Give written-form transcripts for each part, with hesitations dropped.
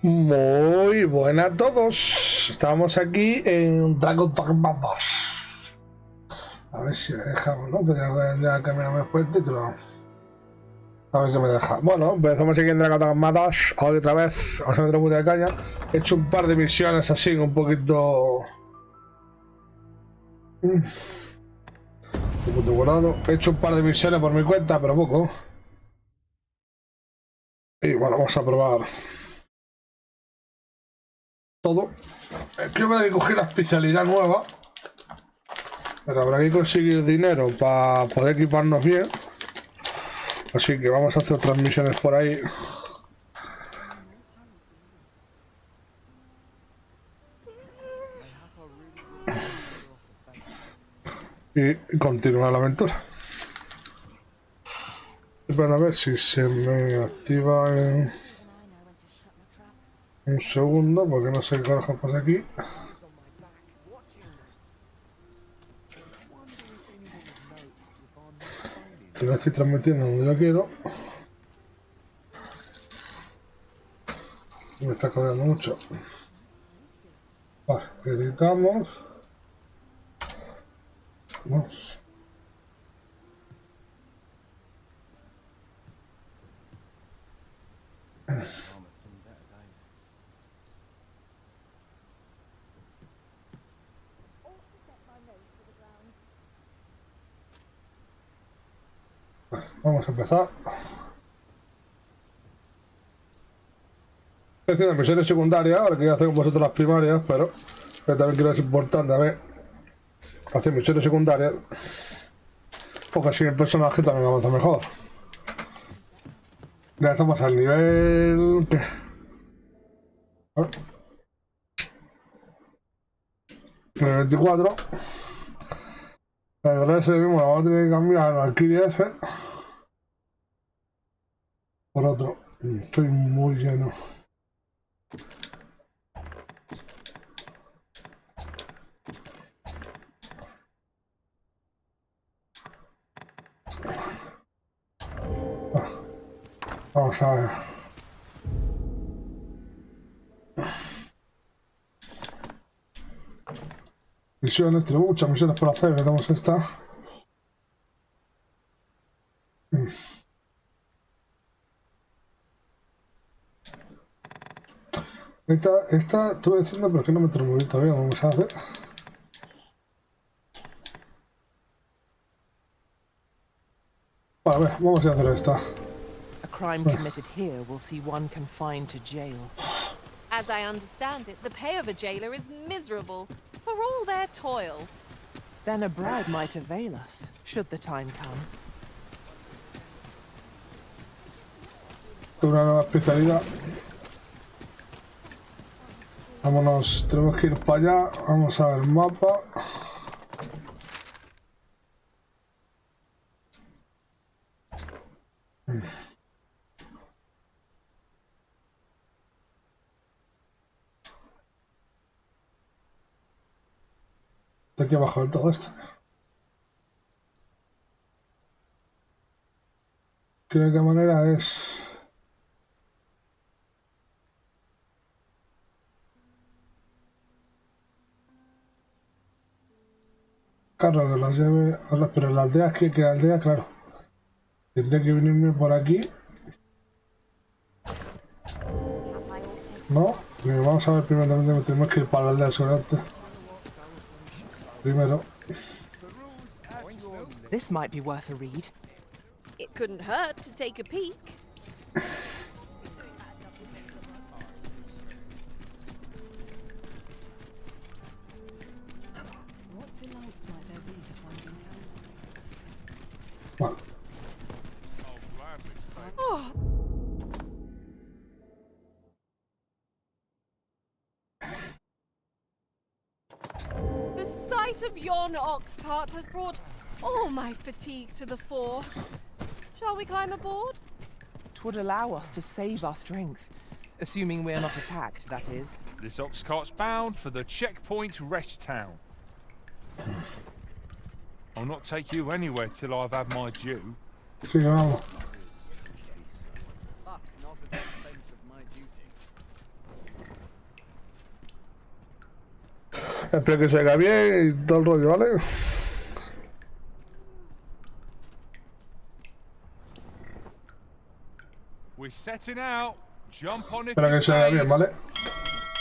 Muy buenas a todos. Estamos aquí en Dogma 2. A ver si me dejamos, ¿no? Pues ya caminamos después el título. A ver si me deja. Bueno, empezamos aquí en Dogma 2. Ahora otra vez. Vamos a meter un poquito de caña. He hecho un par de misiones así, un poquito. Un poquito volado. He hecho un par de misiones por mi cuenta, pero poco. Y bueno, vamos a probar todo. Creo que hay que coger la especialidad nueva, pero habrá que conseguir dinero para poder equiparnos bien, así que vamos a hacer otras misiones por ahí. Y continuar la aventura. Espera a ver si se me activa en un segundo, porque no sé qué carajo pasa aquí. Que no estoy transmitiendo donde yo quiero. Me está cobrando mucho. Vale, editamos. Vamos. Vamos a empezar. Estoy haciendo misiones secundarias, ahora que ya hacer con vosotros las primarias, pero también creo que es importante, a ver, hacer misiones secundarias, porque así el personaje también avanza mejor. Ya estamos al nivel... ¿qué? Nivel 24. La verdad es que vamos a tener que cambiar al guias por otro. Estoy muy lleno. Vamos a ver. Misiones, tenemos muchas misiones por hacer, tenemos esta. Esta estuve diciendo, pero que no me tengo muy todavía, vamos a hacer. A ver, vamos a hacer esta. A crime committed here will see one confined to jail. As I understand it, the pay of a jailer is miserable for all their toil. Then a bribe might avail us, should the time come. Una nueva especialidad. Vámonos, tenemos que ir para allá. Vamos a ver el mapa. Está aquí abajo del todo esto. Creo que manera es... Claro, que las llaves... Pero la aldea es que la aldea, claro. Tendría que venirme por aquí. No, vamos a ver primero dónde tenemos que ir para la aldea solamente. Primero. This might be worth a read. It couldn't hurt to take a peek. Vale. Oh. The sight of yon ox cart has brought all my fatigue to the fore. Shall we climb aboard? 'Twould allow us to save our strength, assuming we are not attacked, that is. This ox cart's bound for the checkpoint rest town. I'll not take you anywhere till I've had my due. Sí, vamos. But not at the expense of my duty. Espero que se oiga bien y todo el rollo, ¿vale? We're setting out. Jump on it. Espero que se oiga bien, ¿vale?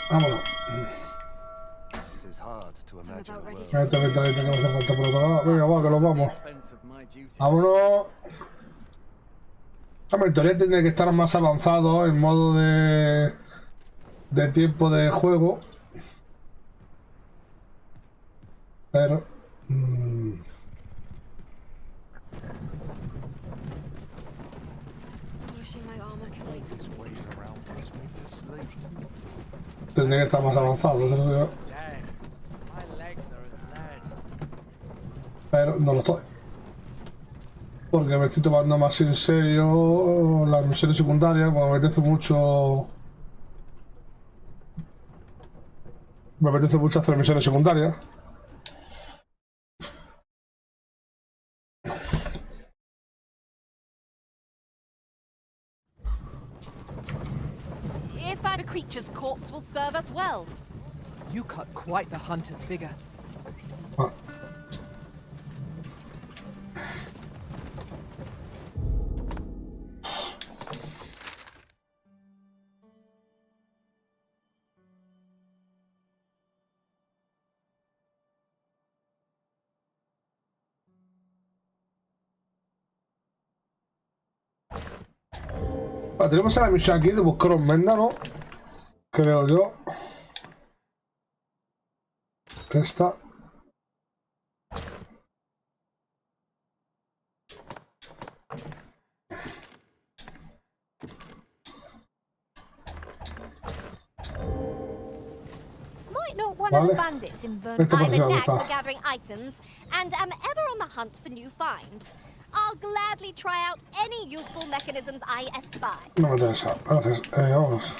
Vámonos. It is hard to imagine a world Vete, que no hace falta por otro lado. Venga, va, que nos vamos. Vámonos. Hombre, en teoría tendría que estar más avanzado en modo de tiempo de juego. Pero... Polishing my armor can wait till Just waiting around wants me to sleep. tendría que estar más avanzado, creo. Dad, my legs are as lead. Pero no lo estoy. Porque me estoy tomando más en serio las misiones secundarias, porque me apetece mucho... Me apetece mucho hacer misiones secundarias. If a creature's corpse will serve us well. You cut quite the hunter's figure. Ah. Vale, tenemos a la misión aquí de buscar un méndano, creo yo. Esta. Might not one Vale. of the bandits in Burn. Esto I'm a parece knack gustar. for gathering items, and am ever on the hunt for new finds. I'll gladly try out any useful mechanisms I espy. No me interesa. Gracias. Vámonos.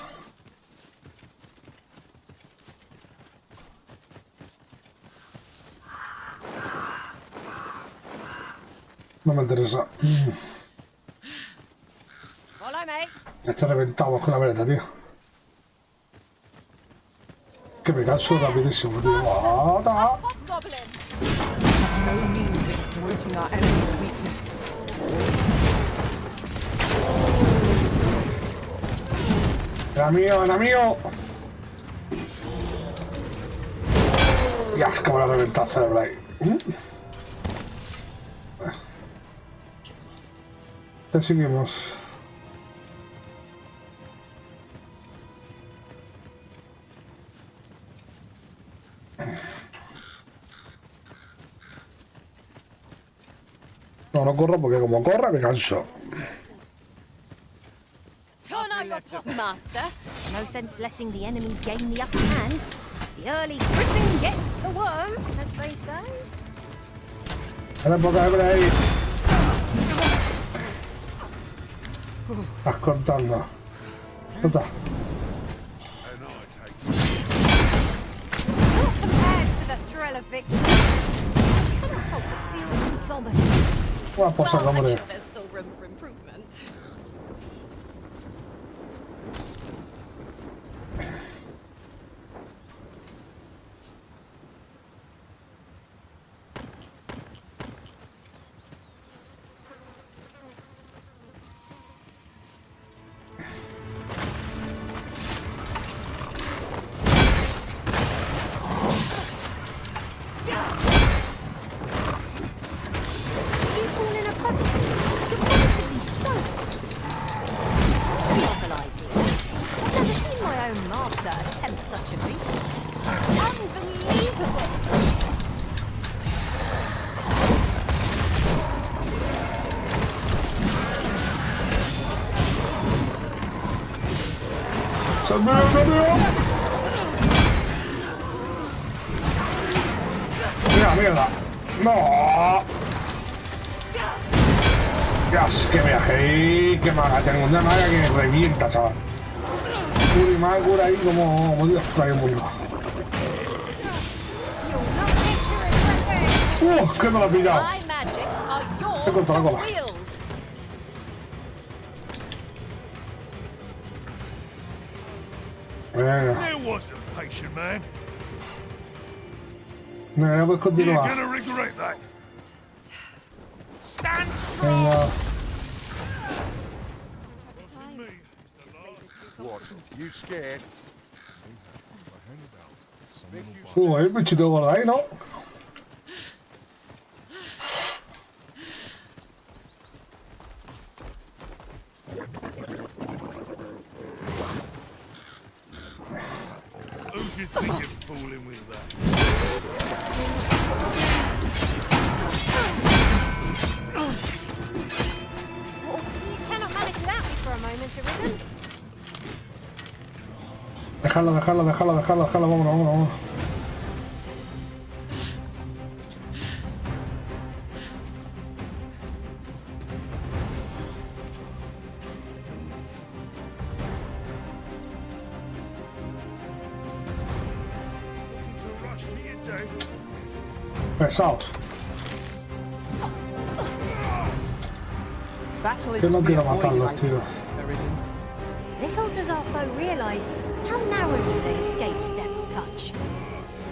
No me interesa. Follow me. Estoy reventado con la vereta, tío. Que me canso rapidísimo, tío. ¡Ata! Hobgoblin. No means of exploiting our enemy's weakness. ¡Era mío, era mío! Ya, es que me lo ha reventado el cerebro ahí. Te seguimos. No, no corro porque como corra me canso. Turn out your top, master. No sense letting the enemy gain the upper hand. The early griffin gets the worm, as they say. Era poca hebra ahí. Estás cortando. Nota. Not compares to the thrill of victory. I cannot help but feel dominant. Una posa, Well, I'm hombre. sure there's still room for improvement. Did you fall in a puddle? You're positively soaked. That's a novel idea. I've never seen my own master attempt such a feat. Unbelievable! ¡Se me ha ¡Mira, mierda! ¡No! ¡Dios, qué viaje! ¡Qué mala! Tengo una maga que revienta, chaval. Cura y más cura ahí como Dios trae el mundo. You'll not get to regret it. ¡Que me lo he pillado! My magics are He yours cortado la to cola. wield. Venga. There wasn't, patient man. Venga, pues continuar. regret that. Stand strong. Venga. What? You scared? El bichito gordo ahí, ¿no? Who do you think you're fooling with that? Oh, so you cannot manage without me for a moment, Arisen? Dejarlo, vámonos. To rush to your day. Pesados. Battle is Yo no to be quiero avoided, matarlos, I tío. suppose, Arisen. Little does our foe realise how narrowly they escaped death's touch.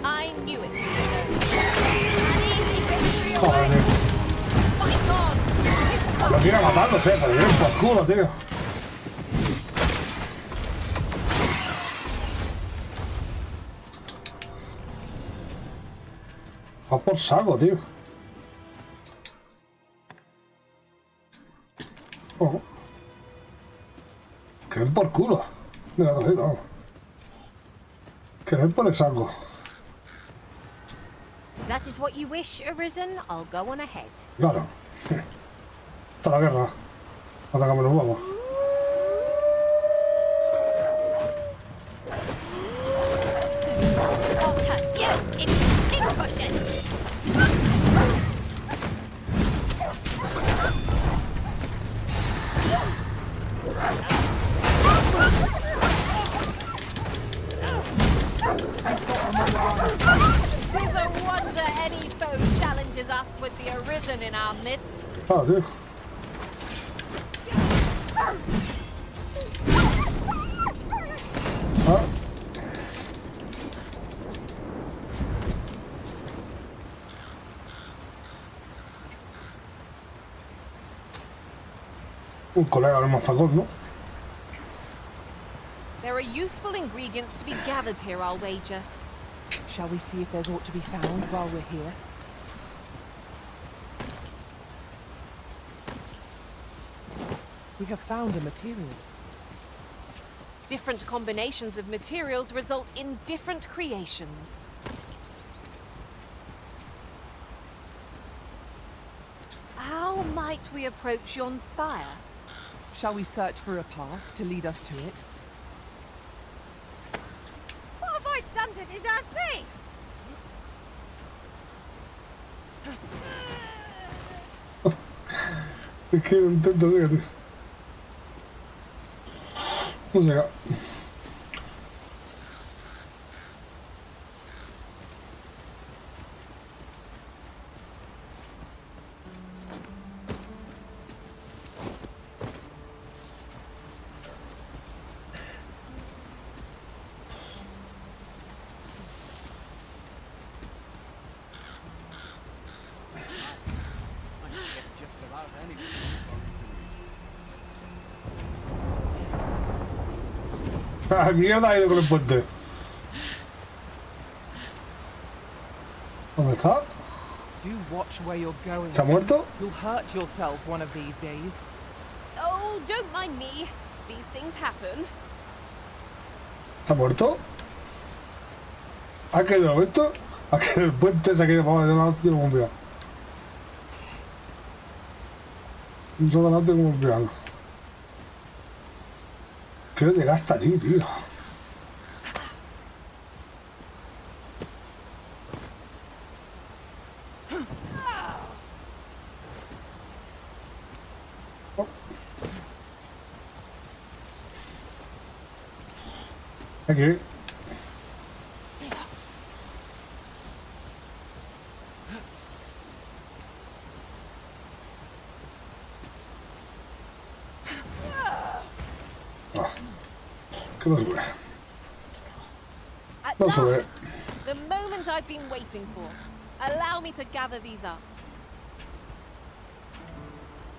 I knew it, An easy victory Joder, away. tío. Fight on! Lo quiero matarlos, pero bien por culo, tío. Va por saco, tío. Oh. Que ven por culo. Mira, vamos. Que ven por el saco. If that is what you wish, Arisen, I'll go on ahead. Claro. Hasta la guerra. Hasta que me los vamos. I'll turn you into pincushion. Tis a wonder any foe challenges us with the Arisen in our midst. Claro, tío. Ah. Un colega de mazagón, ¿no? There are useful ingredients to be gathered here, I'll wager. Shall we see if there's aught to be found while we're here? We have found a material. Different combinations of materials result in different creations. How might we approach yon spire? Shall we search for a path to lead us to it? What have I done to deserve this? Es que no intento, fíjate. No sé. I can get just about anything. Ah, mierda, ha ido con el puente. ¿Dónde está? Do watch where you're going. ¿Se ha muerto? You'll hurt yourself one of these days. Oh, don't mind me. These things happen. ¿Se ha muerto? ¿Ha caído esto? ¿Ha caído el puente? Se ha caído para adelante como un piano. Un solo adelante como un piano. Quiero llegar hasta allí, tío. Oh. Aquí. ¿Qué nos At No sube. last, the moment I've been waiting for. Allow me to gather these up.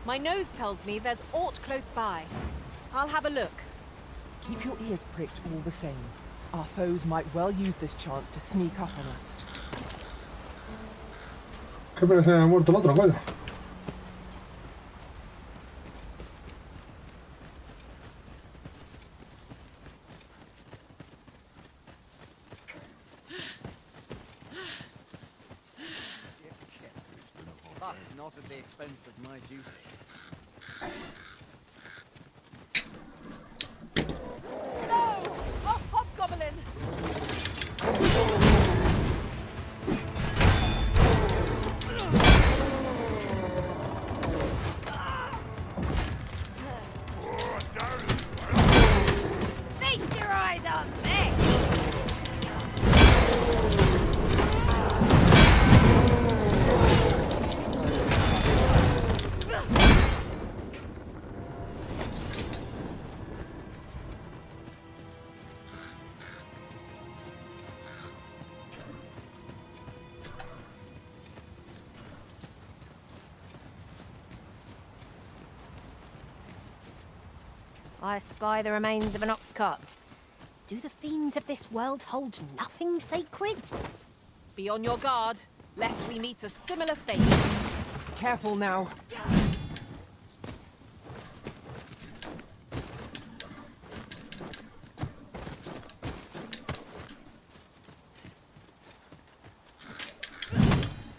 My nose tells me there's aught close by. I'll have a look. Keep your ears pricked all the same. Our foes might well use this chance to sneak up on us. ¿Qué parece que ha muerto el otro, coño? But not at the expense of my duty. No! A hobgoblin! Feast your eyes on this! I spy the remains of an ox cart. Do the fiends of this world hold nothing sacred? Be on your guard, lest we meet a similar fate. Careful now.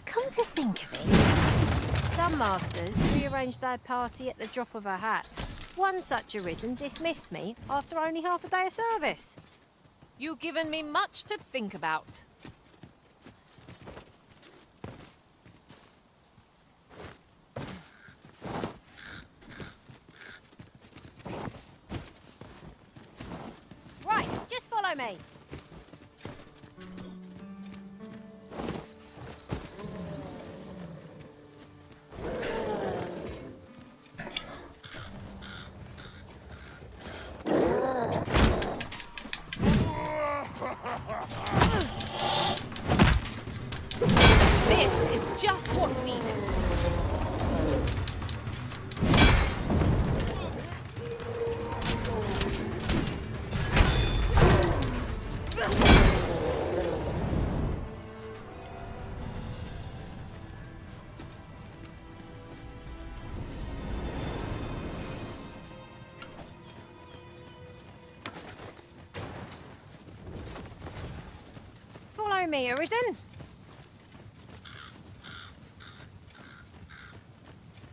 Come to think of it, some masters rearrange their party at the drop of a hat. One such arisen dismissed me after only half a day of service. You've given me much to think about. Right, just follow me. This is just what's needed. Follow me, Arisen.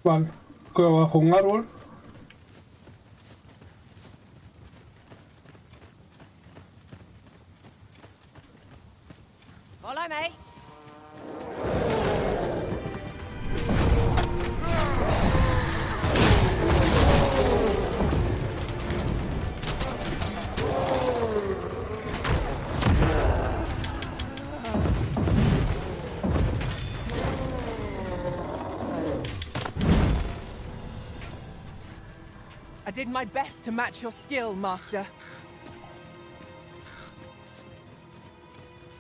Vale, creo bajo un árbol. Follow me. I did my best to match your skill, Master.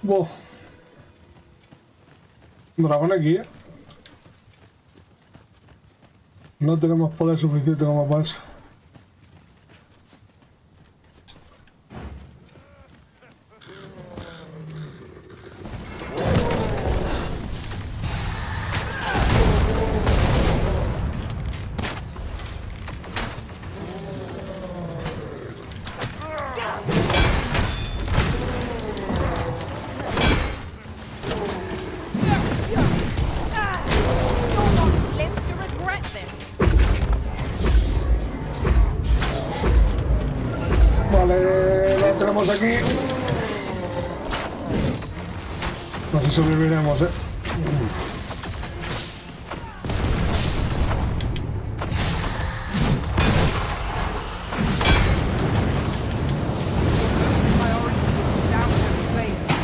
Wow. Dragón aquí, ¿eh? No tenemos poder suficiente como para eso. Vale, lo tenemos aquí. No sé si sobreviviremos, Priority is to down and slay them.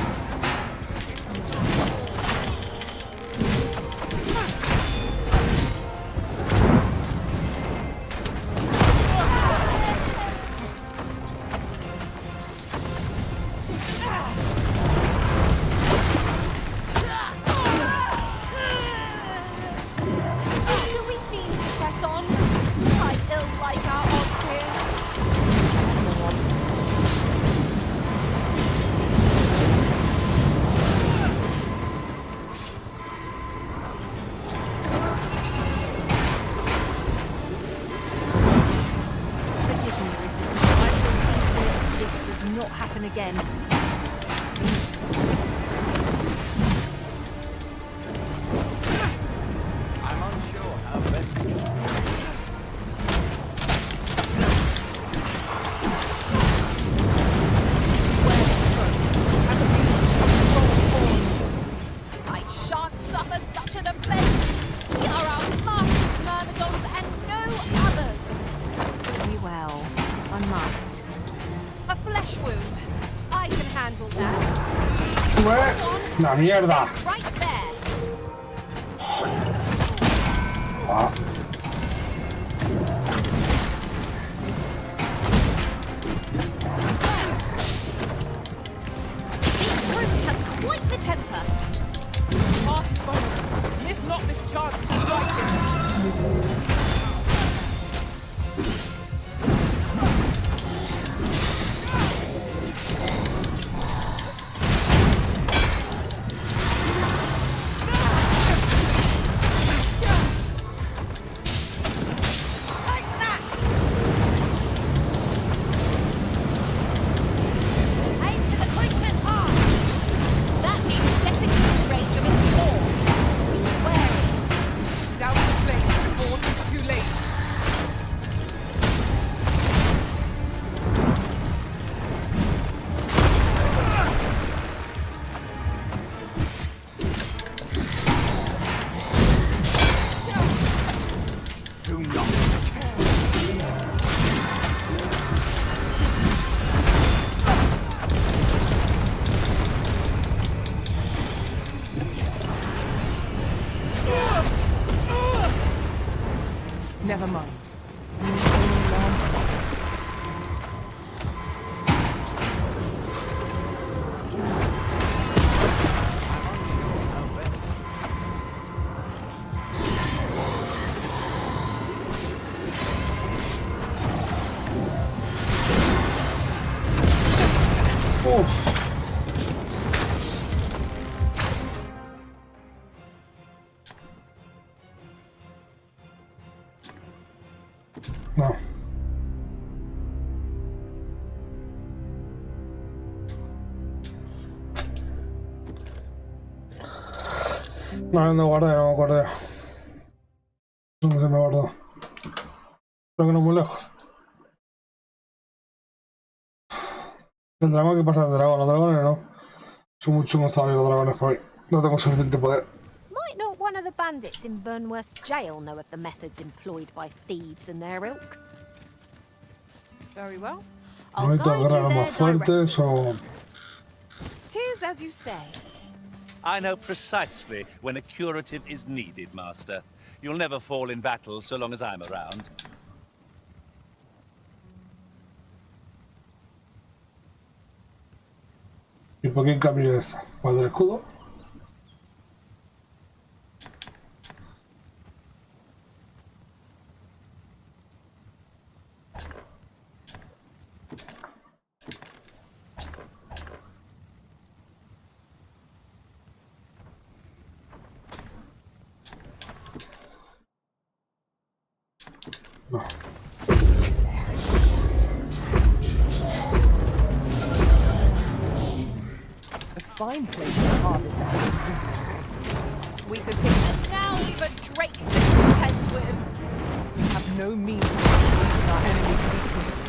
not happen again. I'm unsure how best to proceed. I shan't suffer such an event. We are our masters, myrmidons, and no others. Very well, I must. A flesh wound. I can handle that. Sube. La mierda. Stay right there. Ah. This brute has quite the temper. Party foe. Miss not this chance to strike him. Take that! Aim for the creature's heart. That means getting within range of its claw. Be wary. Down the flame before it is too late. Do not test it. Never mind. We will only learn from our mistakes. I'm unsure how best to proceed. Uf. No. No, no guardé, no me guardé. ¿Dónde se me guardó? Creo que no muy lejos. Tendremos que pasar de dragón. Los dragones no. Son muy chungos todavía los dragones por ahí. No tengo suficiente poder. Might not one of the bandits in Burnworth's jail know of the methods employed by thieves and their ilk? Very well. I'll Momento de guide agarrar you a los there más directly. fuertes o... Tis as you say. I know precisely when a curative is needed, Master. You'll never fall in battle so long as I'm around. ¿Y por qué cambio esta? ¿Cuál del escudo? No. A fine place to harvest ingredients. We could pick it now we've a drake to contend with. We have no means of eliminating our enemy's weakness.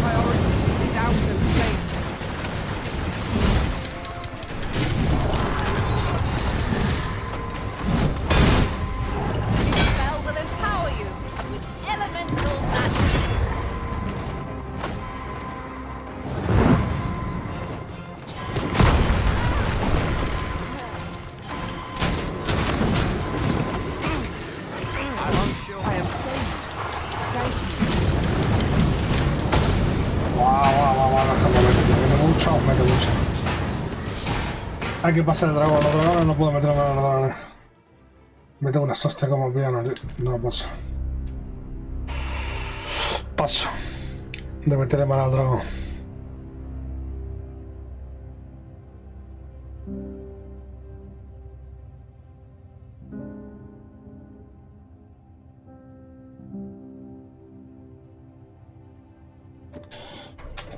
Priority is out of flame. This spell will empower you with elemental magic. I'm unsure. I am saved. Thank you. Guau, mete mucho, mete mucho. Hay que pasar el dragón, los dragones no puedo meterme a los dragones. Mete una hostia como piano, no paso. Paso de meterle mano al dragón.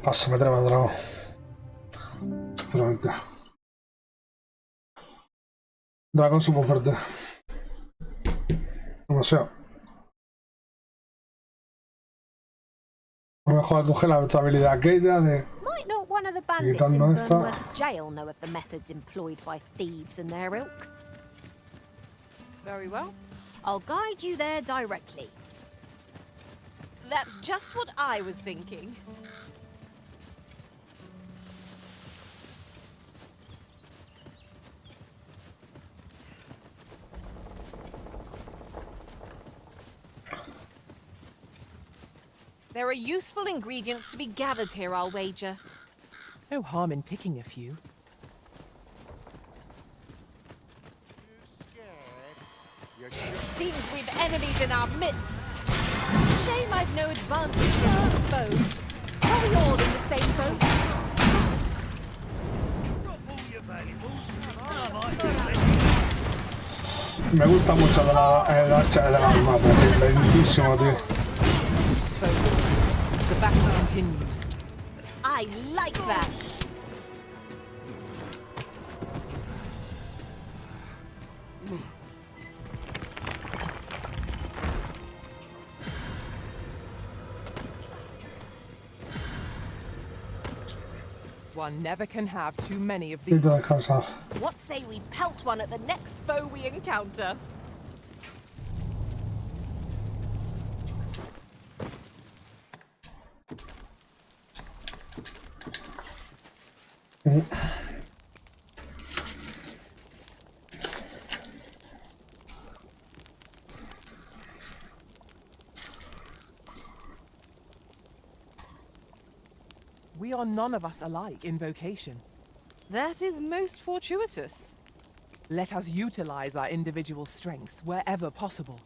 Paso, meterme al dragón. Sinceramente. Dragón es muy fuerte. Demasiado. A lo mejor coge la otra habilidad aquella de... Might not one of the bandits in Quitando esta. Burnworth's jail know of the methods employed by thieves and their ilk? Very well. I'll guide you there directly. That's just what I was thinking. There are useful ingredients to be gathered here, I'll wager. No harm in picking a few. Seems we've enemies in our midst. Shame I've no advantage against this foe. Are we all in the same boat? Me gusta mucho el hacha de la arma, tío. Lentísimo, tío. Focus. The battle continues. I like that. One never can have too many of these. Necesito descansar. What say we pelt one at the next foe we encounter? We are none of us alike in vocation. That is most fortuitous. Let us utilize our individual strengths wherever possible.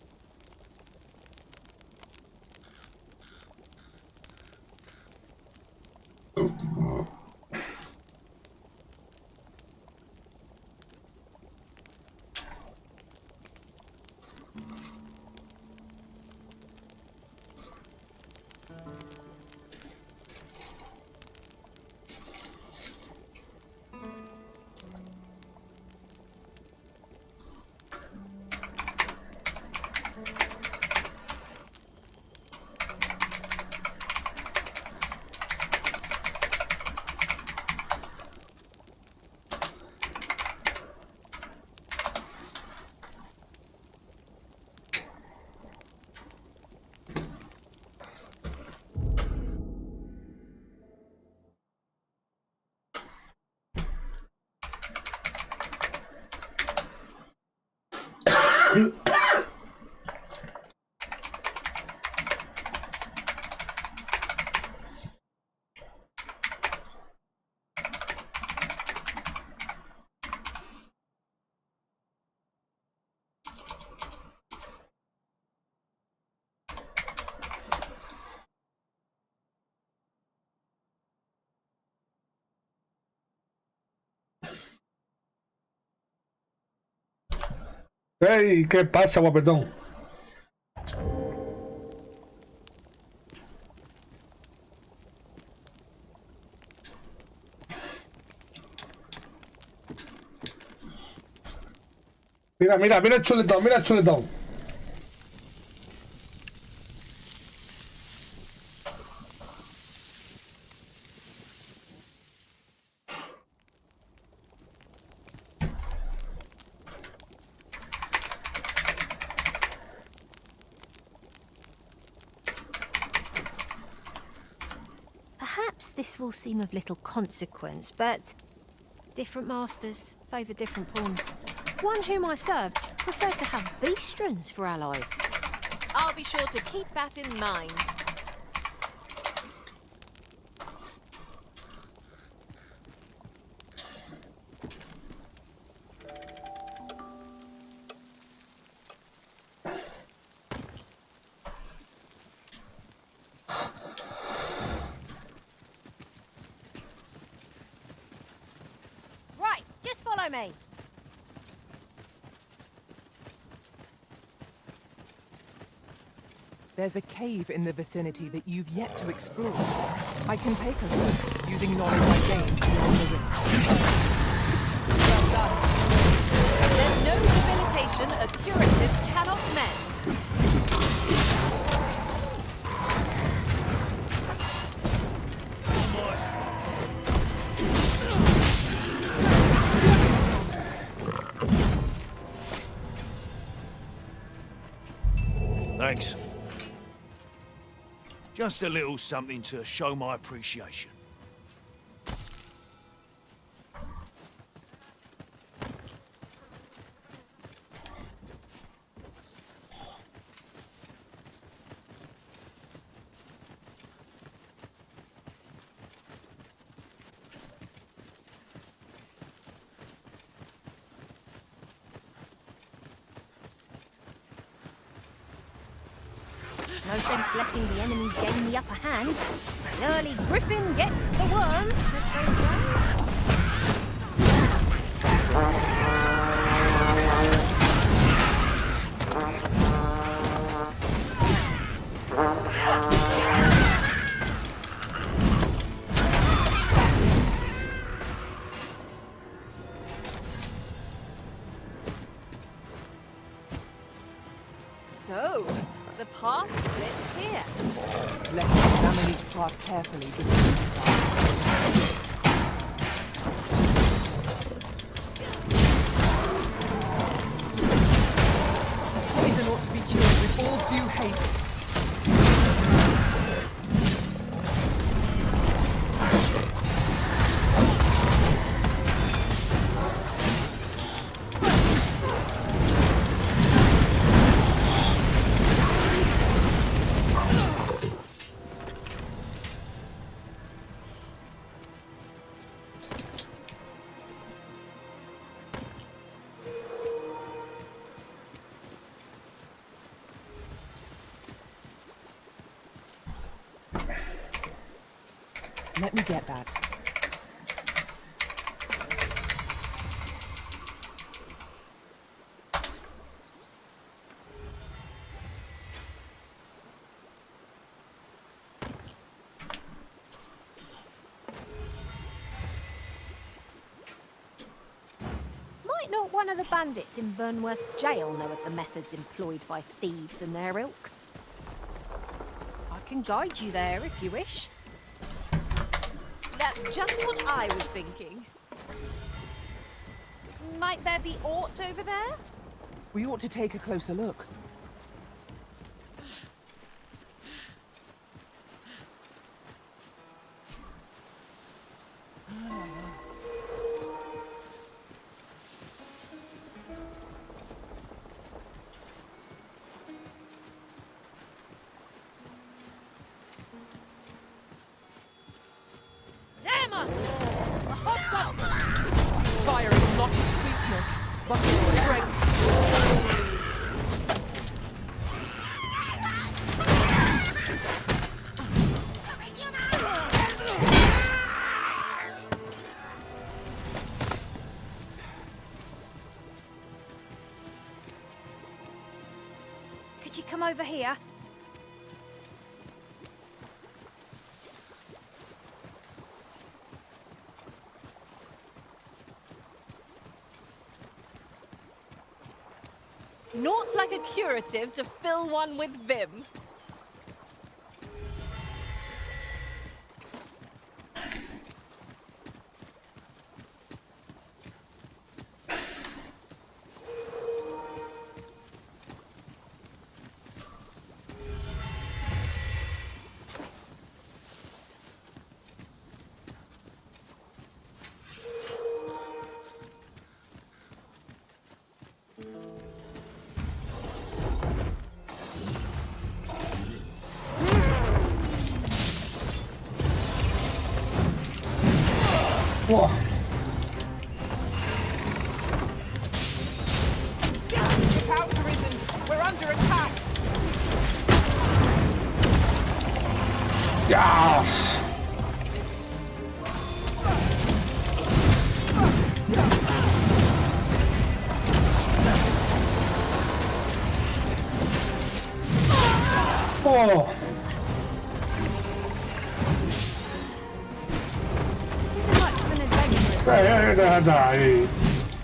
¡Ey! ¿Qué pasa, guapetón? Mira, mira, mira el chuletón, mira el chuletón. Perhaps this will seem of little consequence, but different masters favour different pawns. One whom I served preferred to have beastrons for allies. I'll be sure to keep that in mind. Right, just follow me. There's a cave in the vicinity that you've yet to explore. I can take us there, using knowledge I gained beyond the rift. Well done. There's no debilitation a curative cannot mend. Thanks. Just a little something to show my appreciation. No sense letting the enemy gain the upper hand. The early griffin gets the worm, as they say. So, the path splits here. Let's examine each path carefully before we decide. Poison ought to be cured with all due haste. Let me get that. Might not one of the bandits in Burnworth's jail know of the methods employed by thieves and their ilk? I can guide you there if you wish. That's just what I was thinking. Might there be aught over there? We ought to take a closer look. Demas! Fire is not its weakness, but its strength. Could you come over here? Naught like a curative to fill one with vim. Whoa. Look out, Arisen! We're under attack! Yes! Whoa! ¡Vamos! Isn't much of an adventure. Está ahí.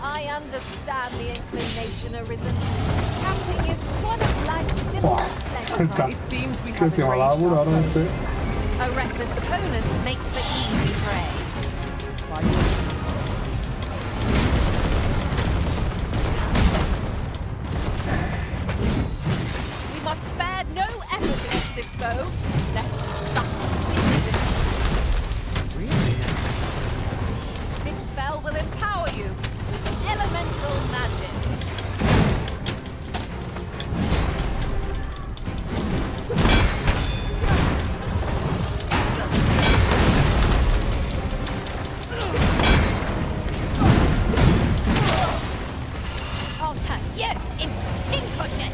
I understand the inclination arisen. Camping is one of life's simple pleasures. Está. It seems we Que have te va a dar arranged una our hora este. A reckless opponent makes for easy prey. We must spare no effort against this foe, lest we suffer really? This spell will empower you with elemental magic. I'll turn you into a pincushion.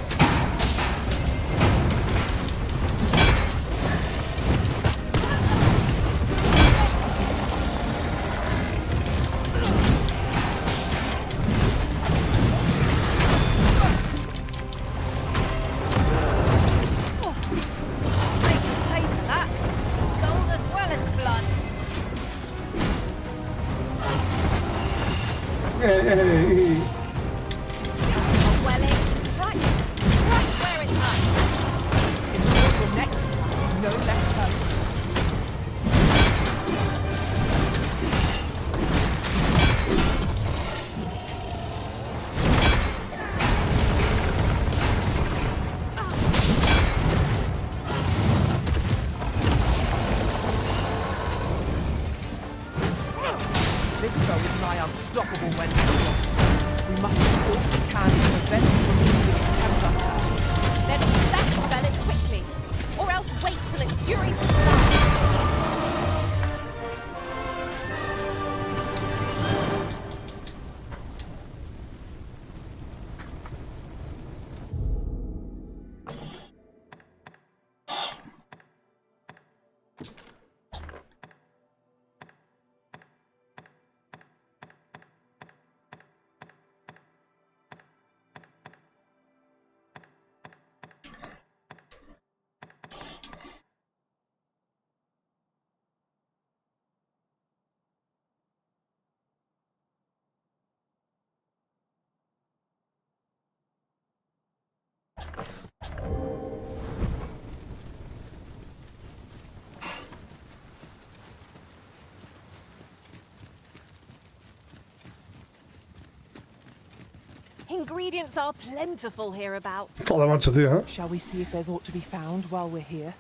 Ingredients are plentiful hereabouts. Joder, macho, tío, ¿eh? Shall we see if there's aught to be found while we're here?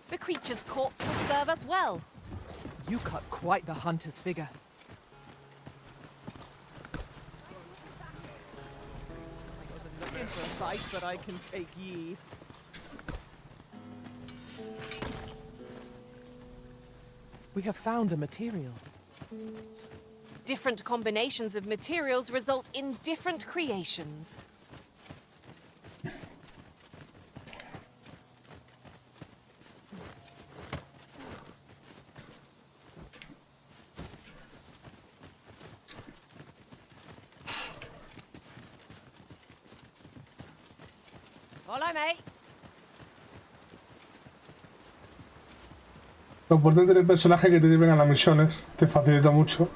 The creature's corpse will serve us well. You cut quite the hunter's figure. I wasn't looking for a fight, but I can take ye. We have found a material. Different combinations of materials result in different creations. Follow me. Lo importante del personaje es que te lleven a las misiones, te facilita mucho.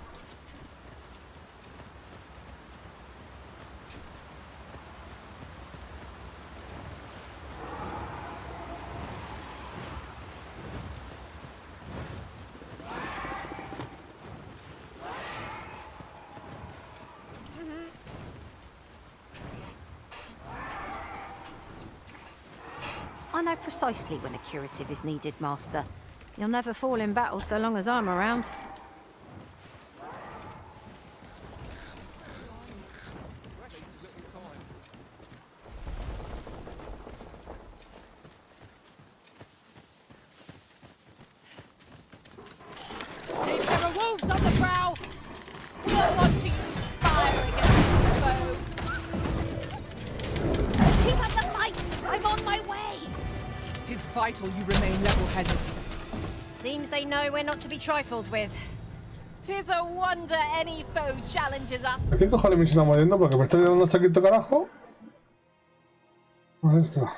I know precisely when a curative is needed, Master. You'll never fall in battle so long as I'm around. If there are wolves on the prowl, we'll want to use fire against the foe. Keep up the fight! I'm on my way! It is vital you remain level-headed. Seems they know we're not to be trifled with. 'Tis a wonder any foe challenges us. ¿A qué cojones me estamos yendo? Porque me está llevando hasta aquí, carajo. Ahí está.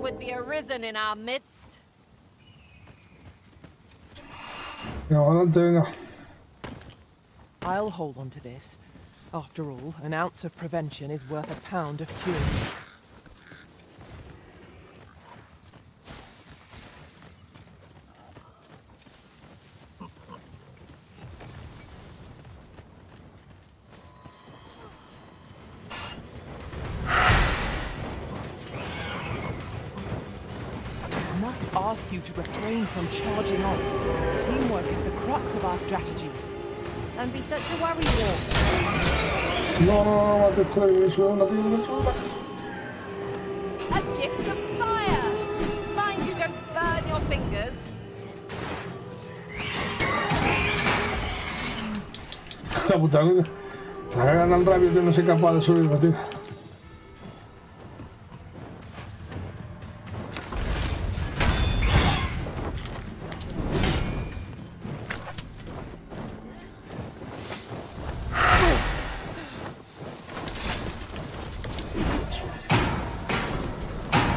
With the arisen in our midst. Venga, adelante, venga. I'll hold on to this. After all, an ounce of prevention is worth a pound of cure. I must ask you to refrain from charging off. Teamwork is the crux of our strategy. Don't be such a worrywart. No, te escucho, no tengo que subir. A gift of fire! Mind you don't burn your fingers. La puta vida. Se agarran tan rápido que no soy capaz de subirme, tío.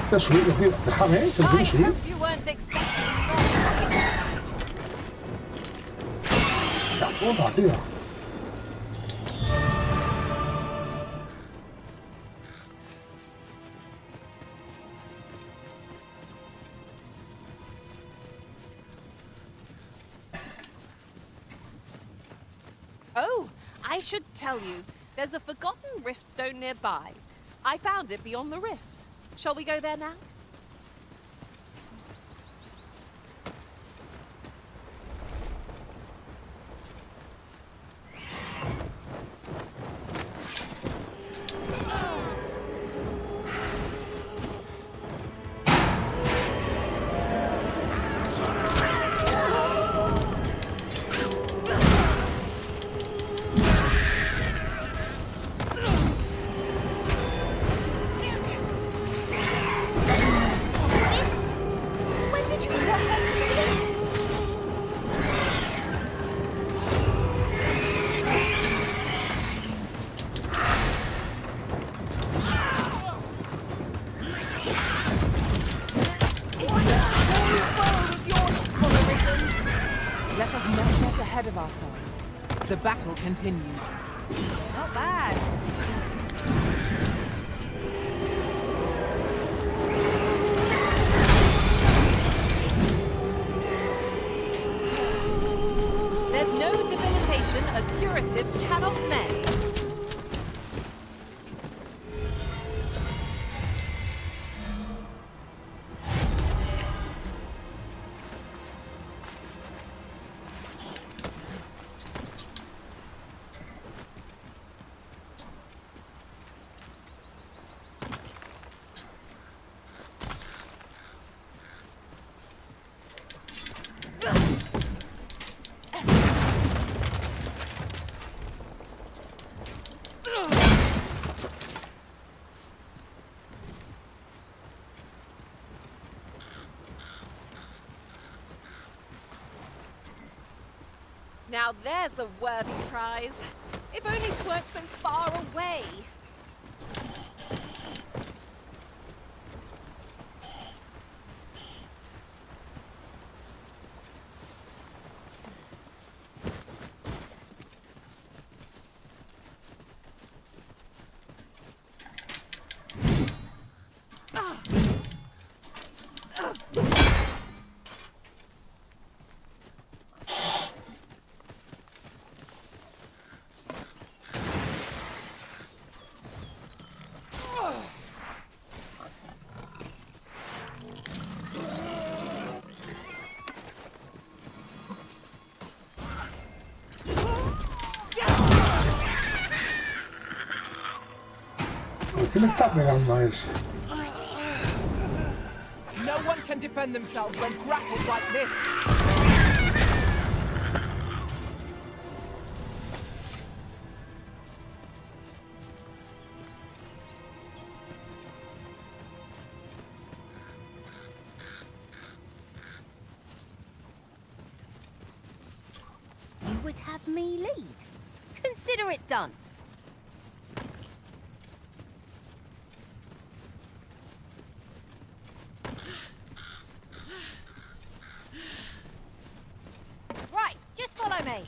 Voy a subir, tío. Déjame, que no quiero I subir. hope you weren't expecting La puta, tío. Oh, I should tell you, there's a forgotten rift stone nearby. I found it beyond the rift. Shall we go there now? Let us not get ahead of ourselves. The battle continues. Not bad. There's no debilitation a curative cannot mend. Now there's a worthy prize. If only it weren't so far away. ¿Qué le está pegando a ese? No one can defend themselves when grappled like this. You would have me lead. Consider it done. me.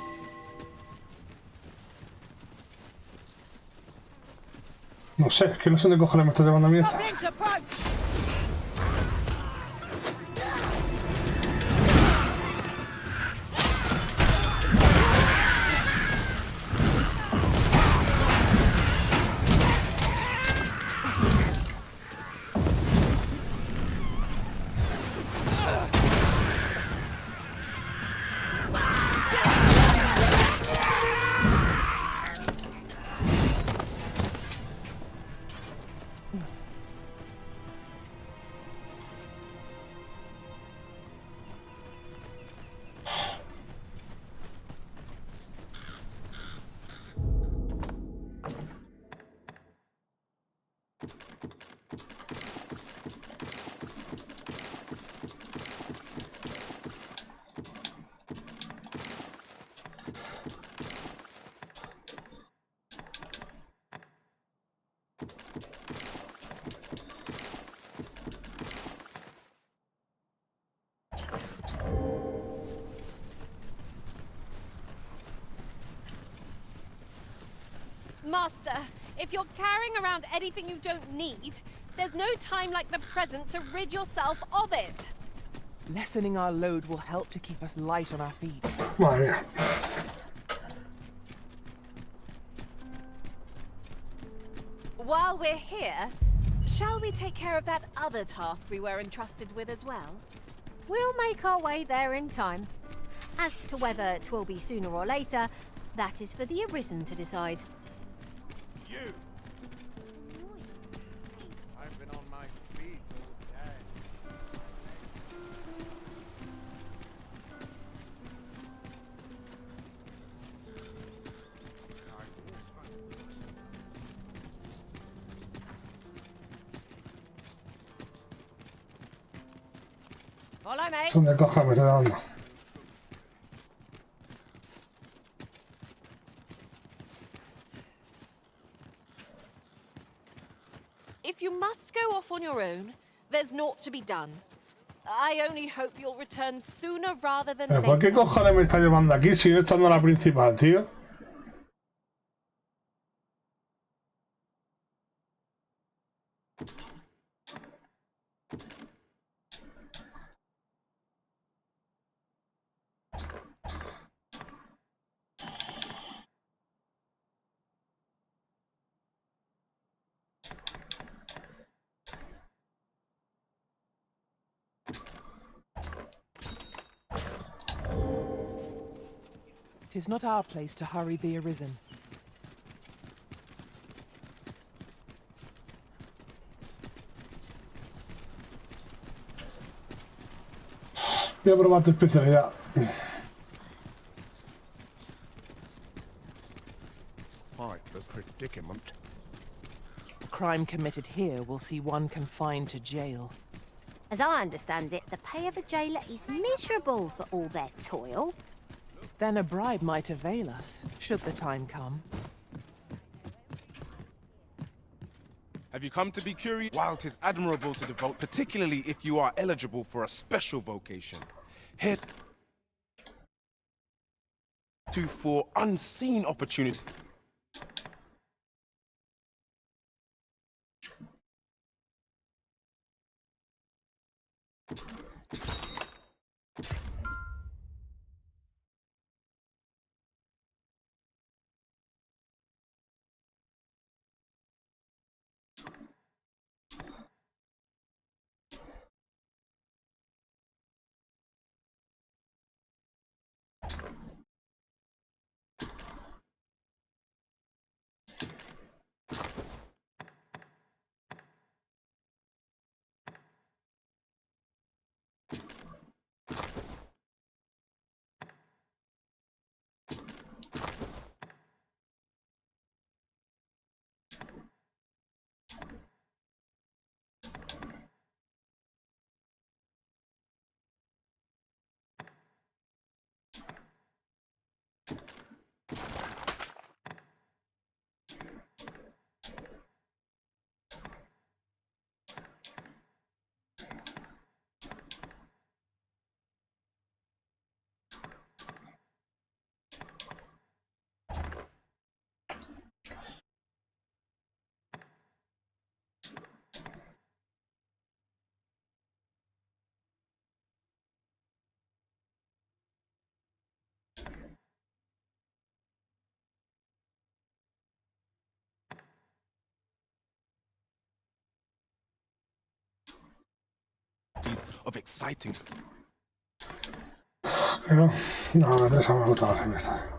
No sé, es que no sé dónde cojones me está llevando a mí esta. Goblins approach! Master, if you're carrying around anything you don't need, there's no time like the present to rid yourself of it. Lessening our load will help to keep us light on our feet. Madre mía. While we're here, shall we take care of that other task we were entrusted with as well? We'll make our way there in time. As to whether 'twill be sooner or later, that is for the Arisen to decide. You! I've been on my feet all day. Follow me. ¿Dónde cojones me está llevando? If you must go off on your own, there's naught to be done. I only hope you'll return sooner rather than ¿Pero por qué later. cojones me está llevando aquí si no estando la principal, tío? Tis not our place to hurry the Arisen. Voy a probar tu especialidad. Quite the predicament. Crime committed here will see one confined to jail. As I understand it, the pay of a jailer is miserable for all their toil. Then a bribe might avail us, should the time come. Have you come to be curious? While 'tis admirable to devote, particularly if you are eligible for a special vocation, head to for unseen opportunity. of exciting. Pero no, esa me gusta más esta.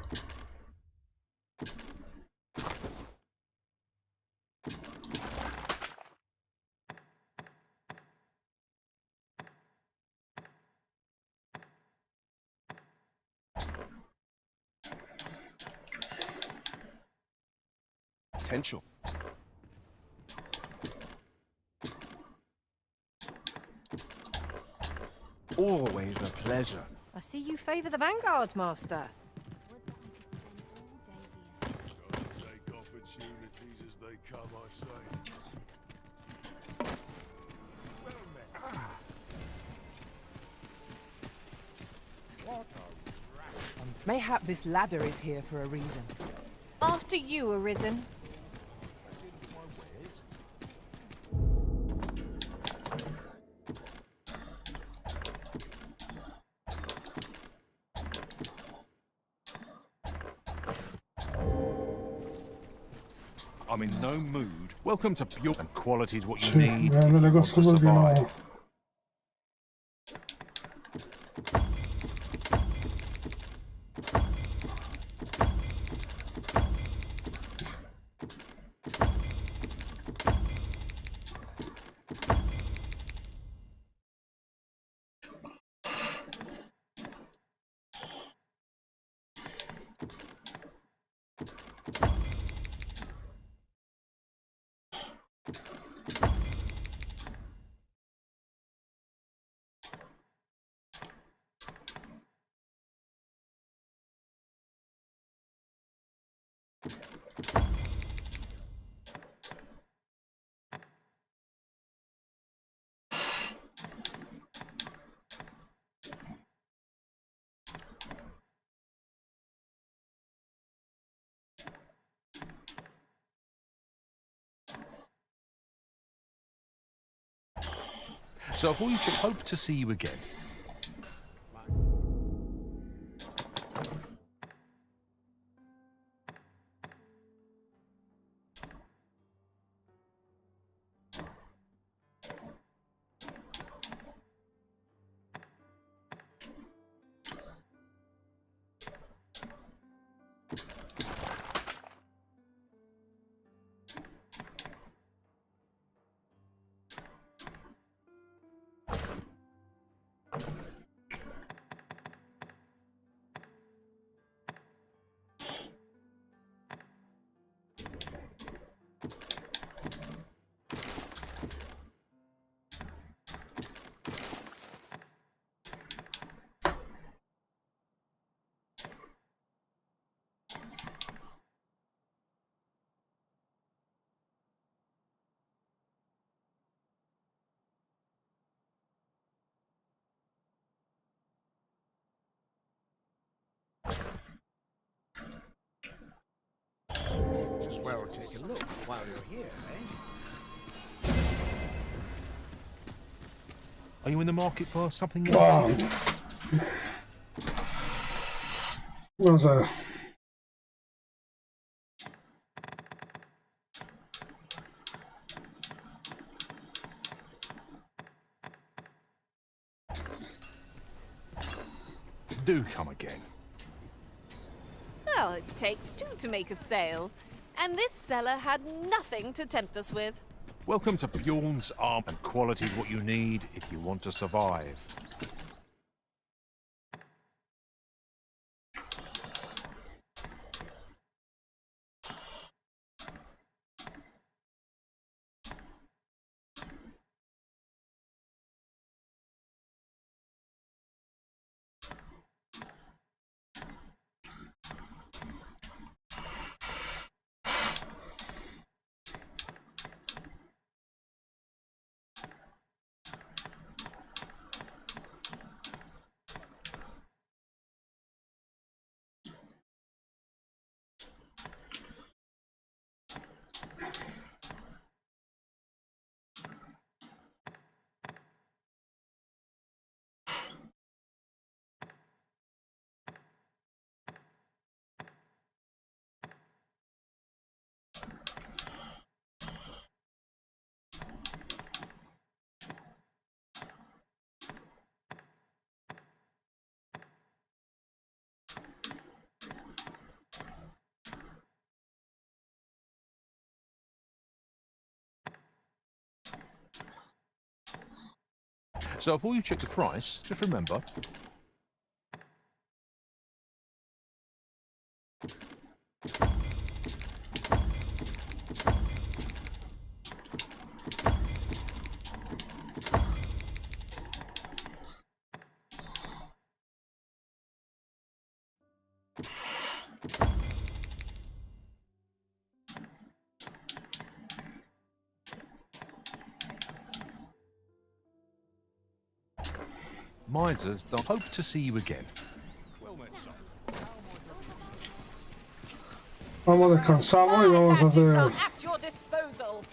Potential. Always a pleasure. I see you favour the Vanguard, Master. Take opportunities as they come, I say. Mayhap this ladder is here for a reason. After you, Arisen. I'm in no mood. Welcome to pure and quality's what you Sí, need ya if no you le want to costó porque no. survive. So we should hope to see you again. Just well take a look while you're here, eh? Are you in the market for something Ah. else? Vamos a ver. Do come again. Well, it takes two to make a sale. And this seller had nothing to tempt us with. Welcome to Bjorn's Arm, and quality's what you need if you want to survive. So before you check the price, just remember. Misers don't hope to see you again. Vamos, descansamos y vamos a hacer... At your disposal.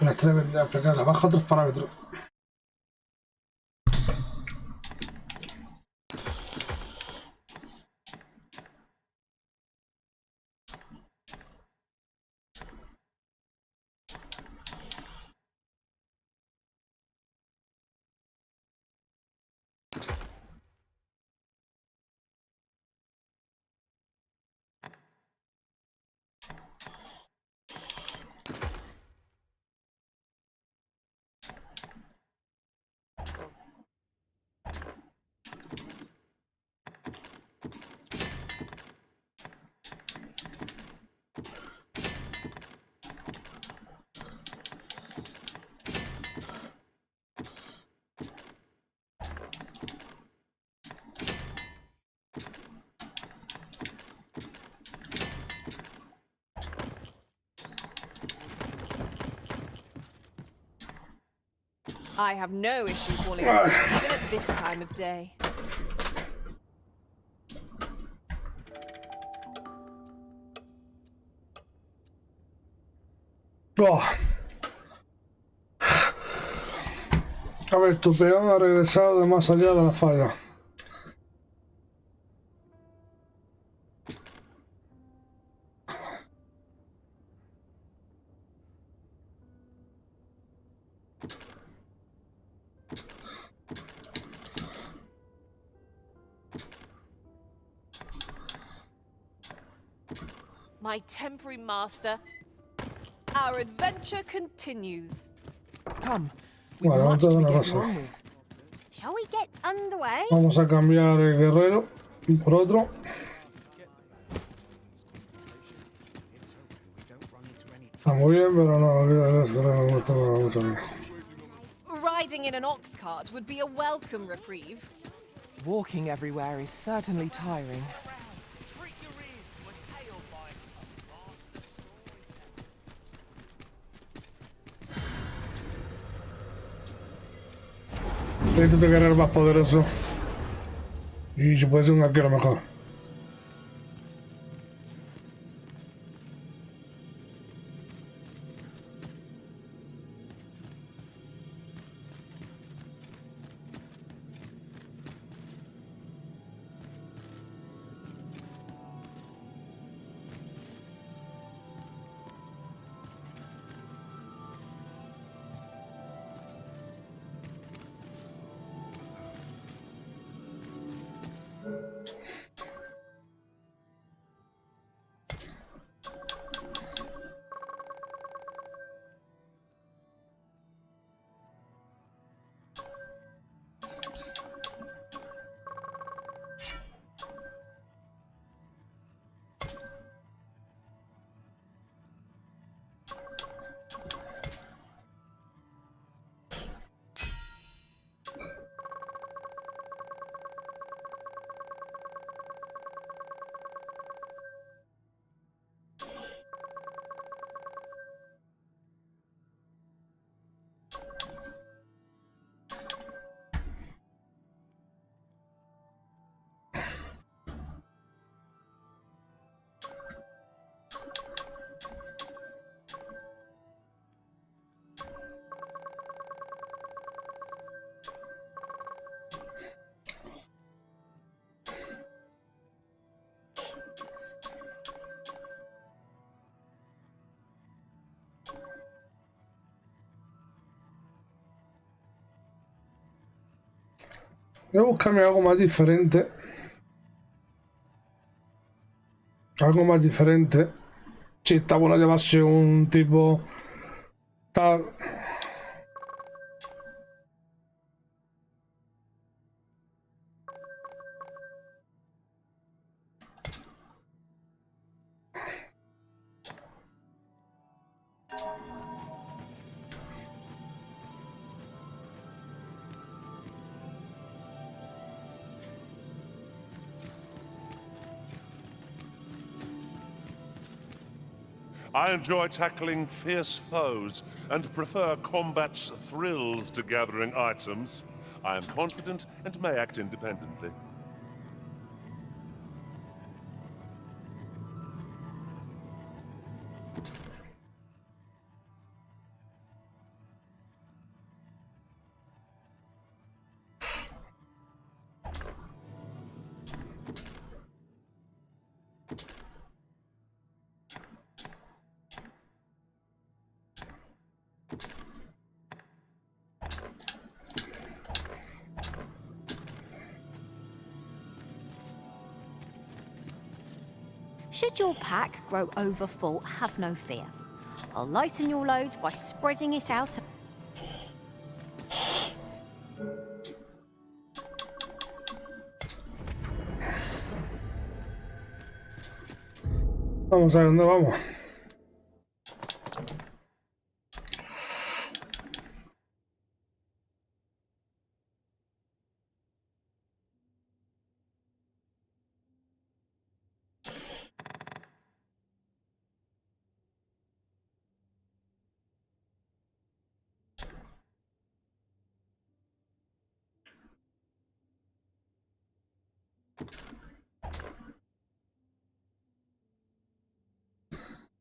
La estrella vendría a aplicar, la baja otros parámetros. I have no issue falling asleep, even at this time of day. Oh. A ver, tu peón ha regresado de más allá de la falla. My temporary master, our adventure continues. Come, we've Bueno, much to vamos a be una getting cosa. on with. Shall we get underway? Vamos a cambiar el guerrero por otro. Está muy bien, pero no, el guerrero no me gusta mucho a mí. Riding in an ox cart would be a welcome reprieve. Walking everywhere is certainly tiring. Si intento guerrero más poderoso. Y si puede ser un arquero mejor. Voy a buscarme algo más diferente. Algo más diferente. Sí, está bueno llevarse un tipo tal. I enjoy tackling fierce foes and prefer combat's thrills to gathering items. I am confident and may act independently. Should your pack grow over full, have no fear. I'll lighten your load by spreading it out. Vamos a ver dónde vamos.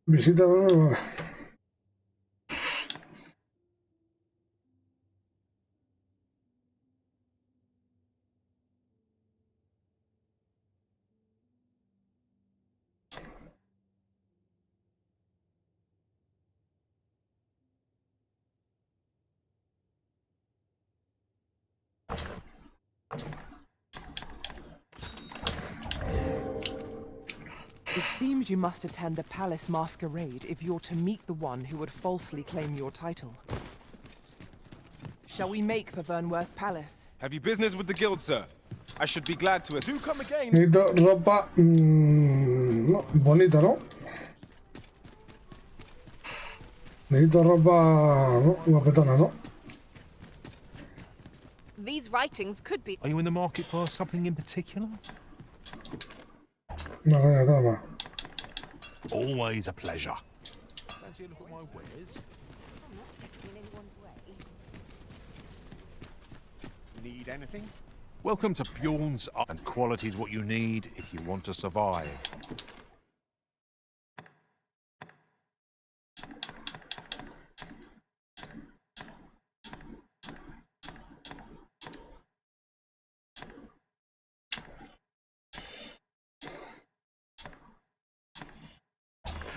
Visita, vale. It seems you must attend the palace masquerade if you're to meet the one who would falsely claim your title. Shall we make for Vernworth Palace? Have you business with the guild, sir? I should be glad to. Do come again. Necesito ropa no, bonita, ¿no? Necesito ropa no, guapetona, ¿no? These writings could be. Are you in the market for something in particular? No, coño, toma. Always a pleasure. Fancy a look at my wares? I'm not getting in anyone's way. Need anything? Welcome to Bjorn's Art, and quality is what you need if you want to survive.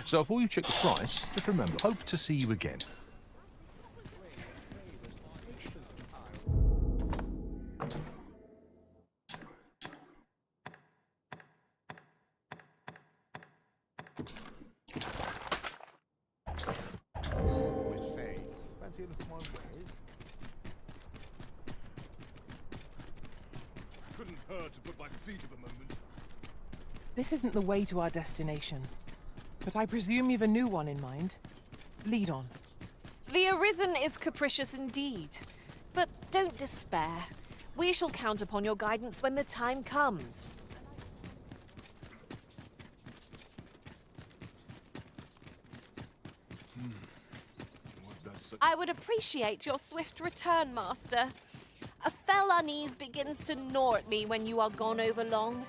So before you check the price, just remember, hope to see you again. We say. Fancy a look at my wares? Couldn't hurt to put my feet up a moment. This isn't the way to our destination. But I presume you've a new one in mind. Lead on. The Arisen is capricious indeed. But don't despair. We shall count upon your guidance when the time comes. I would appreciate your swift return, Master. A fell unease begins to gnaw at me when you are gone over long.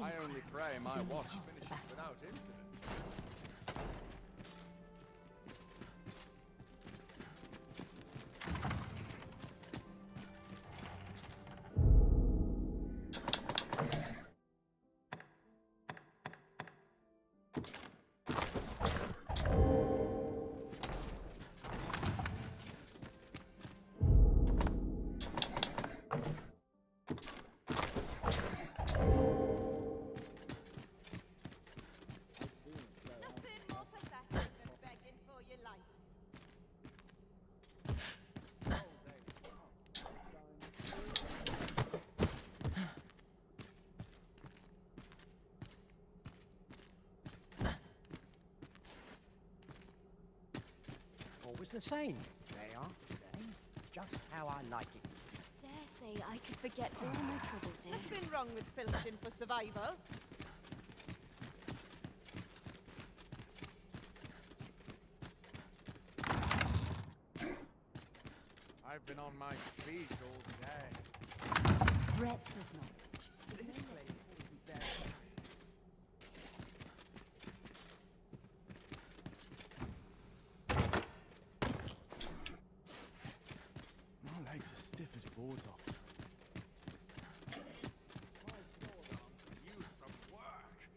I only pray my watch finishes without incident. was the same. They are today, just how I like it. Dare say I could forget all my troubles here. Nothing wrong with filching for survival. I've been on my feet all day. Breadth of knowledge. This place is very... My legs are stiff as boards after Use some work.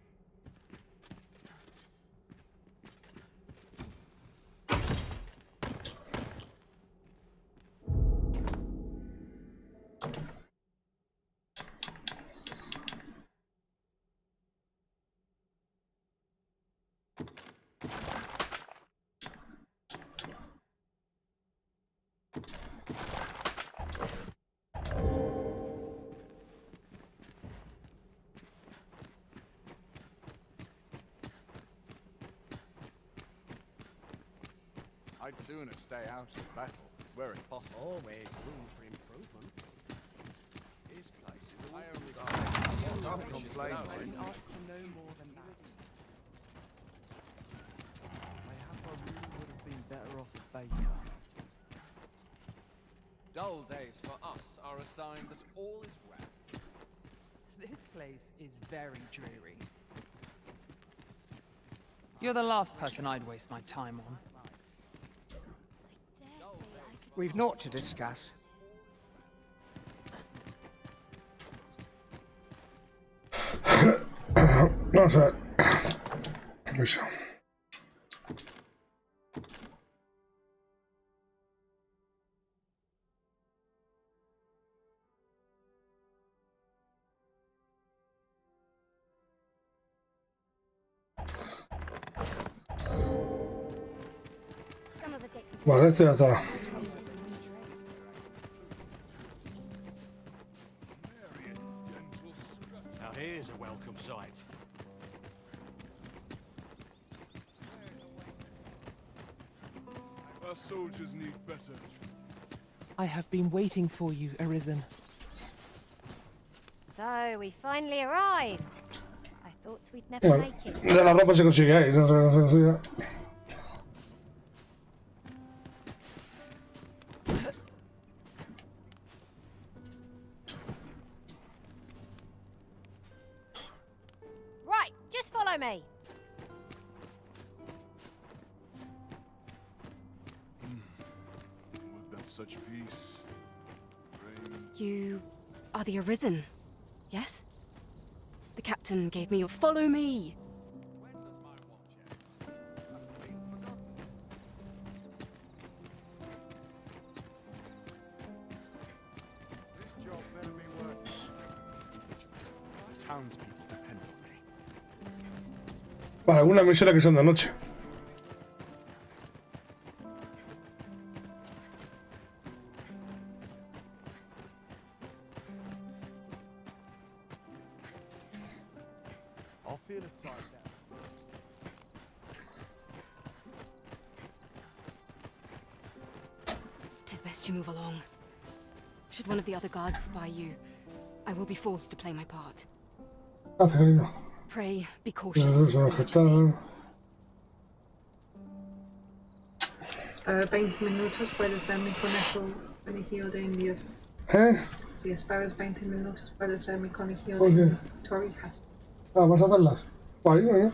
I'd sooner stay out of battle, were it possible. Always room for improvement. This place is I only Stop complaining. asked to know more than that. Mayhap I really would have been better off a baker. Dull days for us are a sign that all is well. This place is very dreary. You're the last person I'd waste my time on. Dare say I could We've naught to discuss. Vamos a ver. Eso. some of us get Vale, este ya está. Now here's a welcome sight. Our soldiers need better. I have been waiting for you, Arisen. So, we finally arrived. I thought we'd never Bueno, make it. de la ropa se consigue ahí, no se consigue. Right, just follow me. Would that such peace reign? You are the Arisen, yes? The captain gave me your follow me. When does my watch end? Haven't been forgotten. This job better be worth it. The townspeople depend on me. Vale, algunas misiones que son de noche. I'll feel it side down. Tis best you move along. Should one of the other guards spy you, I will be forced to play my part. Hace cariño. Pray, be Ya cautious. no se va a Majesty. gestar. Para 20 minutos puede ser mi conejillo de indias. ¿Eh? Si esperas 20 minutos puede ser mi conejillo ¿Por de qué? torrijas. Ah, ¿vas a hacerlas? Vale, ¿no?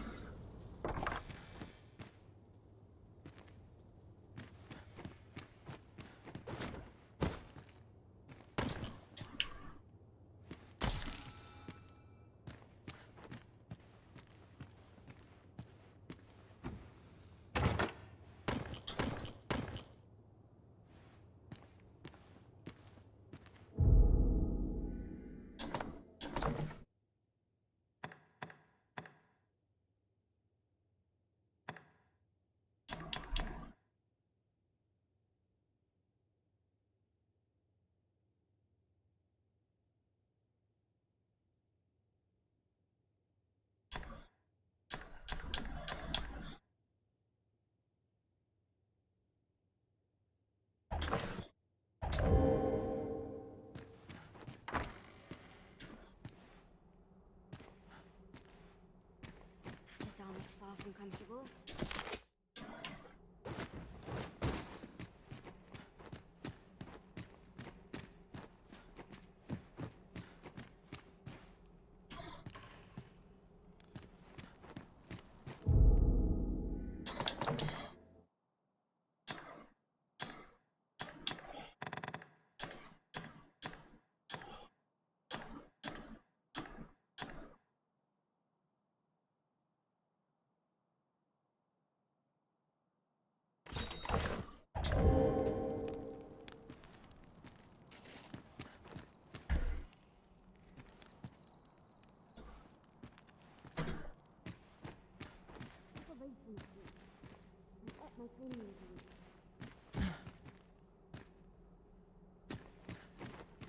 uncomfortable.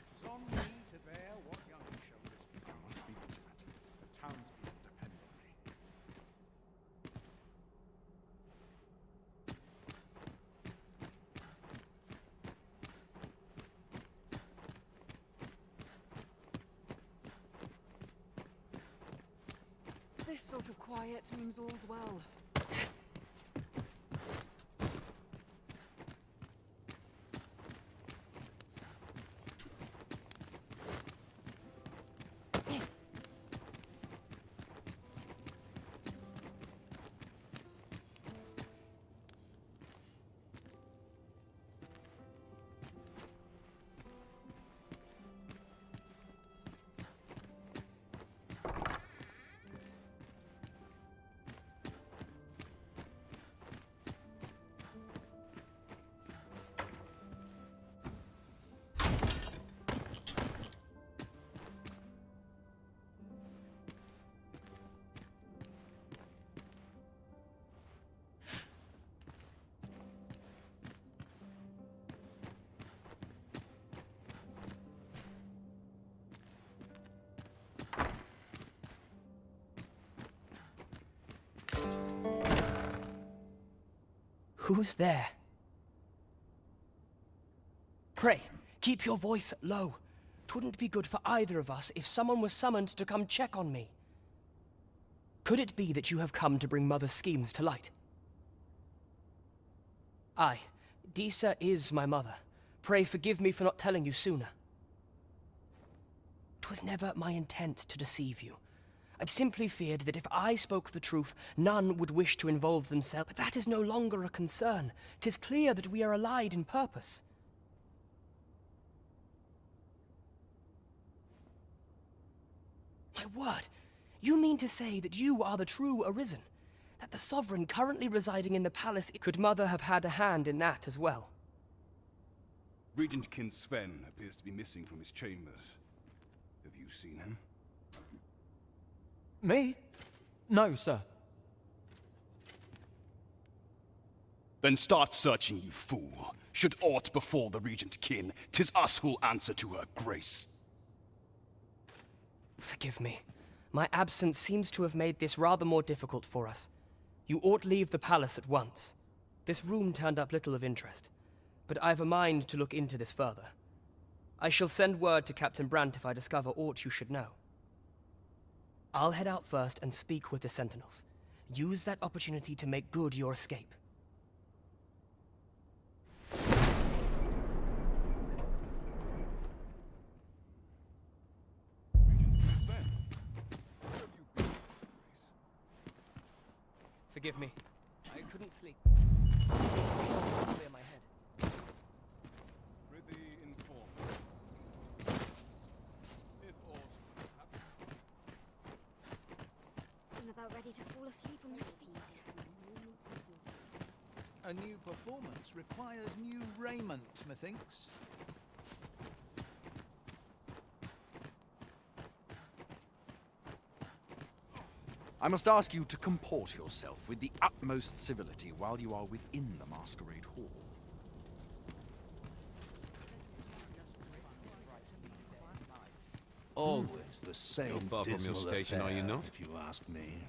It's on me to bear what young shoulders can do. Must be vigilant. The townspeople depend on me. This sort of quiet means all's well. Who's there? Pray, keep your voice low. 'Twouldn't be good for either of us if someone was summoned to come check on me. Could it be that you have come to bring Mother's schemes to light? Aye, Disa is my mother. Pray forgive me for not telling you sooner. 'Twas never my intent to deceive you. I'd simply feared that if I spoke the truth, none would wish to involve themselves. But that is no longer a concern. 'Tis clear that we are allied in purpose. My word, you mean to say that you are the true Arisen? That the Sovereign currently residing in the palace... Could Mother have had a hand in that as well? Regent Kin Sven appears to be missing from his chambers. Have you seen him? Me? No, sir. Then start searching, you fool. Should aught befall the Regent Kin, 'tis us who'll answer to her grace. Forgive me. My absence seems to have made this rather more difficult for us. You ought leave the palace at once. This room turned up little of interest, but I've a mind to look into this further. I shall send word to Captain Brandt if I discover aught you should know. I'll head out first and speak with the Sentinels. Use that opportunity to make good your escape. Forgive me. I couldn't sleep. Clear my head. Prithee inform. If aught happens. I'm about ready to fall asleep on my feet. A new performance requires new raiment, methinks. I must ask you to comport yourself with the utmost civility while you are within the masquerade hall. Always the same. You're far from your station, are you not? If you ask me.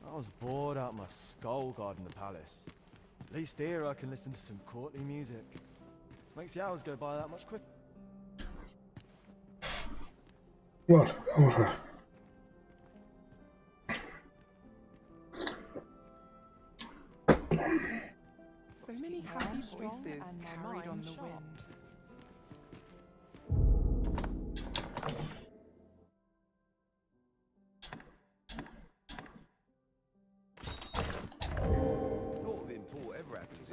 I was bored out my skull guarding the palace. At least here I can listen to some courtly music. Makes the hours go by that much quicker. Bueno, vamos a ver. So many happy voices carried on the wind.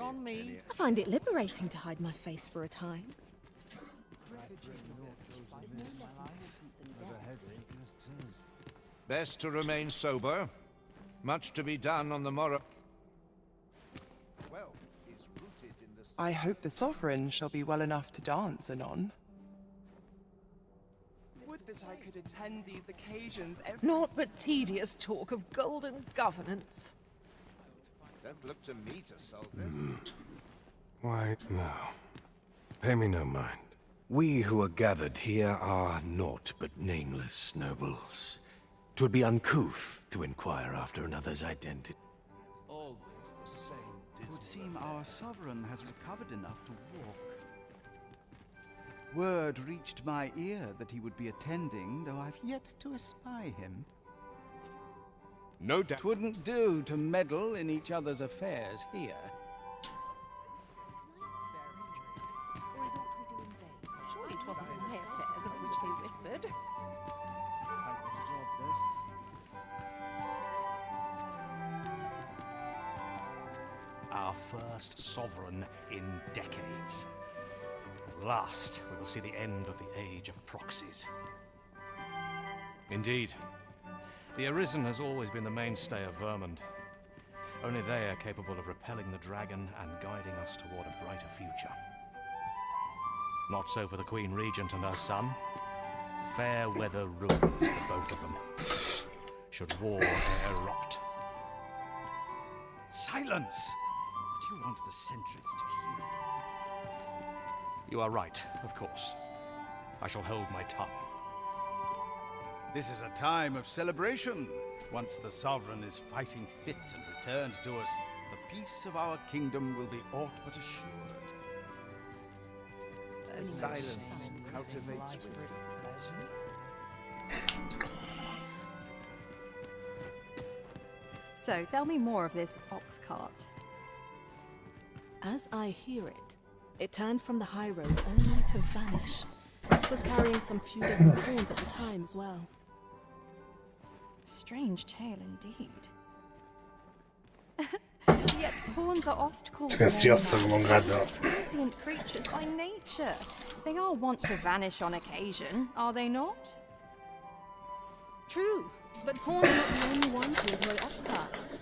On me. I find it liberating to hide my face for a time. Best to remain sober. Much to be done on the morrow. I hope the sovereign shall be well enough to dance anon. Would that I could attend these occasions every— Naught but tedious talk of golden governance. Don't look to me to solve this. Why, no. Pay me no mind. We who are gathered here are naught but nameless nobles. 'Twould be uncouth to inquire after another's identity. Always the same. It would seem our sovereign has recovered enough to walk. Word reached my ear that he would be attending, though I've yet to espy him. No doubt. 'Twouldn't do to meddle in each other's affairs here. Surely 'twasn't in their affairs of which they whispered. Thankless job, this. Our first sovereign in decades. At last, we will see the end of the age of proxies. Indeed. The Arisen has always been the mainstay of Vermund. Only they are capable of repelling the dragon and guiding us toward a brighter future. Not so for the Queen Regent and her son. Fair weather rules the both of them. Should war erupt. Silence! Do you want the sentries to hear? You are right, of course. I shall hold my tongue. This is a time of celebration. Once the sovereign is fighting fit and returned to us, the peace of our kingdom will be aught but assured. Silence cultivates wisdom. So, tell me more of this ox cart. As I hear it, it turned from the high road only to vanish. It was carrying some few dozen pawns at the time as well. Strange tale indeed. Yet pawns are oft called sentient creatures by nature. They are wont to vanish on occasion, are they not? True, but pawns are not the only ones who employ ox carts.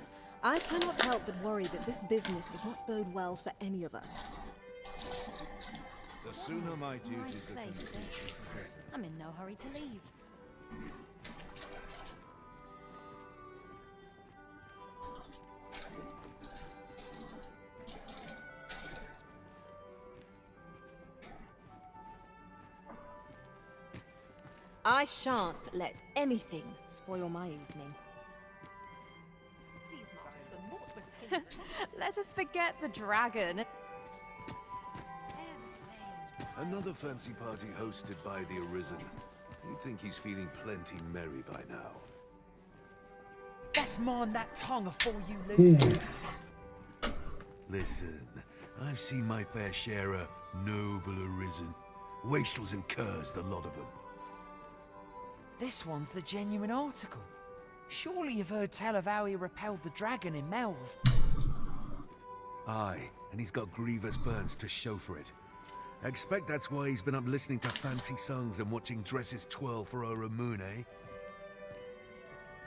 I cannot help but worry that this business does not bode well for any of us. The sooner my duties are Nice place, this. I'm in no hurry to leave. I shan't let anything spoil my evening. Let us forget the dragon. Another fancy party hosted by the Arisen. You'd think he's feeling plenty merry by now. Just mind that tongue afore you lose it. Listen, I've seen my fair share of noble Arisen. Wastrels and curs, the lot of them. This one's the genuine article. Surely you've heard tell of how he repelled the dragon in Melv. Aye, and he's got grievous burns to show for it. I expect that's why he's been up listening to fancy songs and watching dresses twirl for our moon, eh?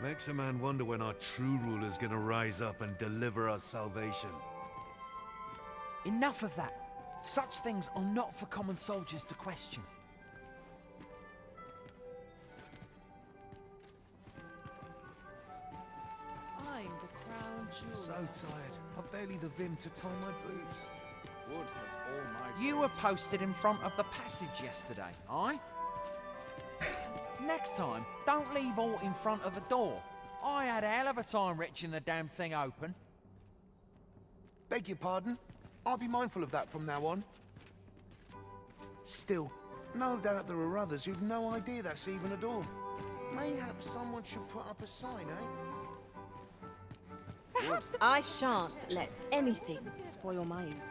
Makes a man wonder when our true ruler's gonna rise up and deliver us salvation. Enough of that. Such things are not for common soldiers to question. I'm the crown jewel. So tired. I've barely the vim to tie my boots. Would that all my You were posted in front of the passage yesterday, aye? Next time, don't leave aught in front of the door. I had a hell of a time wrenching the damn thing open. Beg your pardon? I'll be mindful of that from now on. Still, no doubt there are others who've no idea that's even a door. Mayhap someone should put up a sign, eh? perhaps I shan't let anything spoil my evening.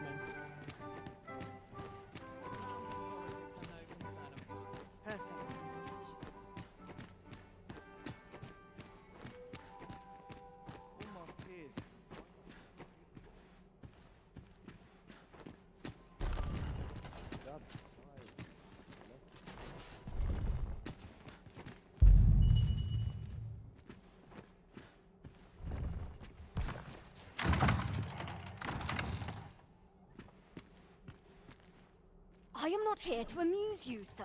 I am not here to amuse you, sir.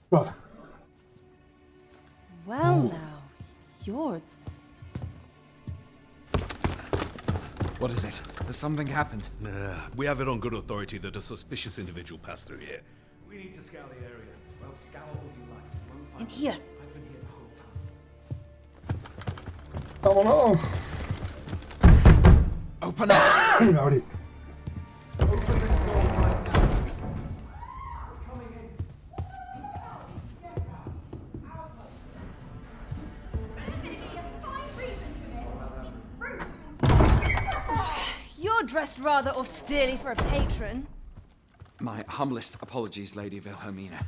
Vale. Well now, you're... What is it? Has something happened? We have it on good authority that a suspicious individual passed through here. We need to scour the area. Well, scour all you like. You won't find In here. I've been here the whole time. Vámonos. Open up! Abrid. Open this door right now. We're coming in. You're dressed rather austerely for a patron. My humblest apologies, Lady Wilhelmina.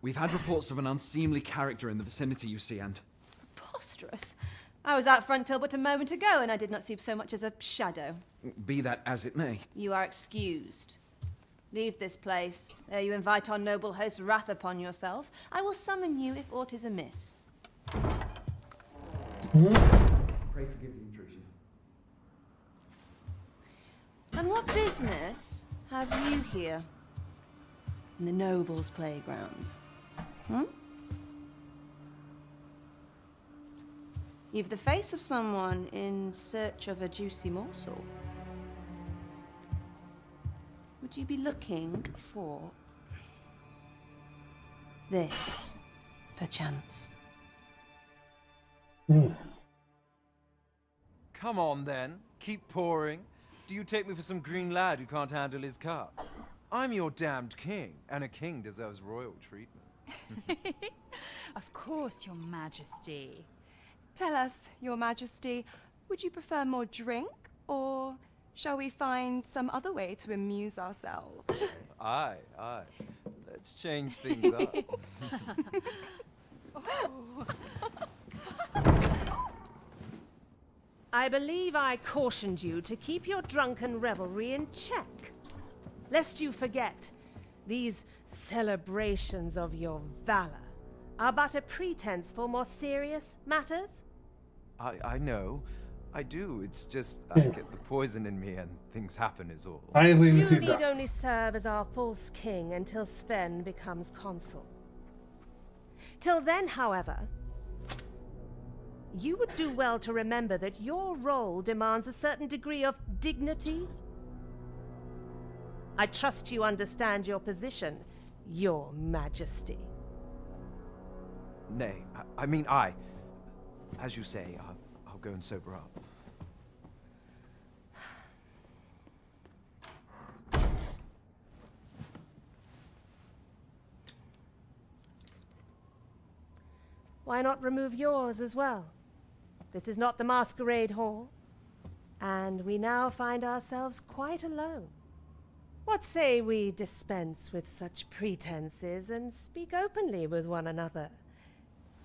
We've had reports of an unseemly character in the vicinity, you see, and... Preposterous. I was out front till but a moment ago, and I did not see so much as a shadow. Be that as it may. You are excused. Leave this place, ere you invite our noble host's wrath upon yourself. I will summon you if aught is amiss. Pray forgive the intrusion. And what business have you here? In the nobles' playground? You've the face of someone in search of a juicy morsel. Would you be looking for this, perchance? Come on then, keep pouring. Do you take me for some green lad who can't handle his cups? I'm your damned king, and a king deserves royal treatment. Of course, Your Majesty. Tell us, Your Majesty, would you prefer more drink, or shall we find some other way to amuse ourselves? Aye. Let's change things up. I believe I cautioned you to keep your drunken revelry in check. Lest you forget, these celebrations of your valor are but a pretense for more serious matters. I know. I do. It's just I get the poison in me and things happen is all. I agree with You you. need only serve as our false king until Sven becomes consul. Till then, however, you would do well to remember that your role demands a certain degree of dignity. I trust you understand your position, Your Majesty. Nay, I mean I. As you say, I'll go and sober up. Why not remove yours as well? This is not the masquerade hall, and we now find ourselves quite alone. What say we dispense with such pretenses and speak openly with one another,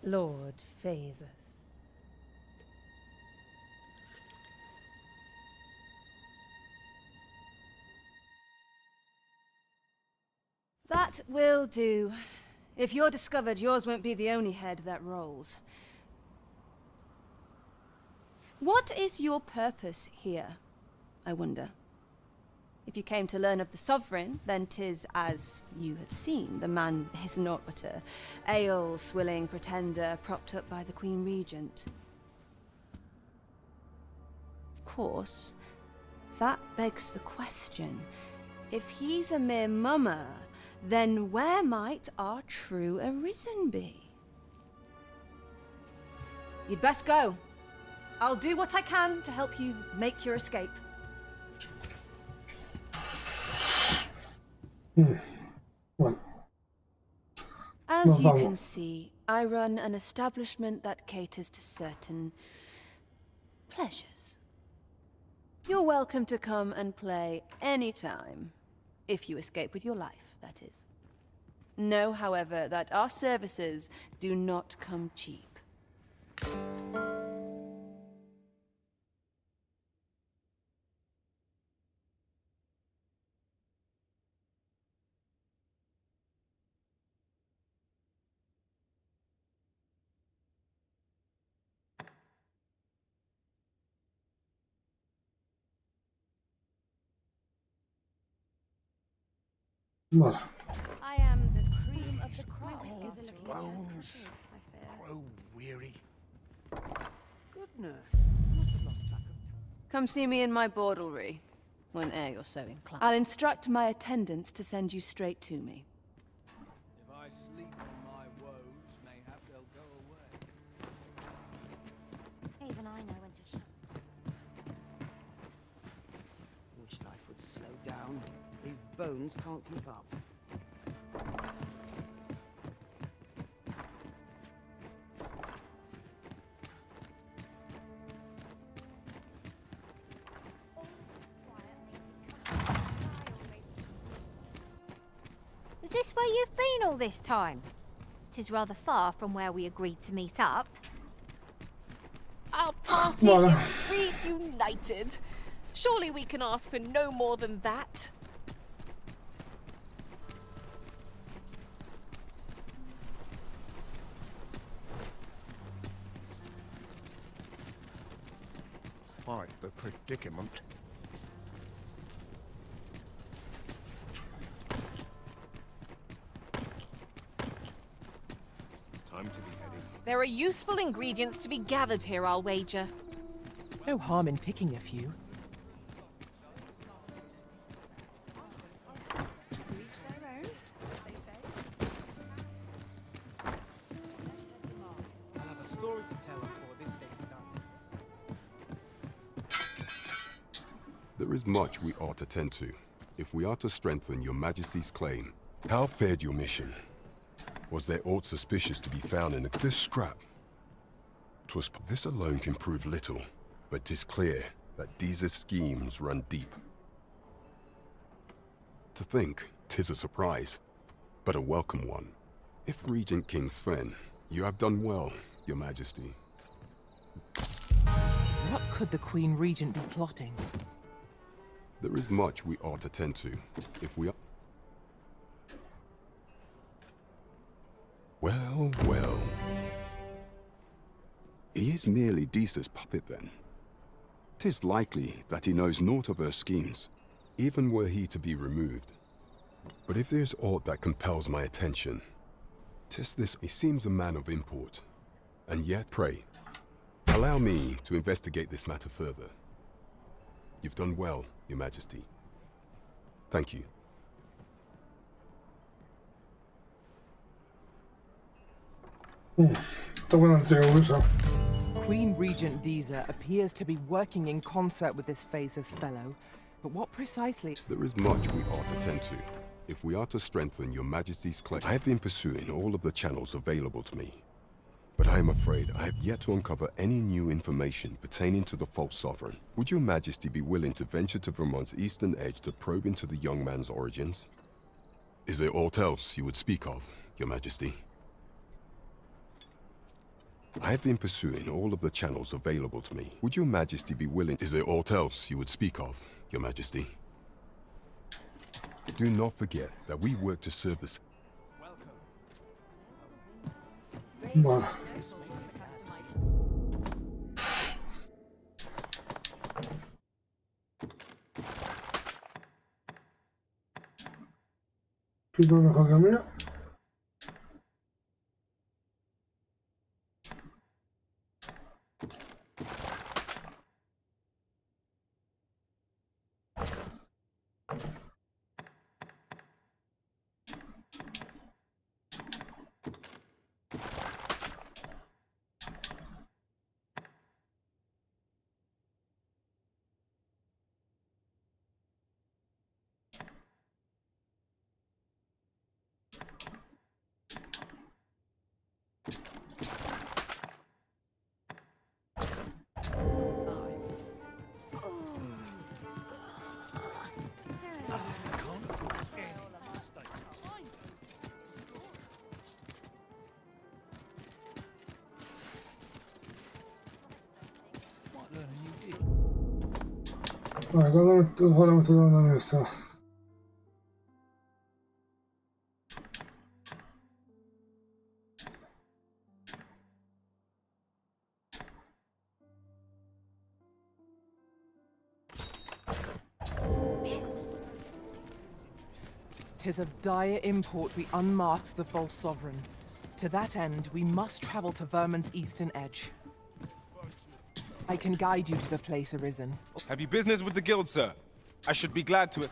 Lord Phasus? That will do. If you're discovered, yours won't be the only head that rolls. What is your purpose here, I wonder? If you came to learn of the Sovereign, then 'tis as you have seen. The man is naught but a ale-swilling pretender propped up by the Queen Regent. Of course, that begs the question. If he's a mere mummer, then where might our true Arisen be? You'd best go. I'll do what I can to help you make your escape. As you can see, I run an establishment that caters to certain pleasures. You're welcome to come and play anytime, if you escape with your life, that is. Know, however, that our services do not come cheap. Vale. I am the cream of the crop. Bones grow weary. Goodness. Come see me in my bordlery, whene'er you're so inclined. I'll instruct my attendants to send you straight to me. If I sleep on my woes, mayhap they'll go away. Even I know when to shut. Wish life would slow down. These bones can't keep up. Is this where you've been all this time? 'Tis rather far from where we agreed to meet up. Our party is reunited. Surely we can ask for no more than that. Quite the predicament. Time to be heading. There are useful ingredients to be gathered here, I'll wager. No harm in picking a few. I'll have a story to tell before this day's done. There is much we ought to tend to, if we are to strengthen your majesty's claim. How fared your mission? Was there aught suspicious to be found in this scrap? This alone can prove little, but 'tis clear that these schemes run deep. To think, 'tis a surprise, but a welcome one. If Regent King Sven, you have done well, your majesty. What could the Queen Regent be plotting? There is much we ought to tend to, if we are... Well, well. He is merely Deesa's puppet then. 'Tis likely that he knows naught of her schemes, even were he to be removed. But if there's aught that compels my attention, 'tis this. He seems a man of import, and yet, pray, allow me to investigate this matter further. You've done well, your majesty. Thank you. Queen Regent Deesa appears to be working in concert with this Phaser's fellow, but what precisely? There is much we ought to tend to, if we are to strengthen your majesty's claim. I have been pursuing all of the channels available to me, but I am afraid I have yet to uncover any new information pertaining to the false sovereign. Would your majesty be willing to venture to Vermont's eastern edge to probe into the young man's origins? Is there aught else you would speak of, your majesty? I have been pursuing all of the channels available to me. Would your majesty be willing? Is there aught else you would speak of, your majesty? Do not forget that we work to serve the... Vale. ¿Qué mejor que el mío? Vale, ¿cuándo me estoy mandando esto? Tis of dire import we unmask the false sovereign. To that end, we must travel to Vermin's eastern edge. I can guide you to the place arisen. Have you business with the guild, sir? I should be glad to.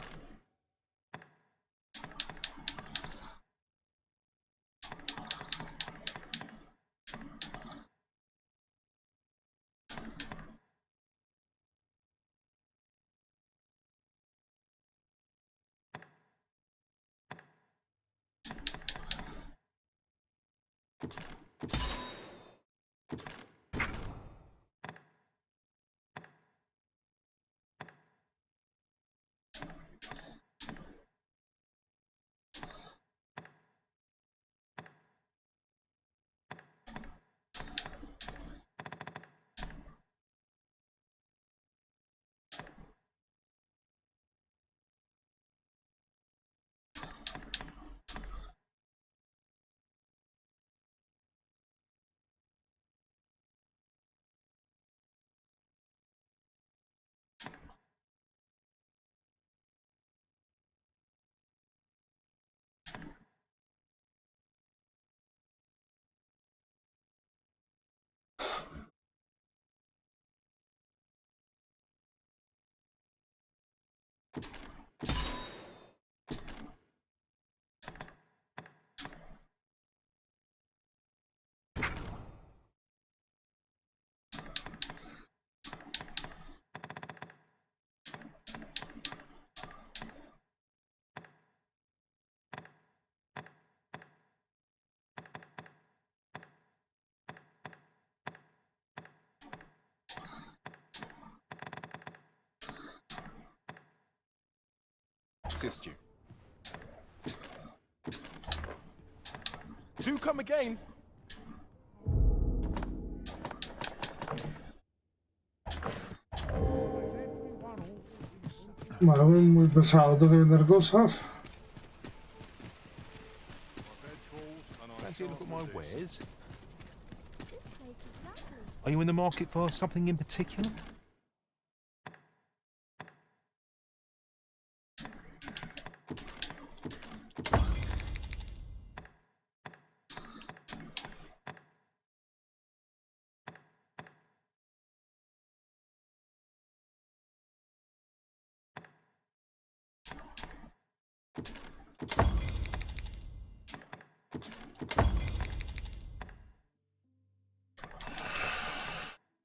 Assist you. Do come again. Vale, muy pesado, tengo que vender cosas. Fancy a look at my wares? Are you in the market for something in particular?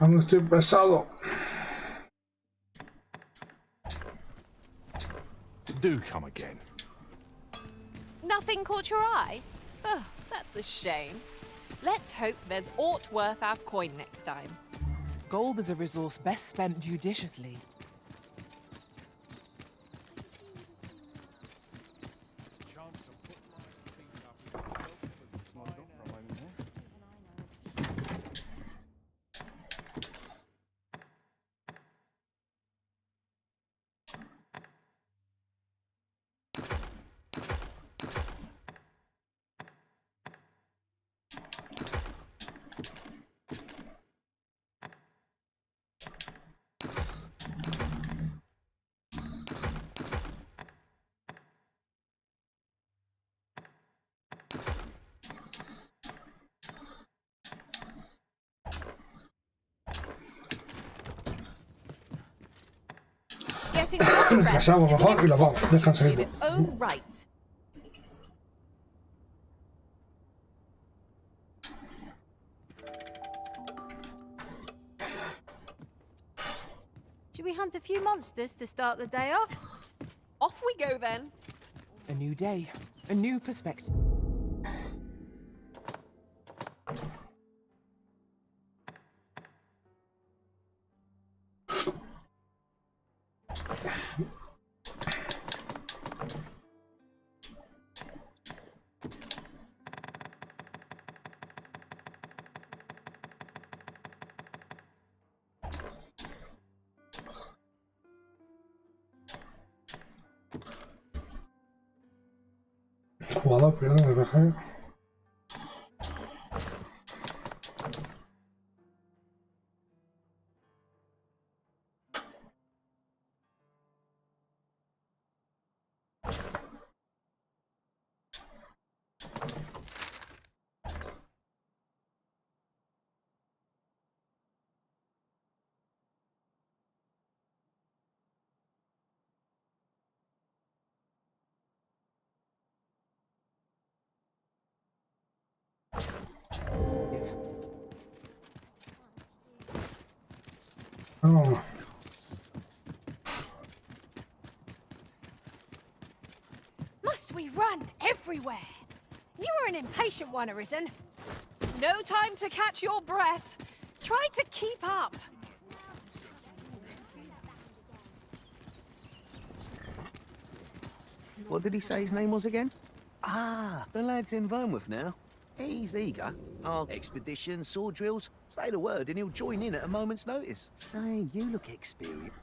Aún estoy pesado. Do come again. Nothing caught your eye? Oh, that's a shame. Let's hope there's aught worth our coin next time. Gold is a resource best spent judiciously. Casamos mejor y lo vamos, descansando. Should we hunt a few monsters to start the day off? Off we go then. A new day, a new perspective. Jugador primero de RPG. Oh. Must we run everywhere? You were an impatient one, Arisen. No time to catch your breath. Try to keep up. What did he say his name was again? Ah, the lad's in Vermouth now. He's eager. Our expedition, sword drills. Say the word and he'll join in at a moment's notice. Say, you look experienced.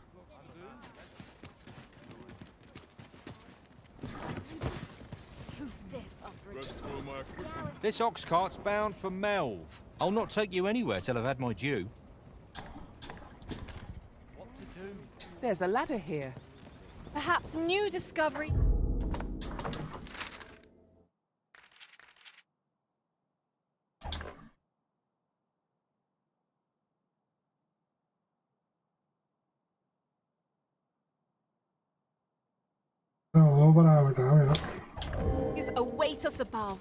So stiff after a This ox cart's bound for Melv. I'll not take you anywhere till I've had my due. What to do? There's a ladder here. Perhaps new discovery. No, para meterme, ¿no? Is await us above.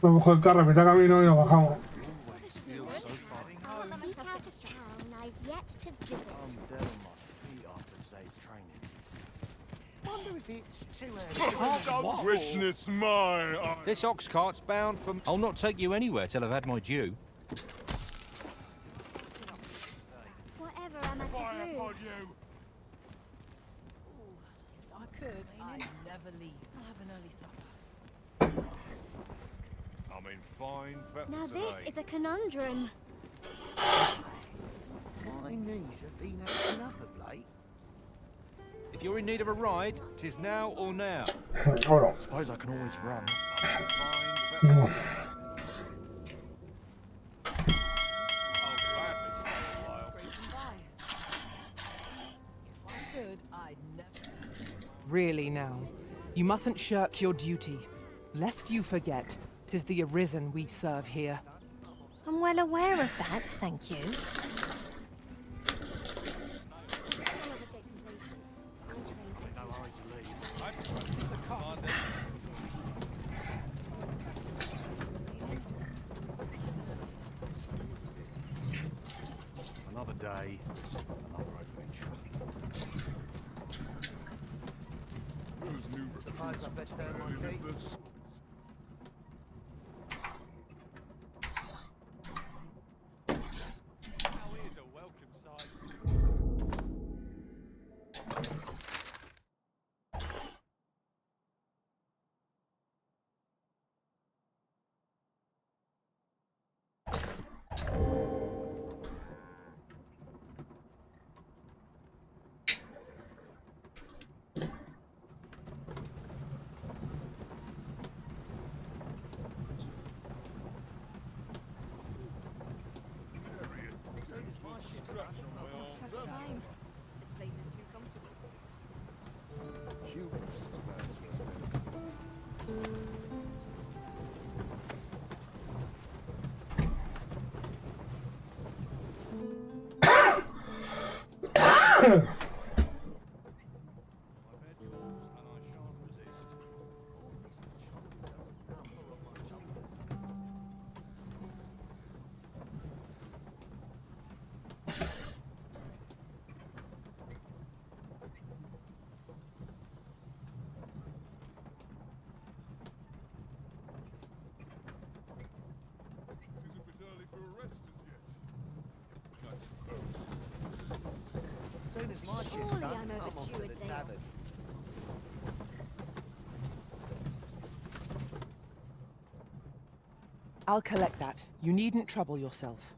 Vamos con el carro, mitad camino y nos bajamos. I'm dead on my feet after today's training. Wonder if it's too early. Don't wish this mine. This ox cart's bound for. I'll not take you anywhere till I've had my due. Whatever am I to do? I could. I never leave. I'll have an early supper. I'm in fine fettle Now today. this is a conundrum. My knees have been acting up of late. If you're in need of a ride, 'tis now or now. Hold on. Suppose I can always run. No. Really now, you mustn't shirk your duty. Lest you forget, 'tis the Arisen we serve here. I'm well aware of that, thank you. Another day, another adventure. Who's new Suppose I best earn my keep. As soon as my shift's Surely done, I'm I'm off overdue to a the day tavern. I'll collect that. You needn't trouble yourself.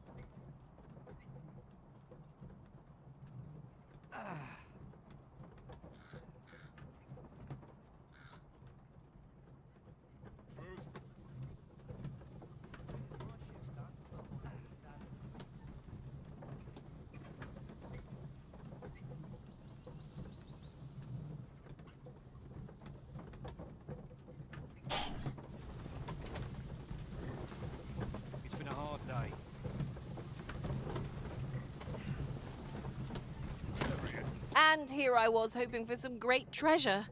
And here I was hoping for some great treasure.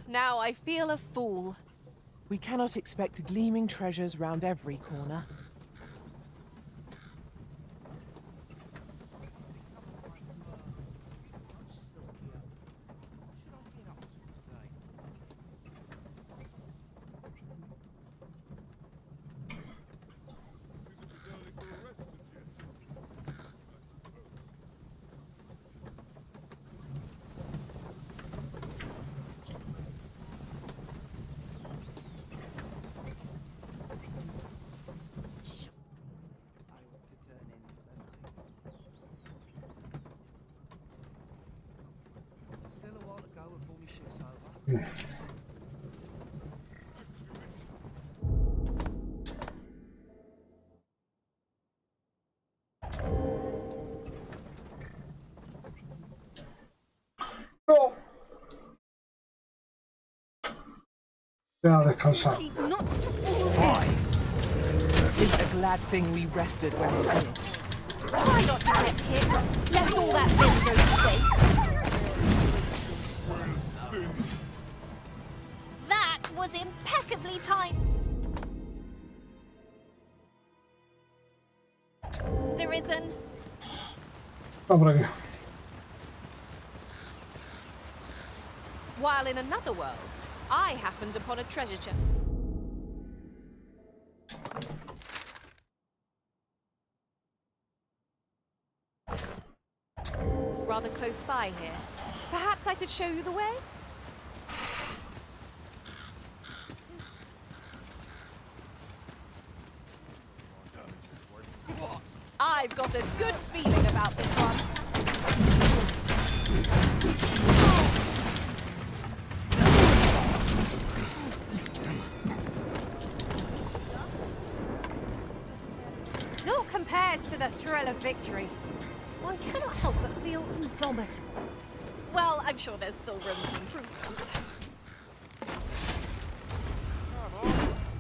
Now I feel a fool. We cannot expect gleaming treasures round every corner. No. Ya, descansar. Why? It's a glad thing we rested when we did. Try not to get hit, lest all that wind go to waste. That was impeccably timed. Arisen. Va por aquí. While in another world, I happened upon a treasure chest. It's rather close by here. Perhaps I could show you the way? I've got a good feeling about this one. Naught compares to the thrill of victory. One cannot help but feel indomitable. Well, I'm sure there's still room for improvement.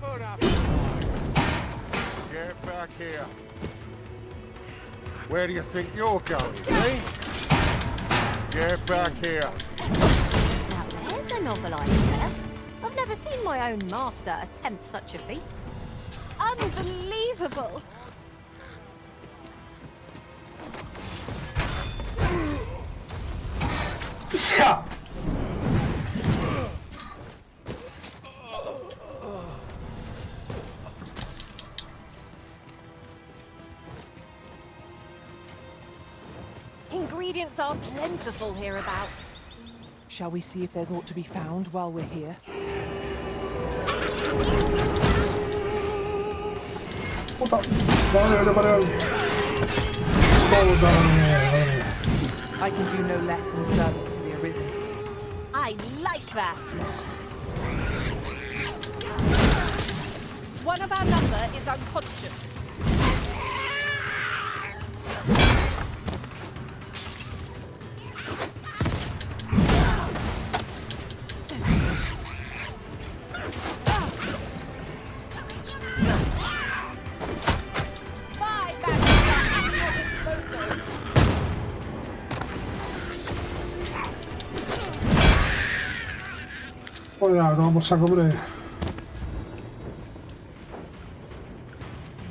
Put up. Get back here. Where do you think you're going, eh? Get back here. Now there's a novel idea. I've never seen my own master attempt such a feat. Unbelievable! Ingredients are plentiful hereabouts. Shall we see if there's aught to be found while we're here? I can do no less in service to the Arisen. I like that. One of our number is unconscious. Cuidado, vamos a comer.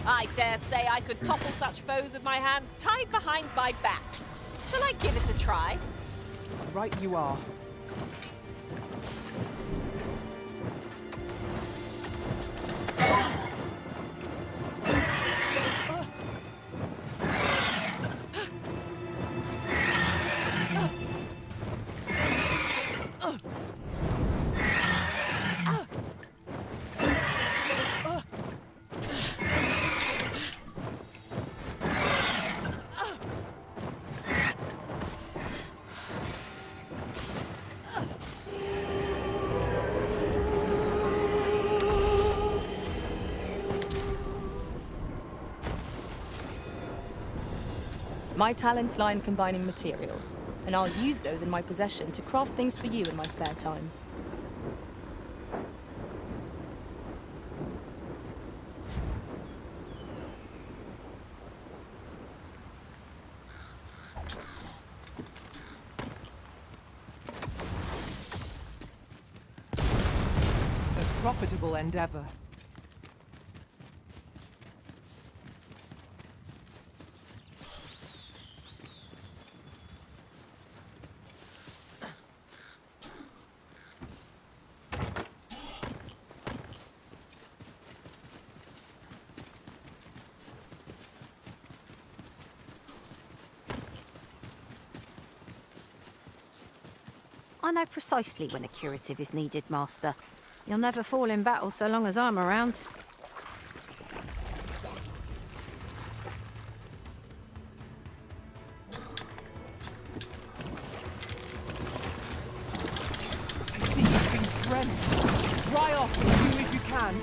I dare say I could topple such foes with my hands tied behind my back. Shall I give it a try? Right you are. My talents lie in combining materials, and I'll use those in my possession to craft things for you in my spare time. profitable endeavor. I know precisely when a curative is needed, Master. You'll never fall in battle so long as I'm around. I see you've been drenched. Dry off as soon as you can.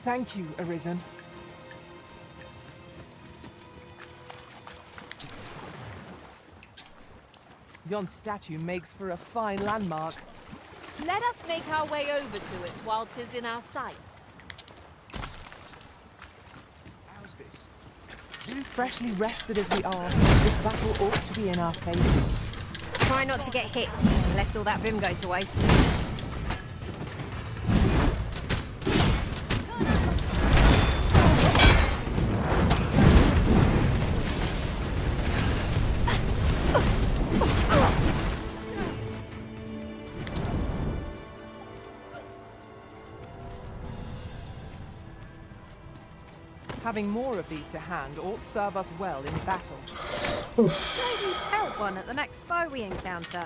Thank you, Arisen. Yon statue makes for a fine landmark. Let us make our way over to it while 'tis in our sights. How's this? Freshly rested as we are, this battle ought to be in our favor. Try not to get hit, lest all that vim go to waste. Having more of these to hand ought serve us well in battle. Maybe help one at the next foe we encounter.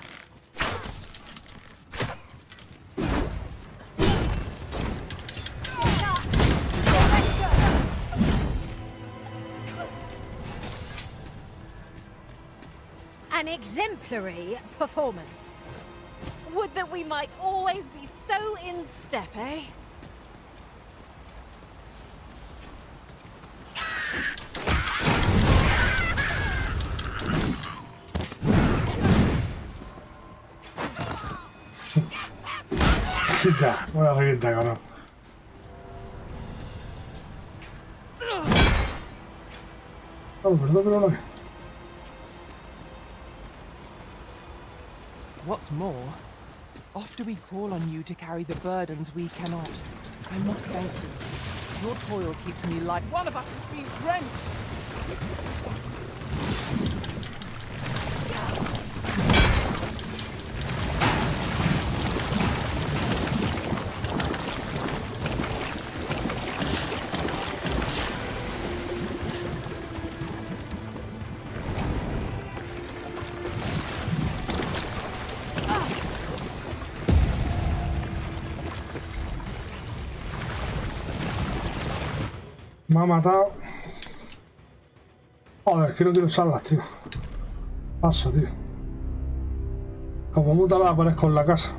An exemplary performance. Would that we might always be so in step, eh? 진짜 뭐야 하겠다 이거는. 그러네. What's more, oft do we call on you to carry the burdens we cannot. I must thank you. Your toil keeps me light. One of us is being drenched. Me ha matado. Joder, quiero usarlas, tío. Paso, tío. Como muy tal aparezco en la casa.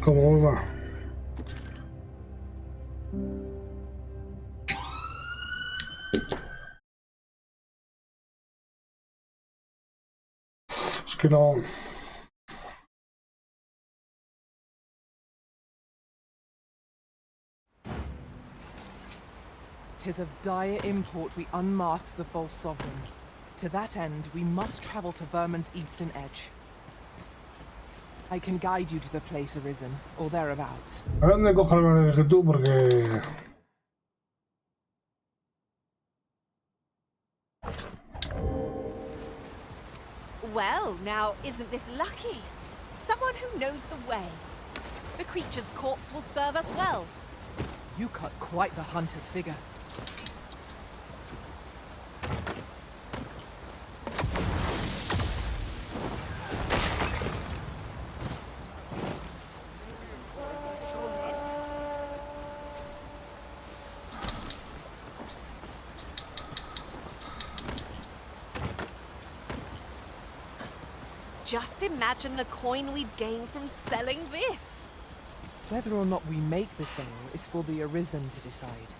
Como muy mal. Es que no... Tis of dire import we unmask the false sovereign. To that end, we must travel to Vermin's eastern edge. I can guide you to the place arisen, or thereabouts. A ver dónde cojo el que tú, porque... Well, now, isn't this lucky? Someone who knows the way. The creature's corpse will serve us well. You cut quite the hunter's figure. Just imagine the coin we'd gain from selling this. Whether or not we make the sale is for the Arisen to decide.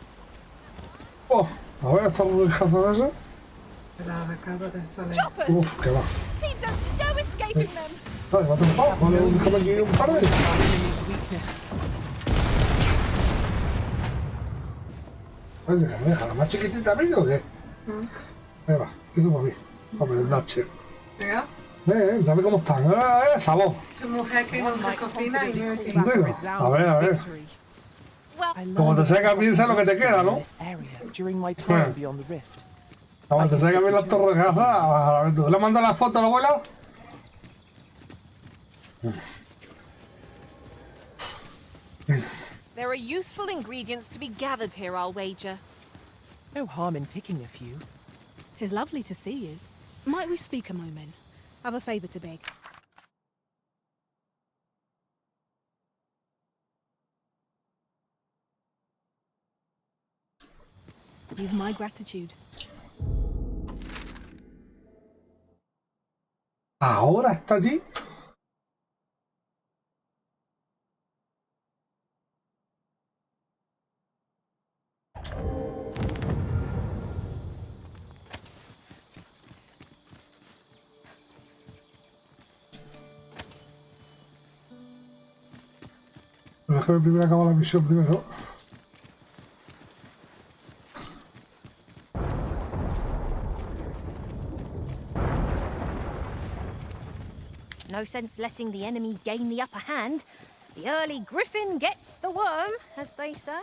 Oh, a ver, ¿está ubicado eso? Choppers! Uf, que va. Seems there's no escaping them. Vale, mata un pavo, déjame aquí un par de. Oye, ¿me deja la más chiquitita a mí o qué? Ahí va, hizo para mí. Hombre, el Dache. Dame cómo están. Sabor. Tu mujer que nunca cocina y no Digo, a ver. Como te seca piensa lo que te queda, ¿no? Como te seca bien las torres de caza, a ver tú. ¿Le mandas la foto a la abuela? There are useful ingredients to be gathered here, I'll wager. No harm in picking a few. 'Tis lovely to see you. Might we speak a moment? Have a favour to beg. You've my gratitude. ¿Ahora está allí? Déjame primero acabar la misión primero. No sense letting the enemy gain the upper hand. The early griffin gets the worm, as they say.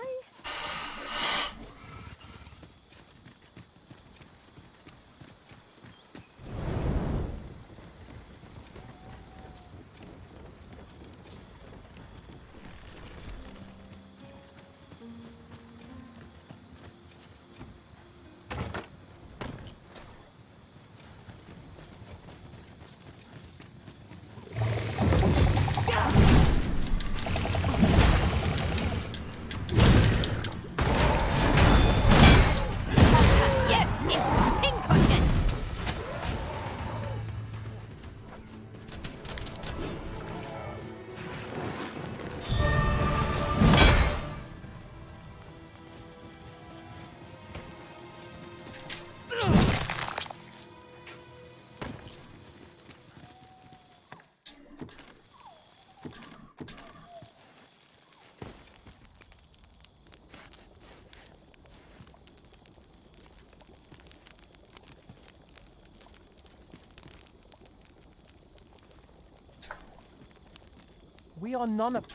We are none of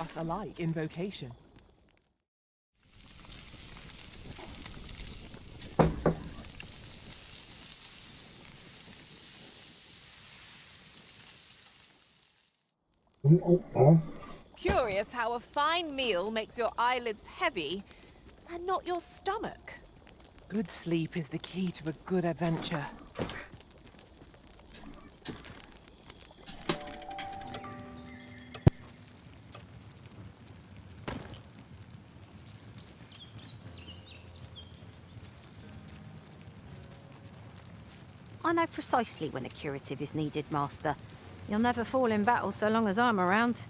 us alike in vocation. Curious how a fine meal makes your eyelids heavy and not your stomach. Good sleep is the key to a good adventure. I know precisely when a curative is needed, Master. You'll never fall in battle so long as I'm around.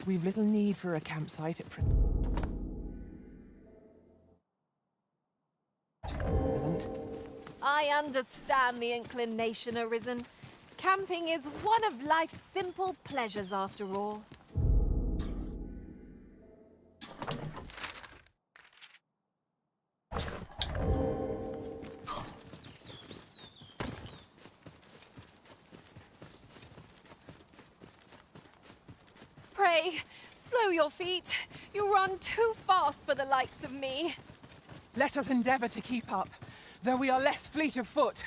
We've little need for a campsite at present. I understand the inclination arisen. Camping is one of life's simple pleasures after all. way! Slow your feet. You run too fast for the likes of me. Let us endeavor to keep up, though we are less fleet of foot.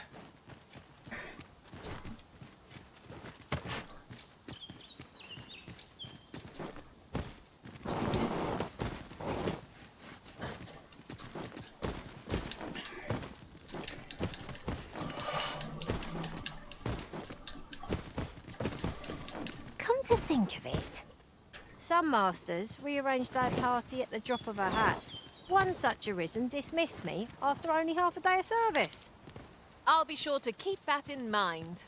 Come to think of it, some masters rearrange their party at the drop of a hat. One such arisen dismissed me after only half a day of service. I'll be sure to keep that in mind.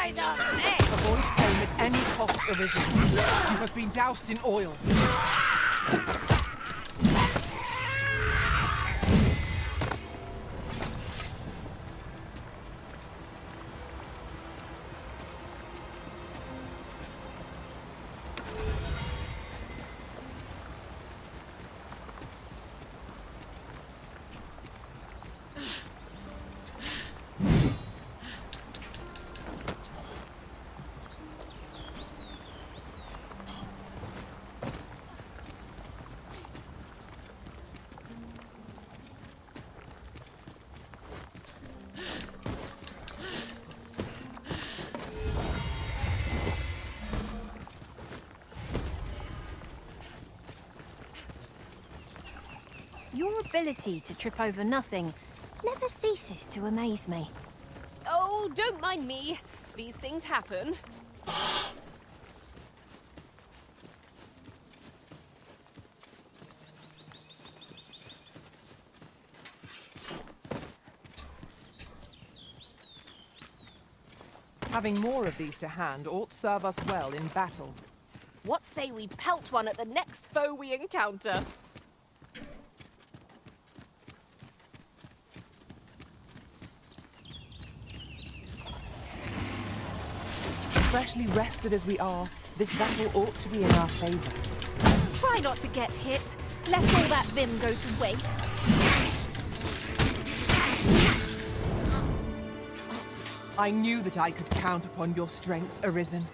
Avoid fame at any cost, Arisen. You have been doused in oil. Your ability to trip over nothing never ceases to amaze me. Oh, don't mind me. These things happen. Having more of these to hand ought serve us well in battle. What say we pelt one at the next foe we encounter? Freshly rested as we are, this battle ought to be in our favor. Try not to get hit, lest all that vim go to waste. I knew that I could count upon your strength, Arisen.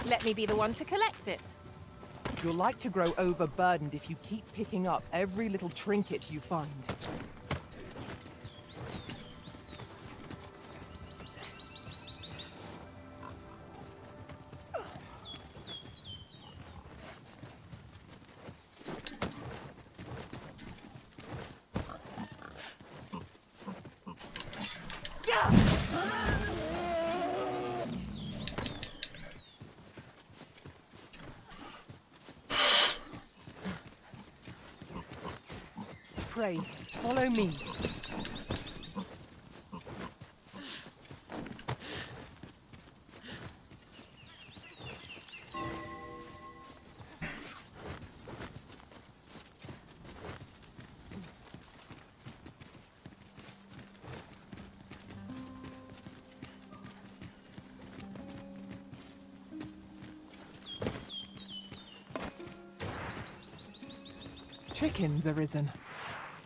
Let me be the one to collect it. You're like to grow overburdened if you keep picking up every little trinket you find. Pray, follow me. Chickens arisen.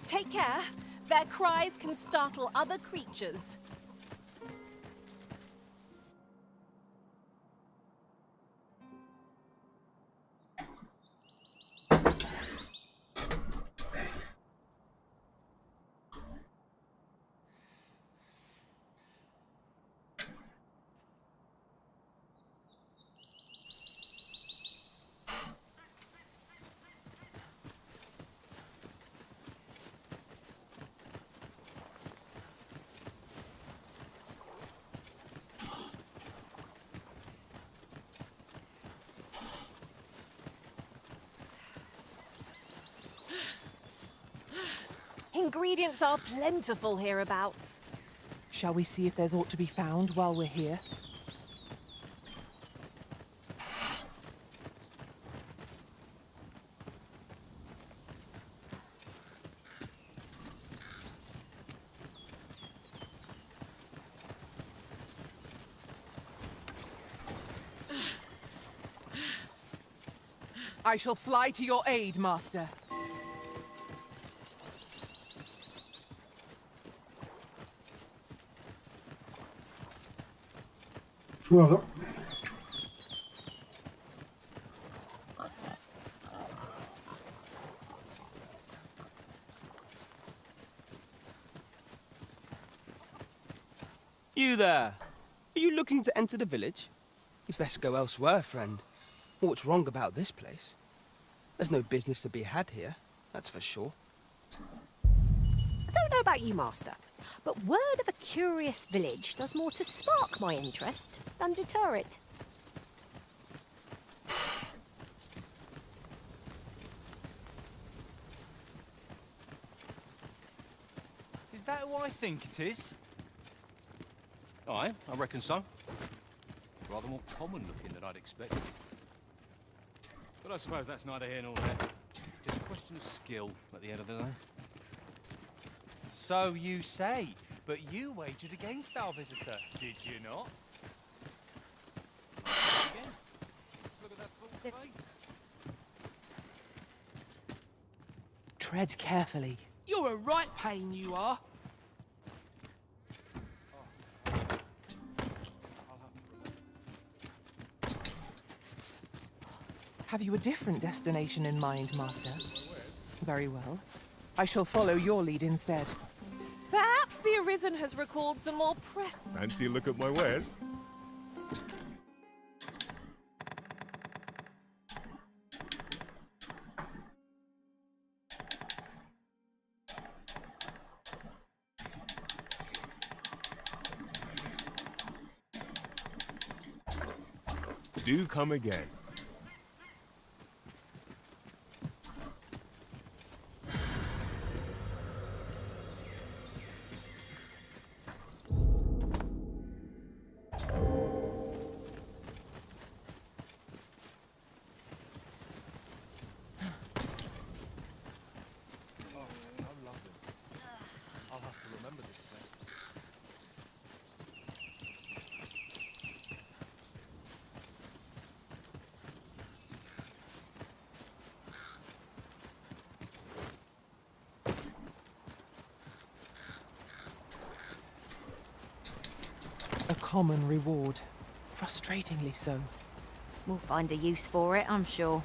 Take care. Their cries can startle other creatures. Ingredients are plentiful hereabouts. Shall we see if there's aught to be found while we're here? I shall fly to your aid, Master. Bueno. You there! Are you looking to enter the village? You'd best go elsewhere, friend. What's wrong about this place? There's no business to be had here, that's for sure. I don't know about you, Master, but word of a curious village does more to spark my interest than deter it. Is that who I think it is? Aye, I reckon so. Rather more common looking than I'd expected. But I suppose that's neither here nor there. Just a question of skill at the end of the day. So you say, but you wagered against our visitor, did you not? Again? Look at that full face. Tread carefully. You're a right pain, you are. Have you a different destination in mind, Master? Very well. I shall follow your lead instead. Perhaps the Arisen has recalled some more press. Fancy a look at my wares? Do come again. A common reward. Frustratingly so. We'll find a use for it, I'm sure.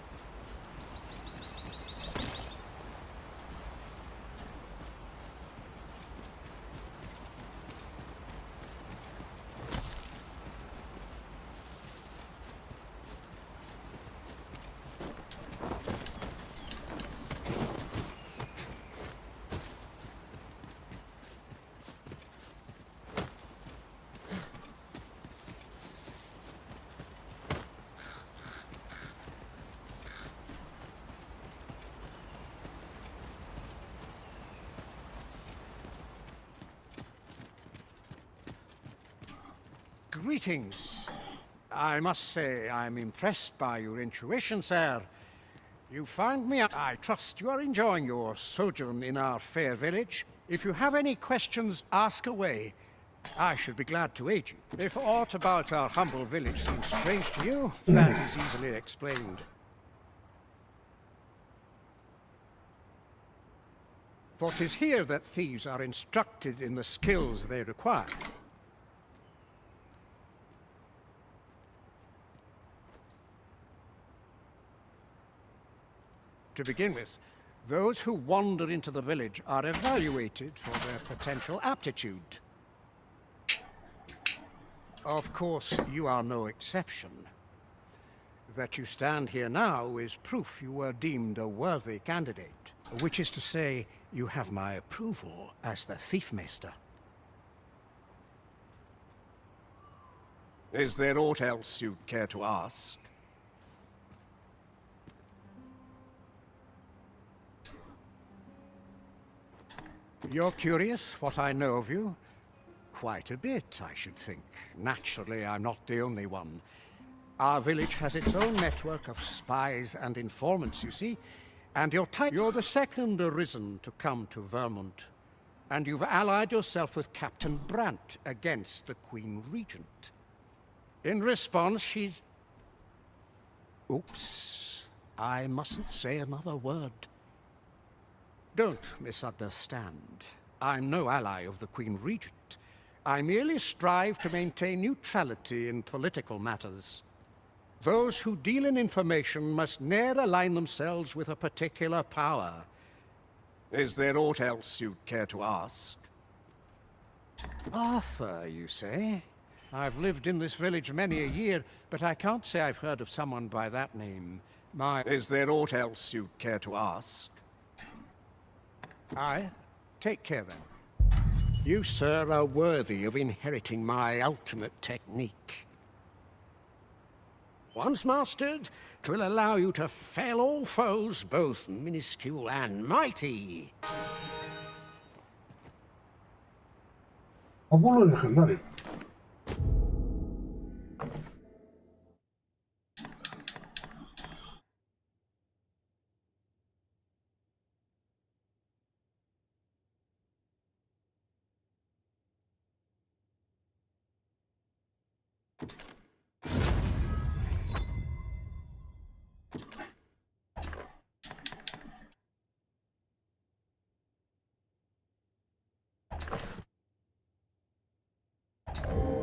Greetings. I must say I'm impressed by your intuition, sir. You found me. I trust you are enjoying your sojourn in our fair village. If you have any questions, ask away. I should be glad to aid you. If aught about our humble village seems strange to you, that is easily explained. For 'tis here that thieves are instructed in the skills they require. To begin with, those who wander into the village are evaluated for their potential aptitude. Of course, you are no exception. That you stand here now is proof you were deemed a worthy candidate. Which is to say, you have my approval as the Thiefmeister. Is there aught else you'd care to ask? You're curious what I know of you? Quite a bit, I should think. Naturally, I'm not the only one. Our village has its own network of spies and informants, you see. And you're the second Arisen to come to Vermont. And you've allied yourself with Captain Brant against the Queen Regent. In response, she's... Oops. I mustn't say another word. Don't misunderstand. I'm no ally of the Queen Regent. I merely strive to maintain neutrality in political matters. Those who deal in information must ne'er align themselves with a particular power. Is there aught else you'd care to ask? Arthur, you say? I've lived in this village many a year, but I can't say I've heard of someone by that name. Is there aught else you'd care to ask? Aye. Take care, then. You, sir, are worthy of inheriting my ultimate technique. Once mastered, 'twill allow you to fell all foes, both minuscule and mighty. Abuelo legendario.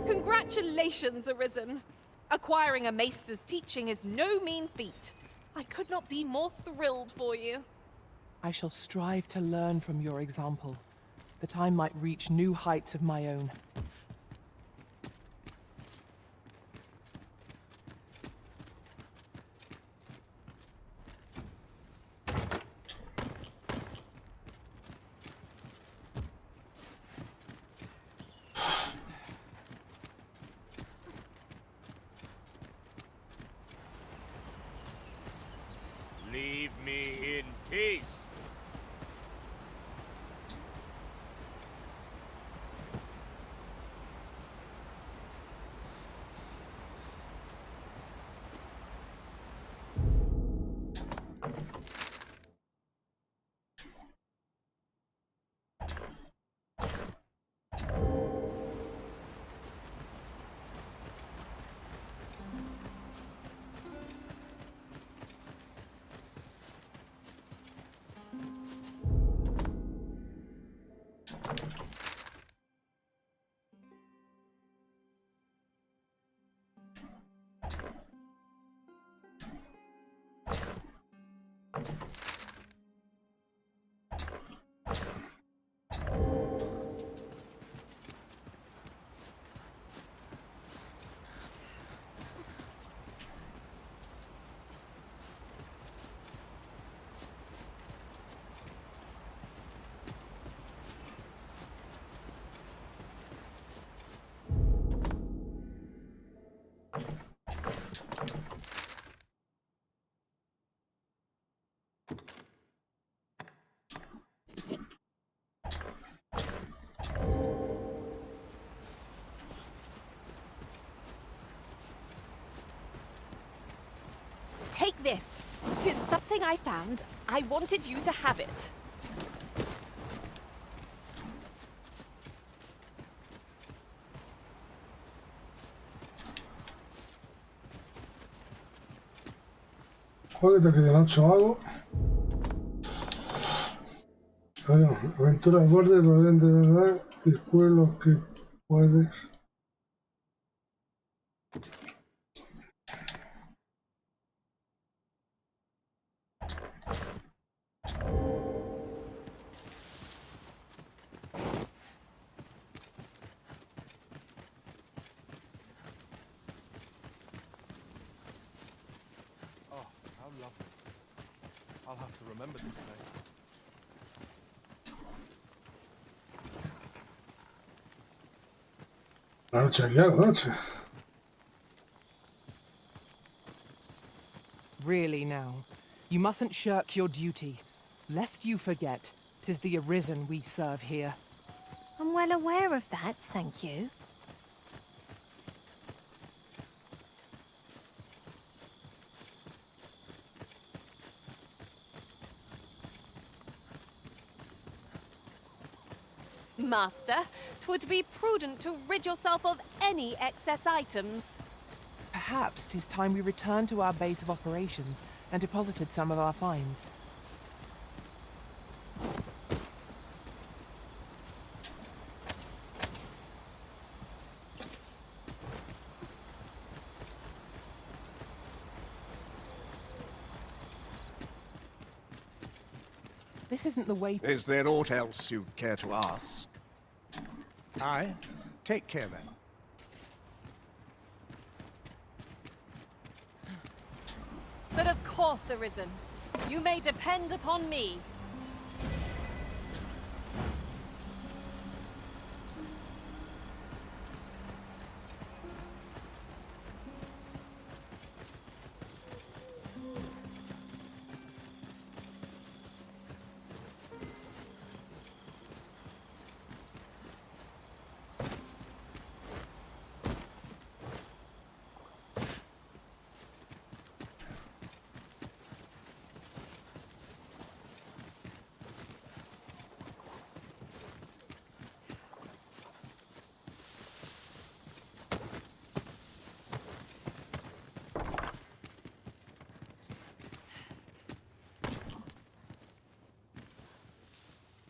Congratulations, Arisen! Acquiring a maester's teaching is no mean feat. I could not be more thrilled for you. I shall strive to learn from your example, that I might reach new heights of my own. Leave me in peace. this. 'Tis something I found. I wanted you to have it. Jueguito aquí de noche o algo. Bueno, aventura al borde del orden de verdad. Descubre lo que puedes. Oh, how lovely. I'll have to remember this place. La noche aquí, la noche. Really now, you mustn't shirk your duty, lest you forget 'tis the Arisen we serve here. I'm well aware of that, thank you. Master, 'twould be prudent to rid yourself of any excess items. Perhaps 'tis time we returned to our base of operations and deposited some of our finds. This isn't the way. Is there aught else you'd care to ask? Aye. Take care then. But of course, Arisen. You may depend upon me.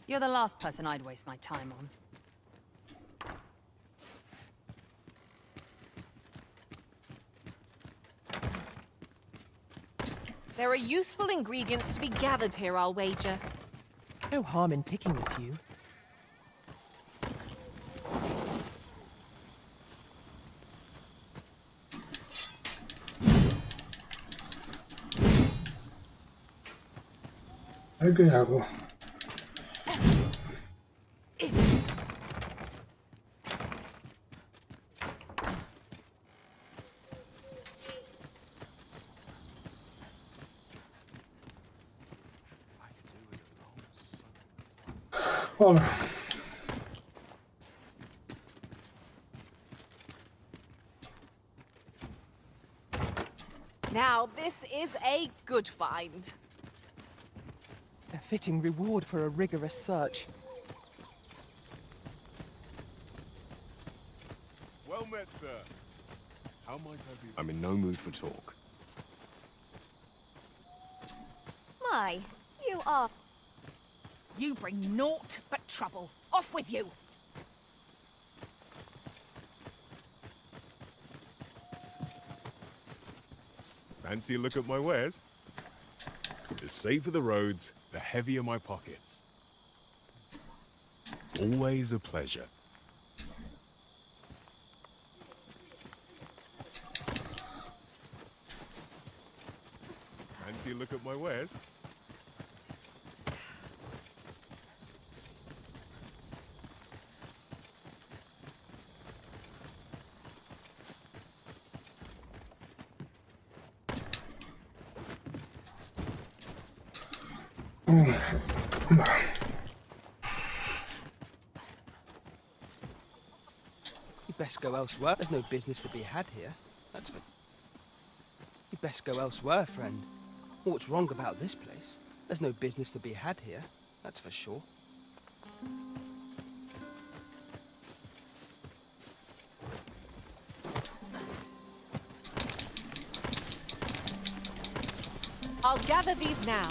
You're the last person I'd waste my time on. There are useful ingredients to be gathered here, I'll wager. No harm in picking a few. ¿Qué hago? Hola. Now, this is a good find. A fitting reward for a rigorous search. Well met, sir. How might I be? I'm in no mood for talk. My, you are... You bring naught but trouble. Off with you! Fancy a look at my wares? The safer the roads, the heavier my pockets. Always a pleasure. Fancy a look at my wares? You'd best go elsewhere. There's no business to be had here. That's for... You'd best go elsewhere, friend. What's wrong about this place? There's no business to be had here, that's for sure. I'll gather these now.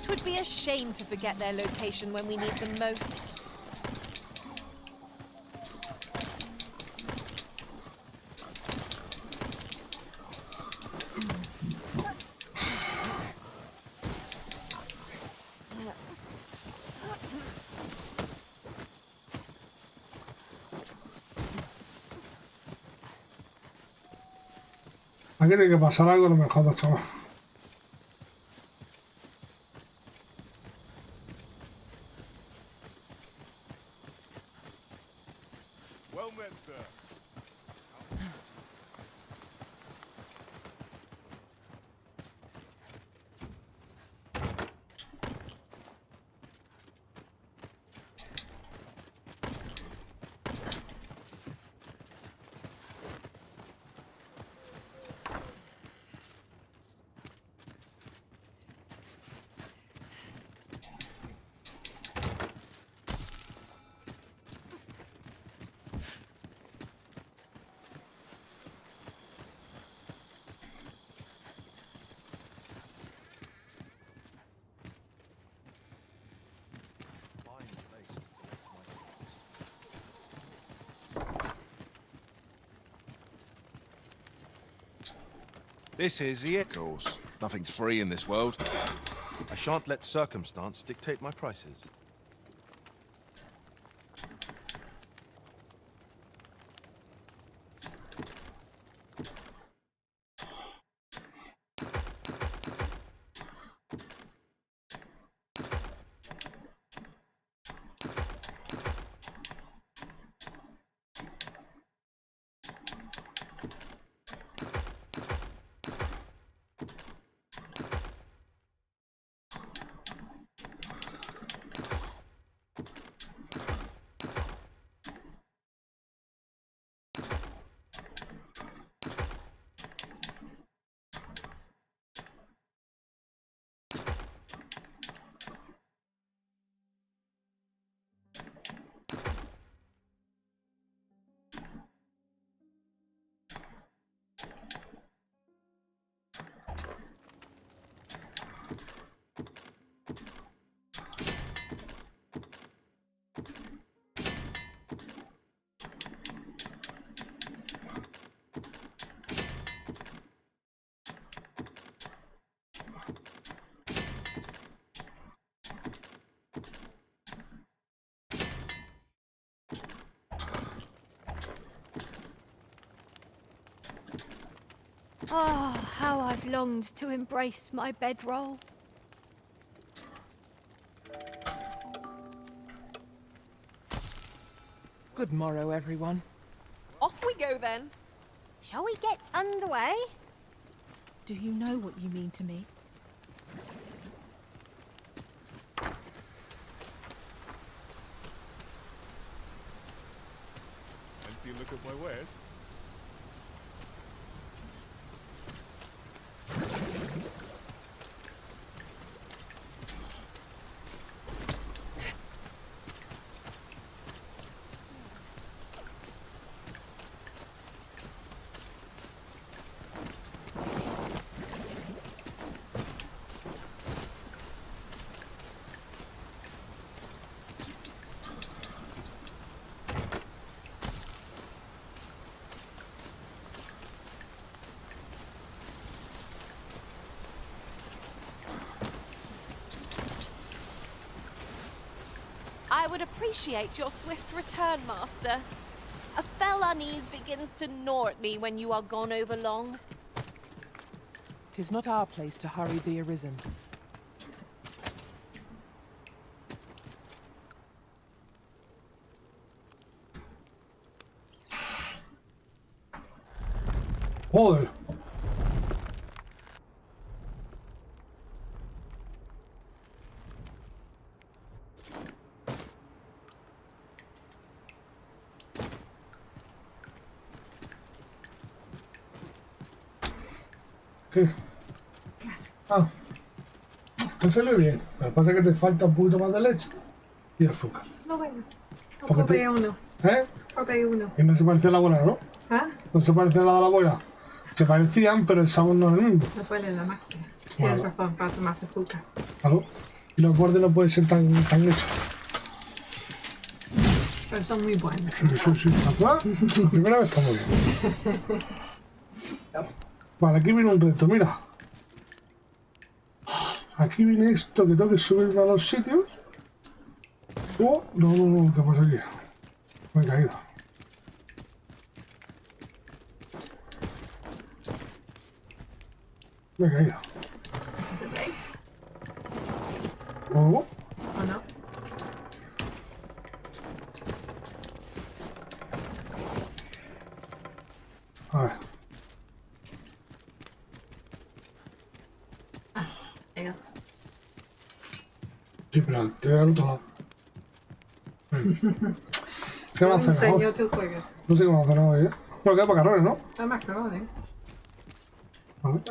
'Twould be a shame to forget their location when we need them most. Aquí tiene que pasar algo, no me jodas, chaval. Well met, sir. This is the course. Nothing's free in this world. I shan't let circumstance dictate my prices. Oh, how I've longed to embrace my bedroll. Good morrow, everyone. Off we go then. Shall we get underway? Do you know what you mean to me? Fancy a look at my wares? I would appreciate your swift return, Master. A fell unease begins to gnaw at me when you are gone over long. 'Tis not our place to hurry the Arisen. Joder. ¿Qué? Ah. Te sale bien. Lo que pasa es que te falta un poquito más de leche y azúcar. No, bueno. No Porque probé uno. ¿Eh? Probé uno. Y no se parecía a la abuela, ¿no? ¿Ah? No se parecía a la de la abuela. Se parecían, pero el sabor no es el mismo. No puede la máquina. Bueno. Tienes razón, para tomar azúcar. Claro. Y los bordes no pueden ser tan hechos. Pero son muy buenos. Sí. La primera vez está muy bien. Vale, aquí viene un reto, mira. Aquí viene esto que tengo que subirme a los sitios. Oh, no, ¿qué pasa aquí? Me he caído. Me he caído. ¿Cómo? ¿O no? A ver. Venga. Sí, pero te voy al otro lado. ¿Qué va a hacer? Enseño tu juego. No sé qué va a hacer hoy, ¿eh? Bueno, queda para carrones, ¿no? Está macarrones. A ver.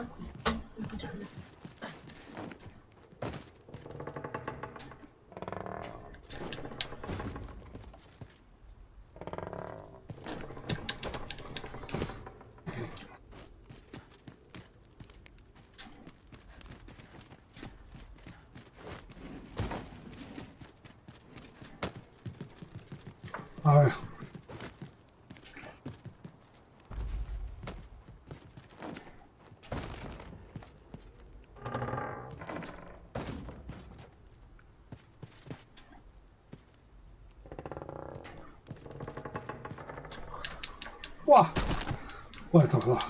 A ver. ¡Guau! Pues esto me da.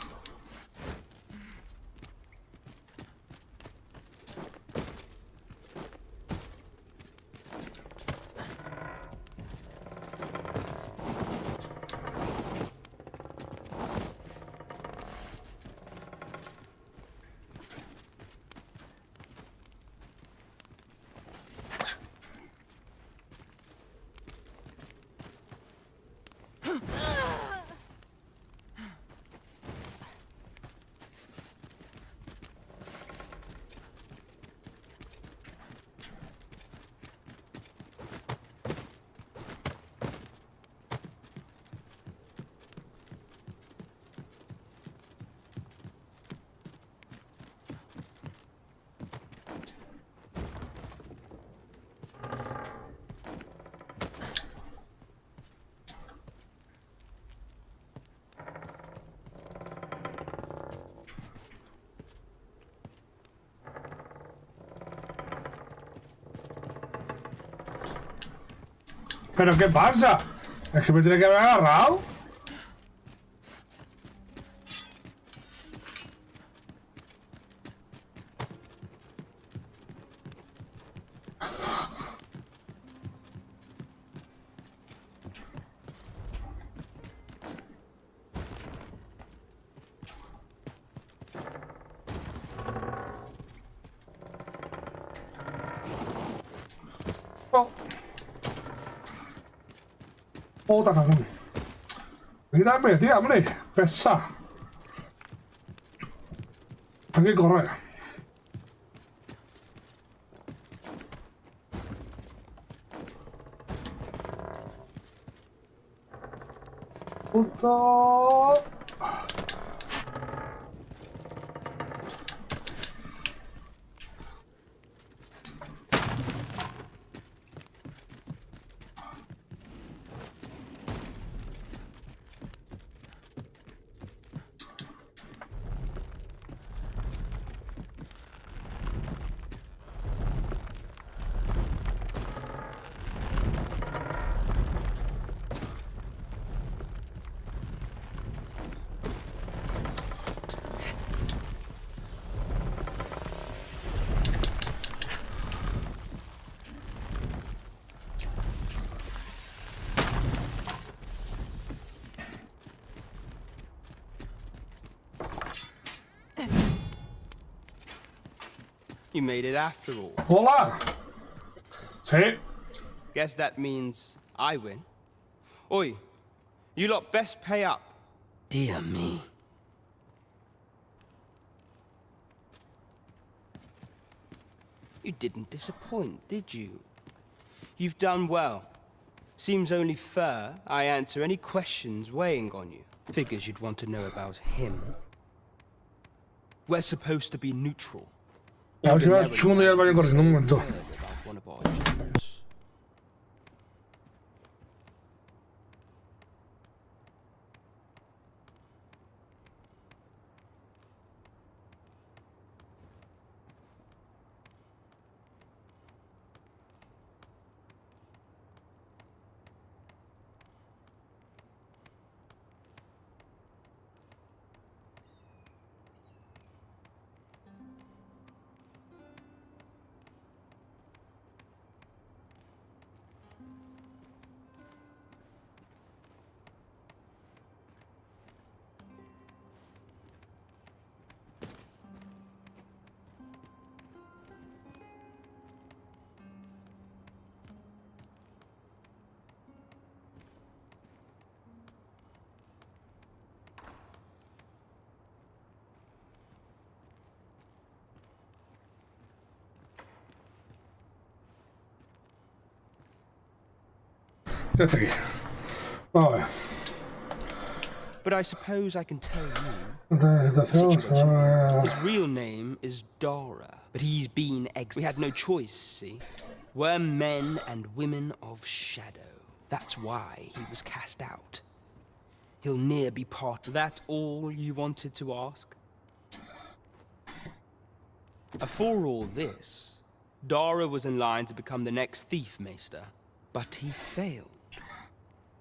¿Pero qué pasa? Es que me tiene que haber agarrado. Oh. Otra cabrón. Mírame, tío, hombre. Pesa. Hay que correr. Punto. You made it after all. Hola. Sí. Guess that means I win. Oi, you lot best pay up. Dear me. You didn't disappoint, did you? You've done well. Seems only fair I answer any questions weighing on you. Figures you'd want to know about him. We're supposed to be neutral. A ver si va segundo ya al baño corriendo un momento. Ya está aquí. Vamos a ver. But I suppose I can tell you. Situación. His real name is Dara, but he's been We had no choice, see? We're men and women of shadow. That's why he was cast out. He'll ne'er be part of that. All you wanted to ask? For all this, Dara was in line to become the next thief maester, but he failed.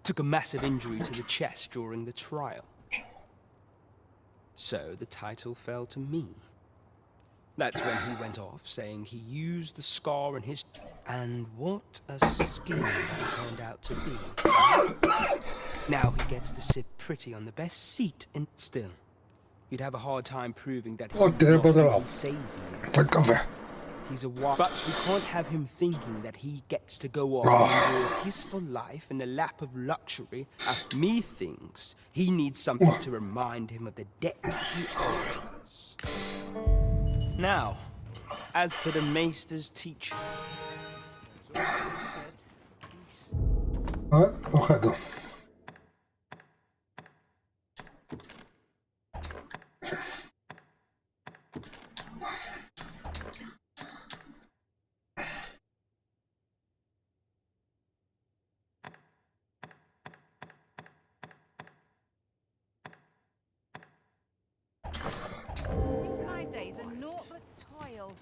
Took a massive injury to the chest during the trial. So the title fell to me. That's when he went off, saying he used the scar in his... And what a scheme that turned out to be. Now he gets to sit pretty on the best seat, and still, you'd have a hard time proving that he's not who he says he is. He's a wild, but we can't have him thinking that he gets to go off and enjoy a peaceful life in the lap of luxury. Methinks he needs something to remind him of the debt he owes us. Now, as to the Maester's teaching. Objeto. My days are naught but toil.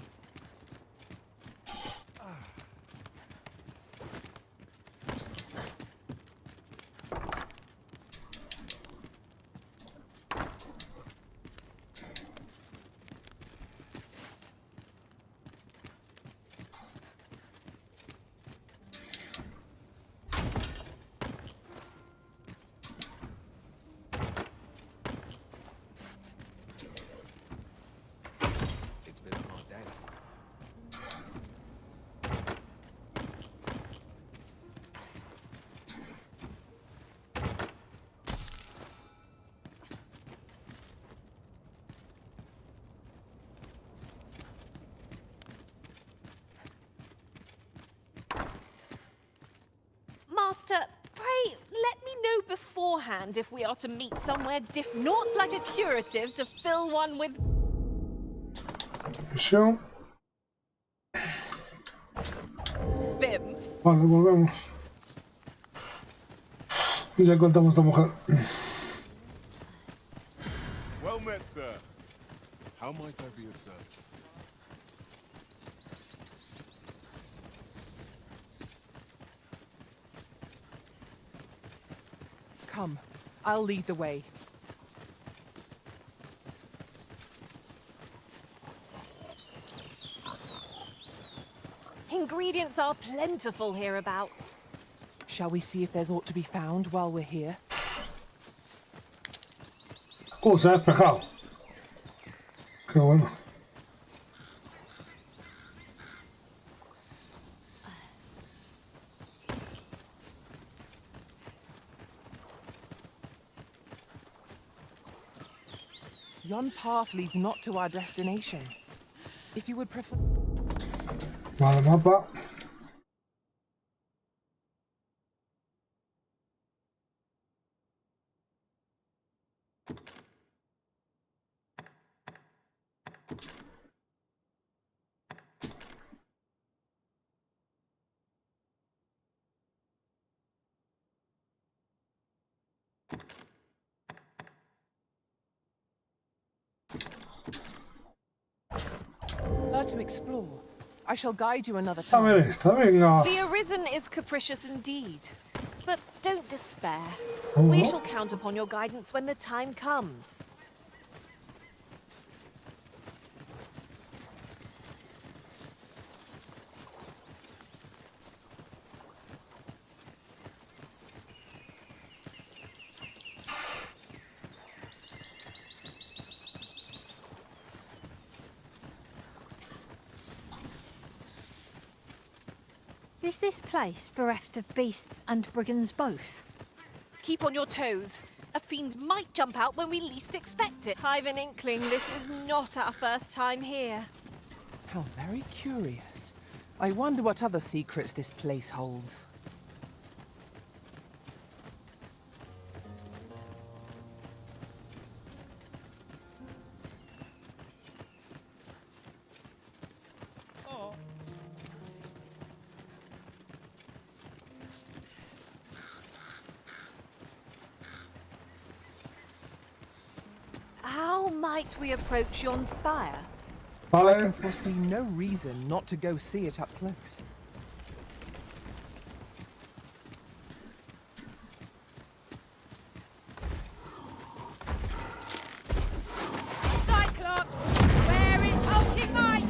Master, pray let me know beforehand if we are to meet somewhere not like a curative to fill one with... Mision. Vim. Vale, volvemos. Y ya contamos a esta mujer. Well met, sir. How might I be of service? Come, I'll lead the way. Ingredients are plentiful hereabouts. Shall we see if there's aught to be found while we're here? Oh, se ha despejado. Qué bueno. Yon path leads not to our destination. If you would prefer... Vale, mapa. Where to explore? I shall guide you another A ver time. esta, venga. The Arisen is capricious indeed, but don't despair. Oh. We shall count upon your guidance when the time comes. Is this place bereft of beasts and brigands both? Keep on your toes. A fiend might jump out when we least expect it. I've an inkling this is not our first time here. How very curious. I wonder what other secrets this place holds. How might we approach yon spire? I can foresee no reason not to go see it up close. Cyclops, where is hulking might?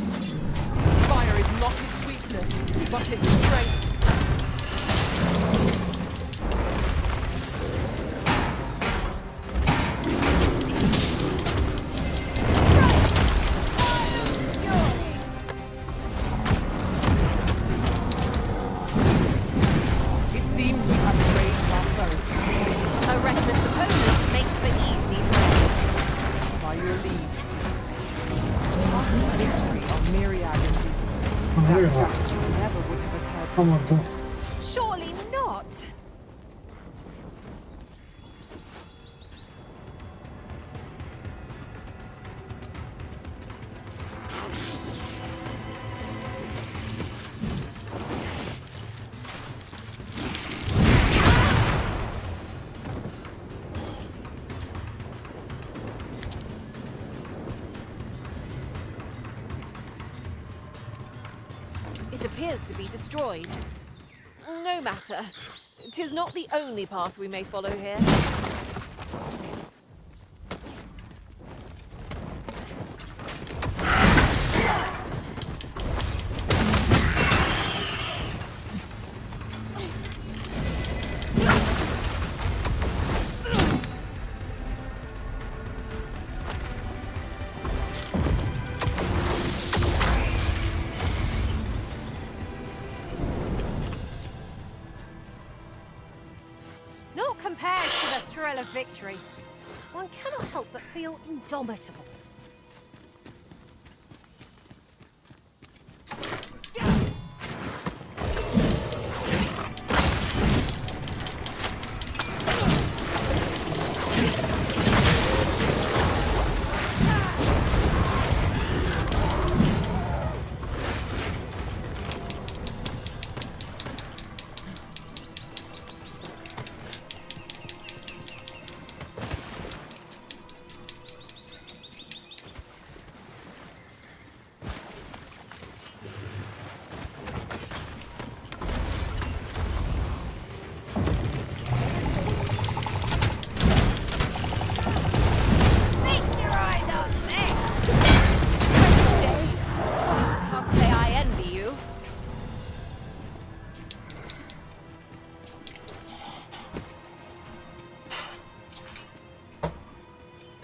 Fire is not its weakness, but its strength. Está muerto. Surely not. It appears to be destroyed. No matter. 'Tis not the only path we may follow here. Not compared to the thrill of victory. One cannot help but feel indomitable.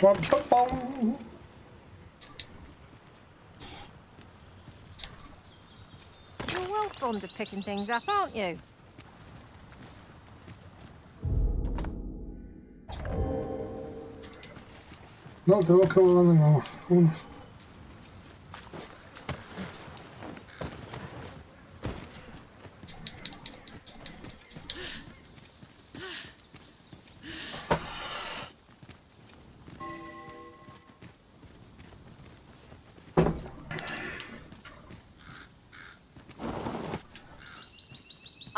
Pum, pum, pum. You're well fond of picking things up, aren't you? No, tenemos que volar de nuevo. Vámonos.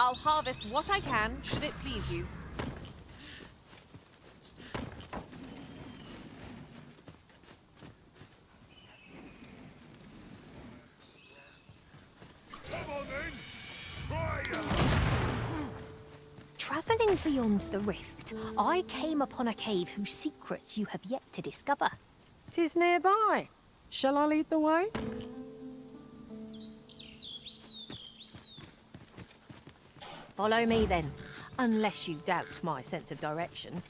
I'll harvest what I can, should it please you. Travelling beyond the rift, I came upon a cave whose secrets you have yet to discover. 'Tis nearby. Shall I lead the way? Follow me then, unless you doubt my sense of direction.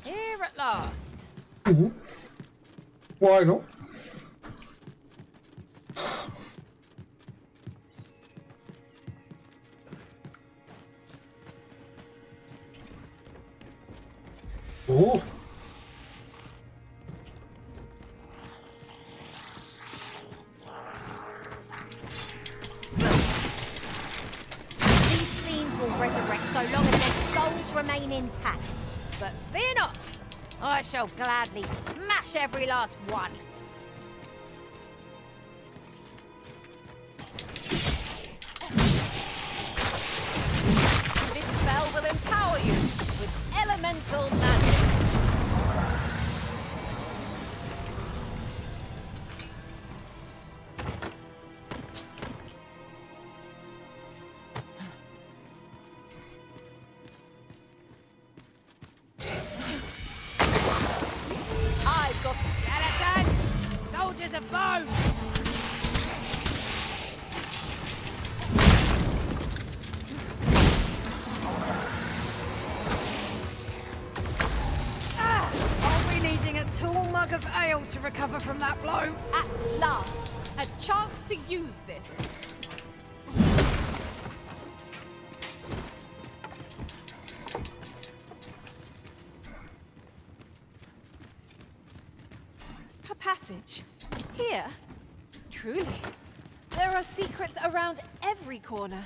Here at last. Why not? Oh. These fiends will resurrect so long as their skulls remain intact. But fear not, I shall gladly smash every last one. This spell will empower you with elemental magic. I've got Skeleton! Soldiers of bone! I'll be needing a tall mug of ale to recover from that blow. At last, a chance to use this. A passage. Here? Truly. There are secrets around every corner.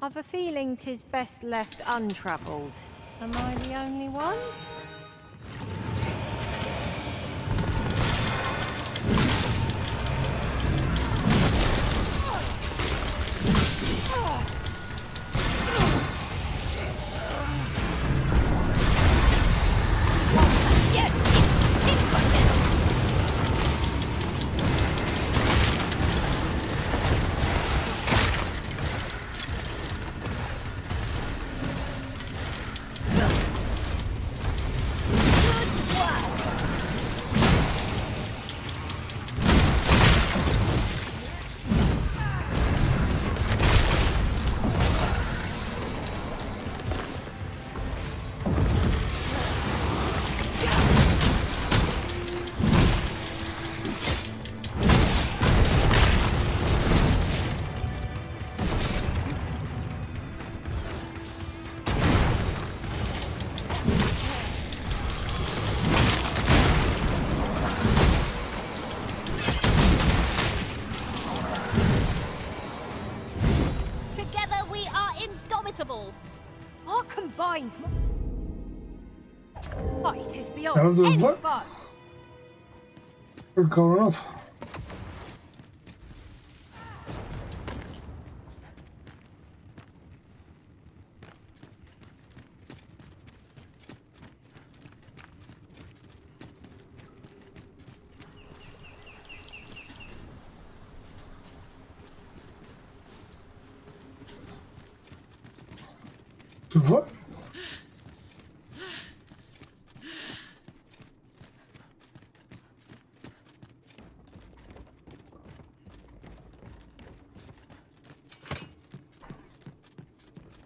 I've a feeling 'tis best left untravelled. Am I the only one? Together we are indomitable. Our combined might is How's beyond it any look? foe. We're going off. Tu vois?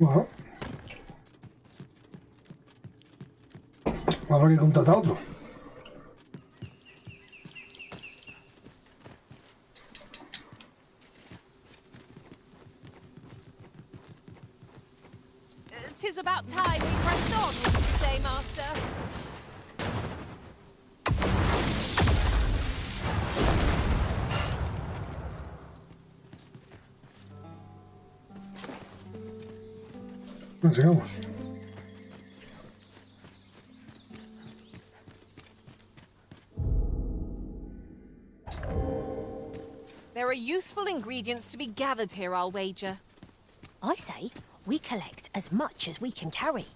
Bueno. Habrá que contratar a otro. Tis about time we pressed on, wouldn't you say, Master? Pues sigamos. There are useful ingredients to be gathered here, I'll wager. I say we collect as much as we can carry.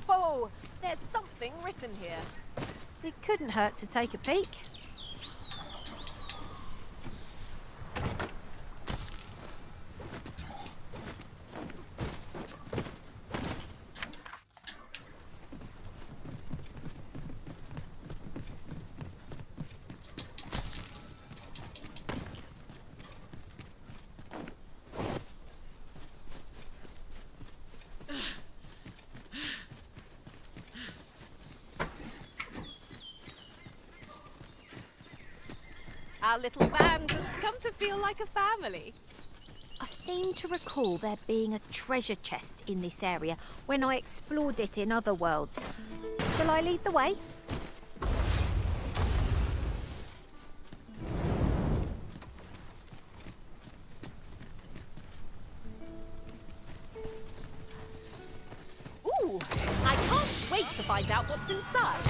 Oh, there's something written here. It couldn't hurt to take a peek. Our little band has come to feel like a family. I seem to recall there being a treasure chest in this area when I explored it in other worlds. Shall I lead the way? Ooh, I can't wait to find out what's inside.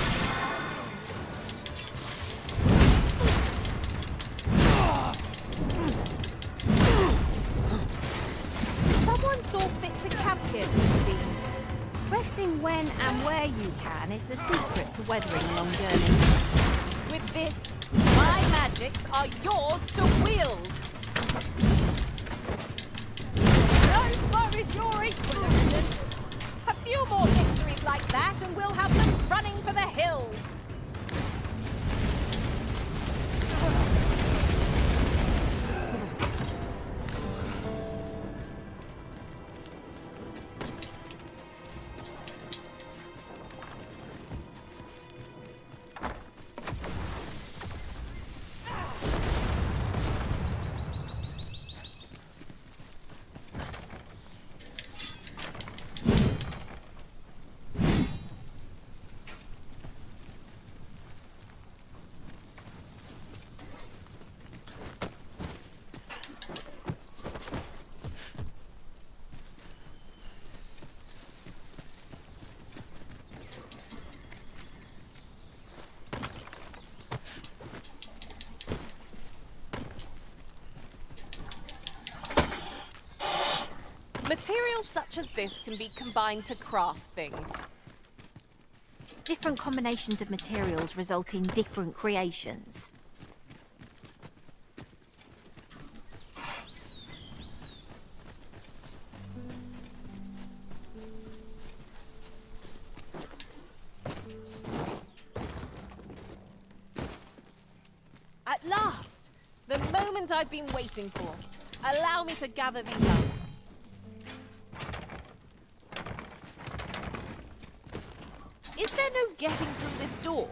Someone saw fit to camp here, Dean. Resting when and where you can is the secret to weathering a long journey. With this, my magics are yours to wield. Don't flourish your equal, Arisen. A few more victories like that and we'll have them running for the hills. Materials such as this can be combined to craft things. Different combinations of materials result in different creations. At last! The moment I've been waiting for. Allow me to gather these up. Is there no getting through this door?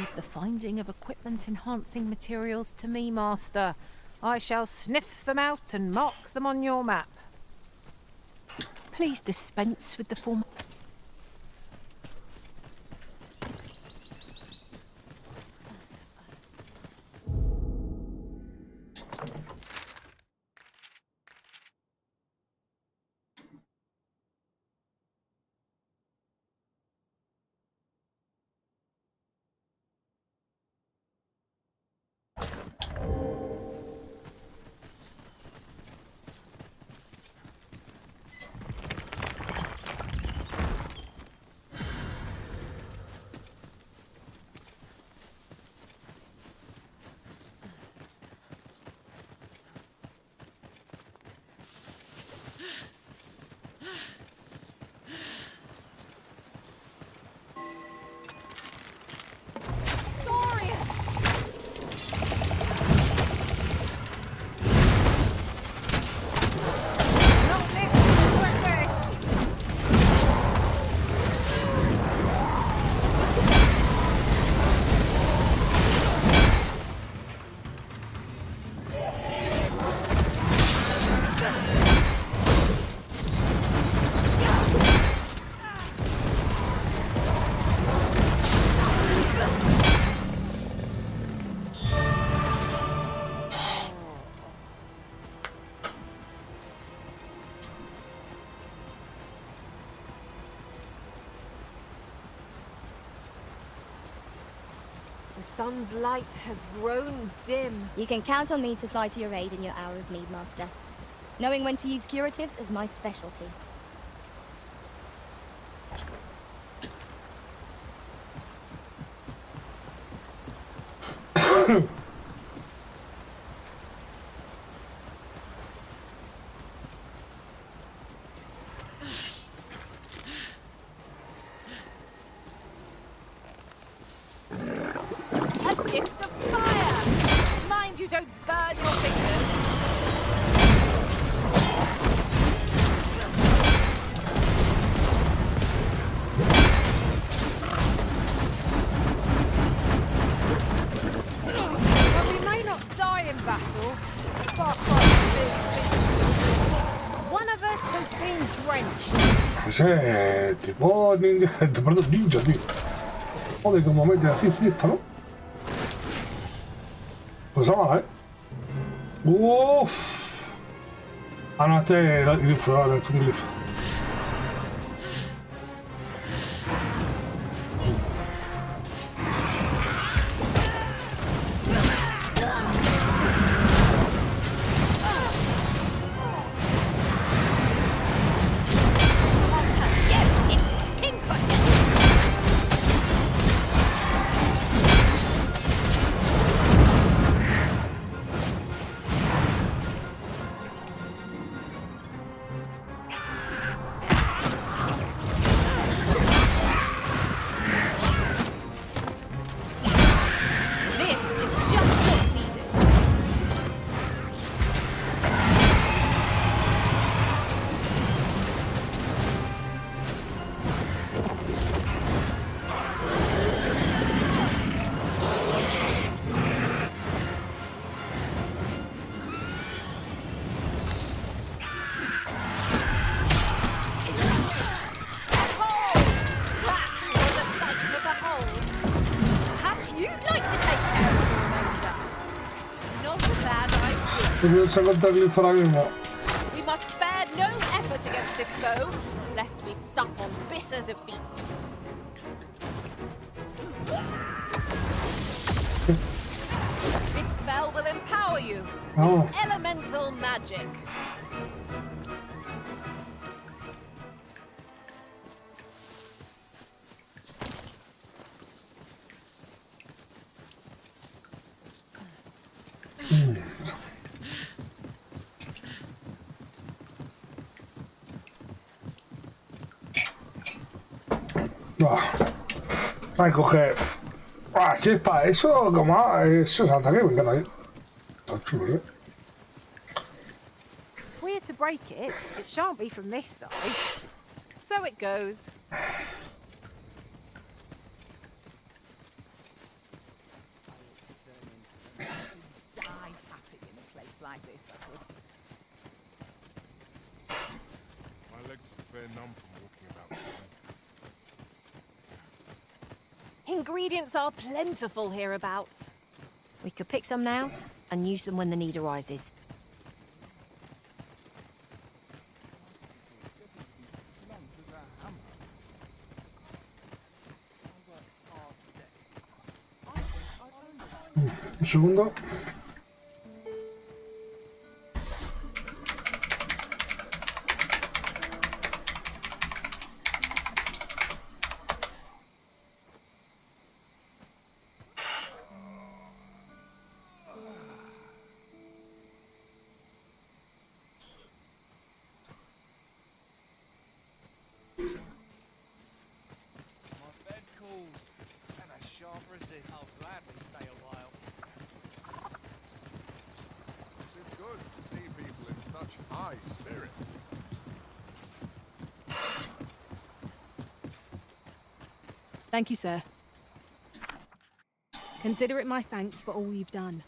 Leave the finding of equipment-enhancing materials to me, Master. I shall sniff them out and mark them on your map. Please dispense with the form. The sun's light has grown dim. You can count on me to fly to your aid in your hour of need, Master. Knowing when to use curatives is my specialty. Gift of fire! Mind you don't burn your fingers. Well, we may not die in battle, but one of us has been drenched. Ese tipo ninja, perdón, ninja, tío. Joder, como mete así fiesta, ¿no? Pues vamos, Uff. Ah, no, este era el glifo, vale, este es un glifo. Se contra el glifo ahora mismo. We must spare no effort against this foe, lest we sup on bitter defeat. This spell will empower you with elemental magic. Hay que coger. Si es para eso, como eso es ataque, me encanta. If we're to break it, it shan't be from this side. So it goes. they're numb from walking about. Ingredients are plentiful hereabouts. We could pick some now and use them when the need arises. Un segundo. I'll gladly stay a while. It's good to see people in such high spirits. Thank you, sir. Consider it my thanks for all you've done.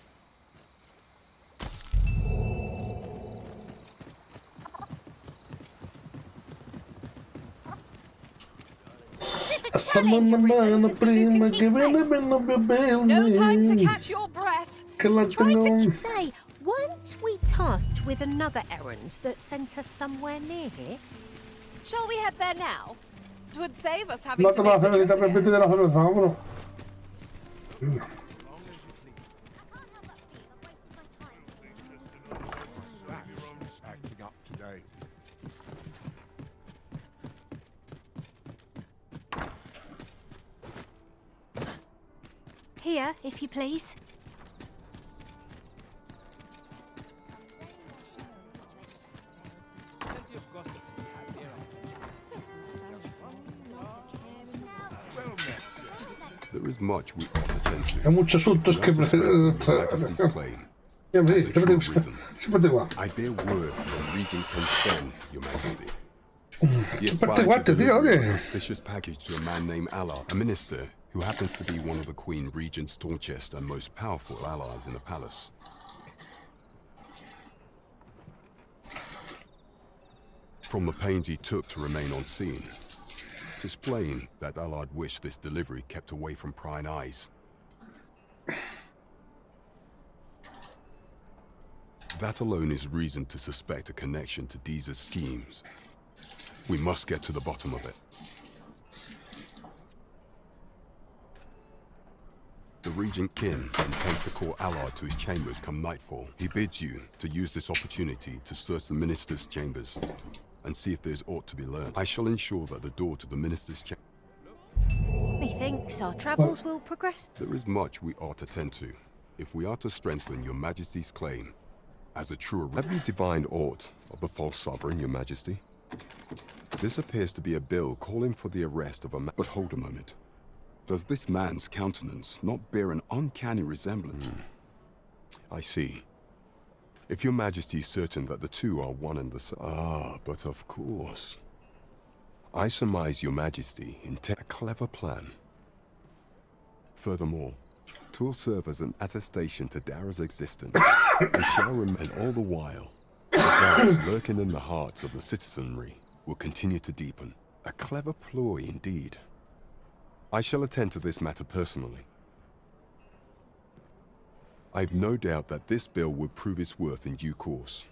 No time to catch your breath. Try to say, weren't we tasked with another errand that sent us somewhere near here? Shall we head there now? It would save us having No to te vas a make the hacer ahorita trip repite de again. la cerveza, vámonos. Acting up today. Here, if you please. There is much we ought to tend to. Hay muchos asuntos que Majesty's claim. Siempre As a true te reason, igual. I bear word from Regent Constan, Your Majesty. He Siempre te aspired igual, to tío, deliver a oye. suspicious package to a man named Allard, a minister who happens to be one of the Queen Regent's staunchest and most powerful allies in the palace. From the pains he took to remain on scene, it is plain that Allard wished this delivery kept away from prying eyes. That alone is reason to suspect a connection to Deeza's schemes. We must get to the bottom of it. The Regent Kin intends to call Allard to his chambers come nightfall. He bids you to use this opportunity to search the Minister's chambers and see if there's aught to be learned. I shall ensure that the door to the Minister's chamber... Methinks our travels will progress. There is much we ought to tend to, if we are to strengthen Your Majesty's claim as a true... Have you divined aught of the false sovereign, Your Majesty? This appears to be a bill calling for the arrest of a man. But hold a moment. Does this man's countenance not bear an uncanny resemblance? I see. If Your Majesty is certain that the two are one and the same... Ah, but of course. I surmise Your Majesty intend a clever plan. Furthermore, 'twill serve as an attestation to Dara's existence, and shall remain all the while. The doubts lurking in the hearts of the citizenry will continue to deepen. A clever ploy indeed. I shall attend to this matter personally. I've no doubt that this bill would prove its worth in due course.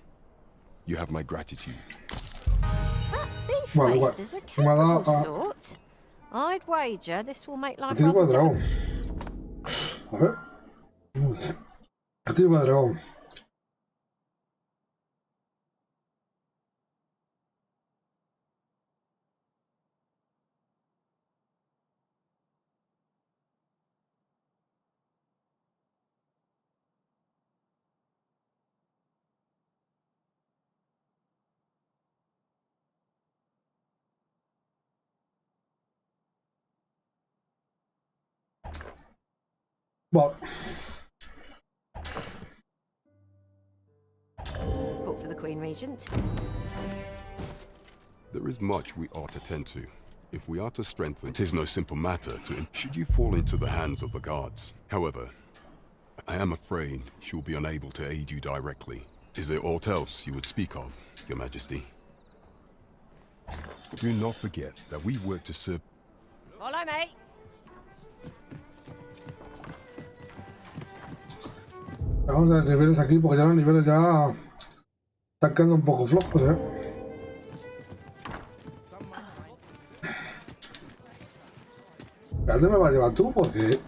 You have my gratitude. That thief waste is a chemical sort. I'd wager this will make life Tiene rather cuadrado. difficult. A ver. Tiene cuadrado. Well, Report for the Queen Regent. There is much we ought to tend to. If we are to strengthen, it is no simple matter to... Should you fall into the hands of the guards. However, I am afraid she will be unable to aid you directly. Is there aught else you would speak of, Your Majesty? Do not forget that we work to serve. Follow me. Vamos a los niveles aquí porque ya los niveles ya están quedando un poco flojos, ¿A dónde me vas a llevar tú? Porque...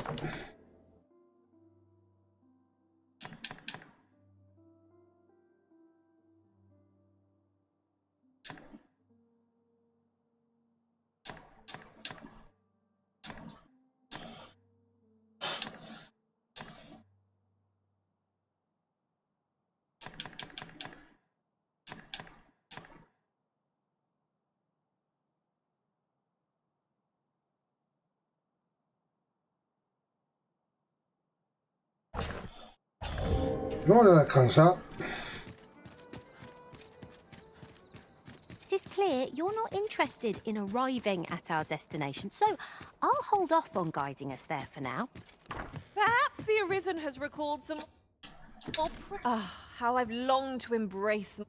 Vamos a descansar. It is clear you're not interested in arriving at our destination, so I'll hold off on guiding us there for now. Perhaps the Arisen has recalled some... how I've longed to embrace...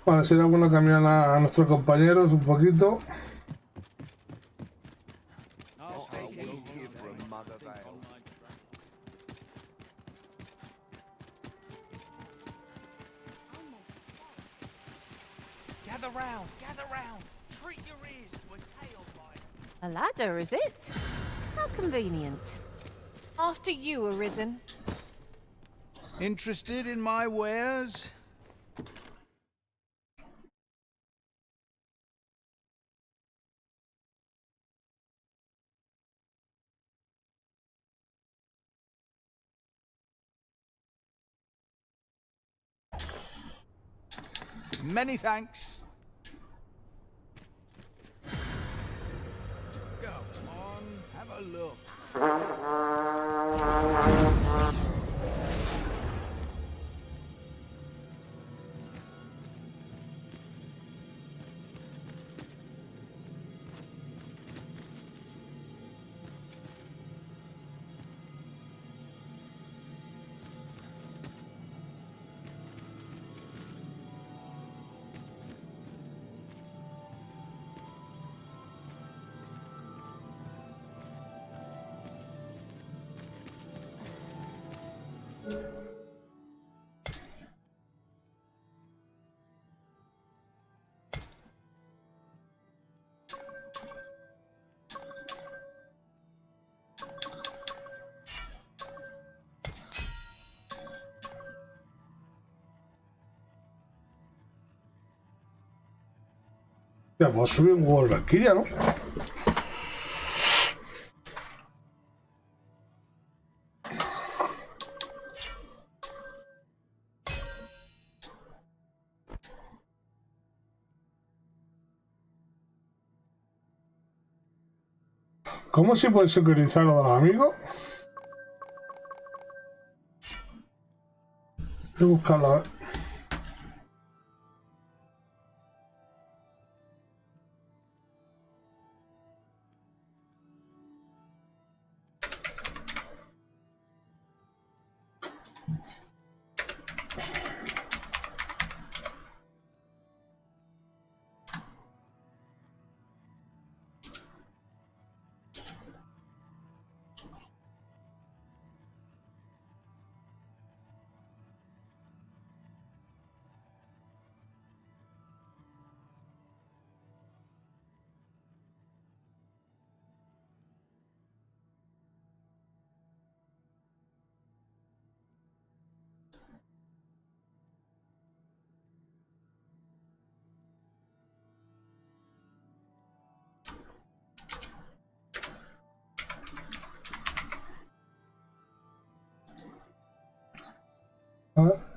Vale, sería bueno cambiar a nuestros compañeros un poquito. Gather round, gather round. Treat your ears to a tale by... A ladder, is it? How convenient. After you, Arisen. Interested in my wares? Many thanks. Go on, have a look. Ya, pues subir un huevo de Valkyria, ¿no? ¿Cómo se puede sincronizar lo de los amigos? Voy a buscarlo a ver. A ver.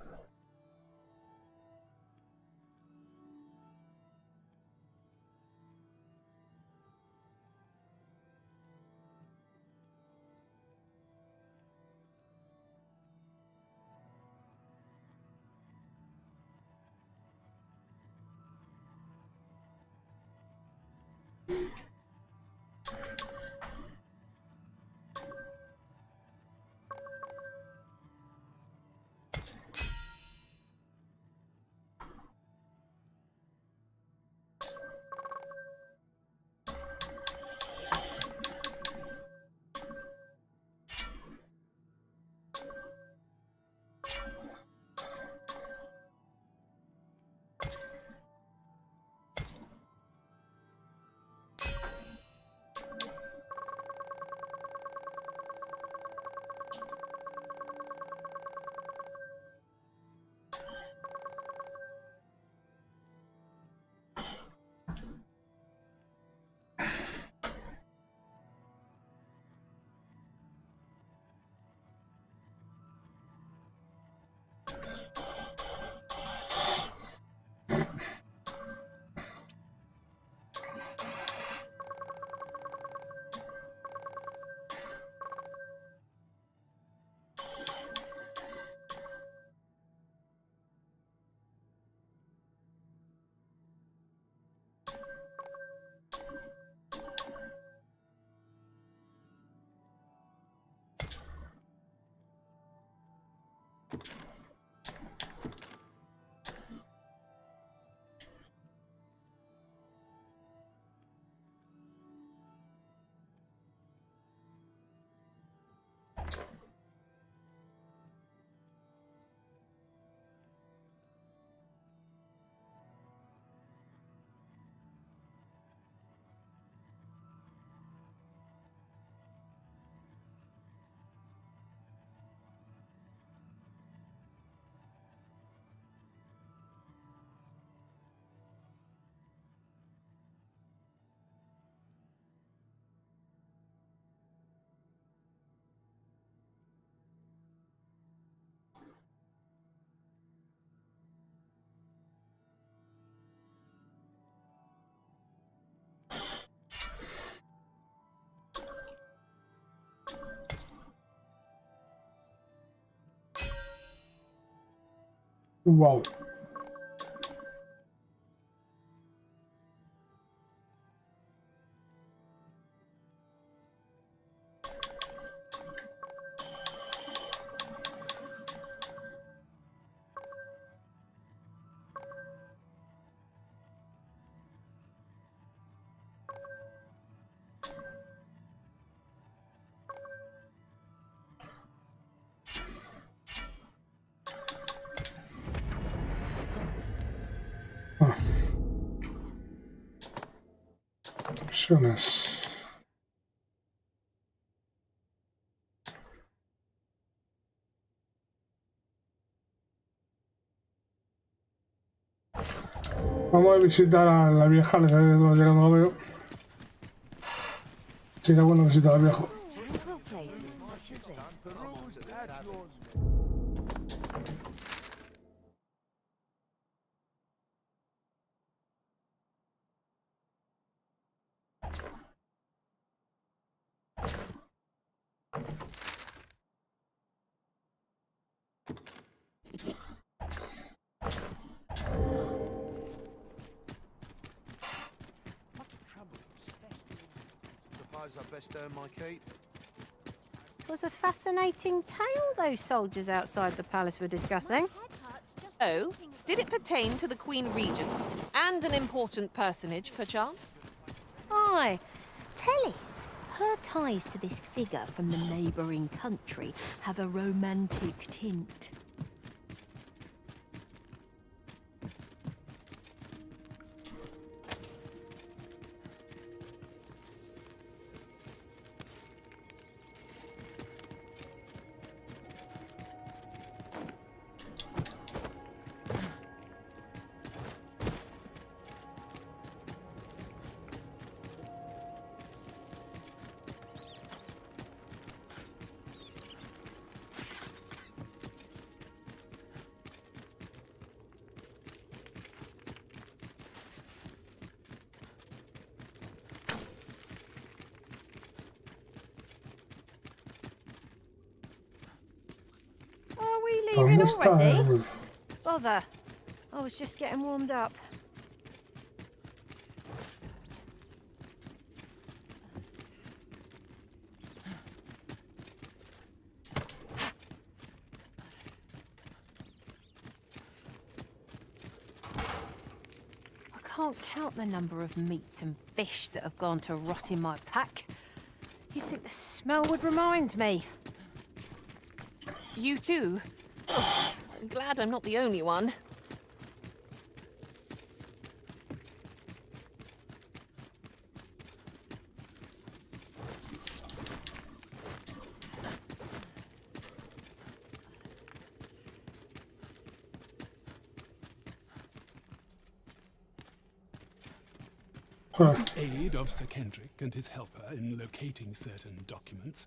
Wow. Misiones. Vamos a visitar a la vieja, que no lo veo. Sería bueno visitar al viejo. Suppose I'd best earn my keep. It was a fascinating tale those soldiers outside the palace were discussing. Oh, did it pertain to the Queen Regent? And an important personage, perchance? Aye. Tellys, her ties to this figure from the neighbouring country have a romantic tint. Are we leaving ¿Dónde está already? el...? Bother. I was just getting warmed up. I can't count the number of meats and fish that have gone to rot in my pack. You'd think the smell would remind me. You too? Oh, I'm glad I'm not the only one. With the aid of Sir Kendrick and his helper in locating certain documents,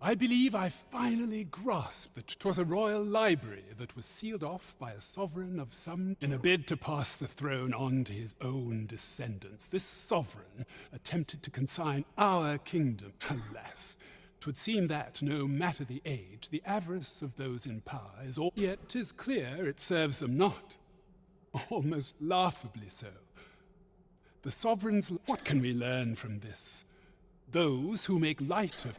I believe I finally grasped that it was a royal library that was sealed off by a sovereign of some... In a bid to pass the throne on to his own descendants, this sovereign attempted to consign our kingdom. Alas, 'twould seem that, no matter the age, the avarice of those in power is all... Yet 'tis clear it serves them not. Almost laughably so. The sovereign's... What can we learn from this? Those who make light of...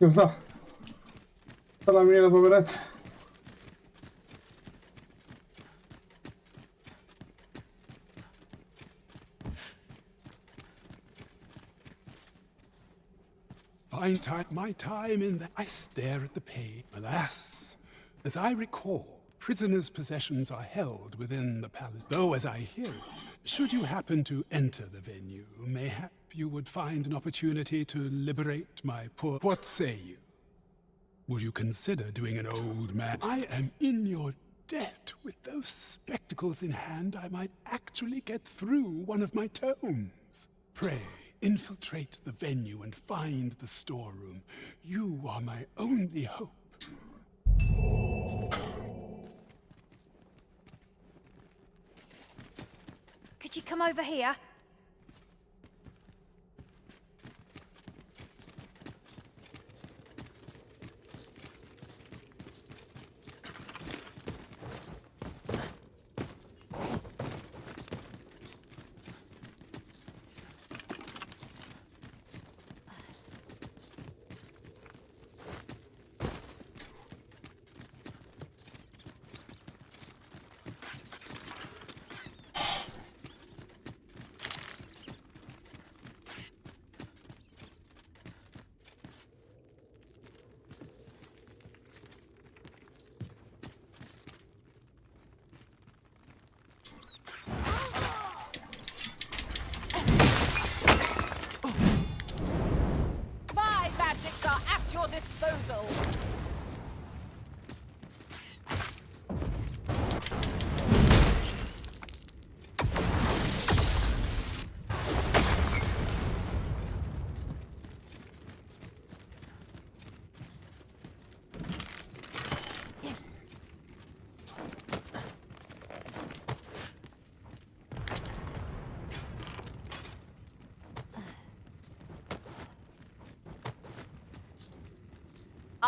Ya está. Está la mierda por ver. My time in that... I stare at the page. Alas, as I recall, prisoners' possessions are held within the palace. Though, as I hear it, should you happen to enter the venue, mayhap you would find an opportunity to liberate my poor... What say you? Would you consider doing an old man? I am in your debt. With those spectacles in hand, I might actually get through one of my tomes. Pray, infiltrate the venue and find the storeroom. You are my only hope. Could you come over here?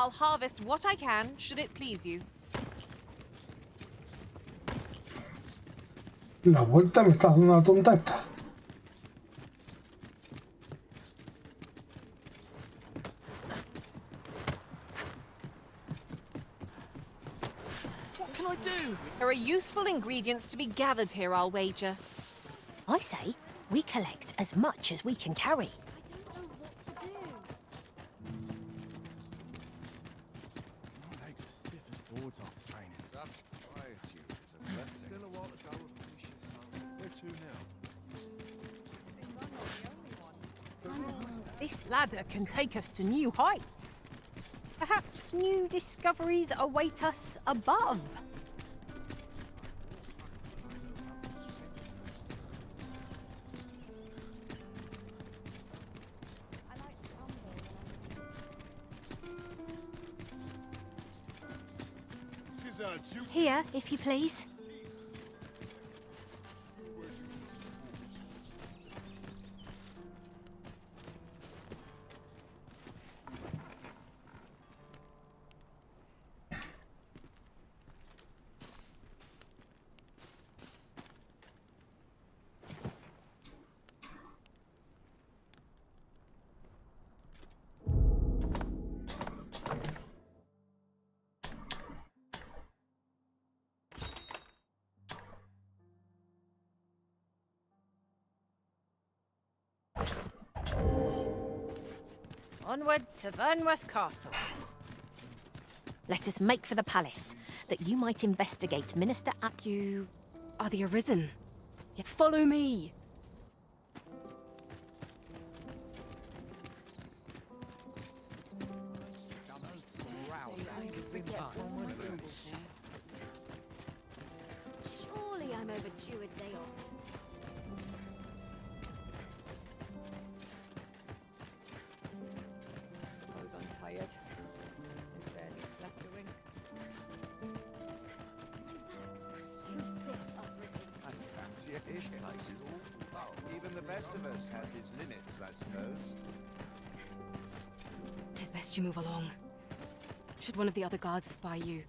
I'll harvest what I can, should it please you. La vuelta me está haciendo una tonta esta. What can I do? There are useful ingredients to be gathered here, I'll wager. I say, we collect as much as we can carry. My legs are stiff as boards after training. Still a while to go before we shift home. Where to now? This ladder can take us to new heights. Perhaps new discoveries await us above. Here, if you please. Onward to Vernworth Castle. Let us make for the palace, that you might investigate Minister You are the Arisen. Yet follow me. Surely I'm overdue a day off. Suppose I'm tired. I barely slept a wink. I fancy it. This place is awful. Even the best of us has its limits, I suppose. 'Tis best you move along. Should one of the other guards spy you,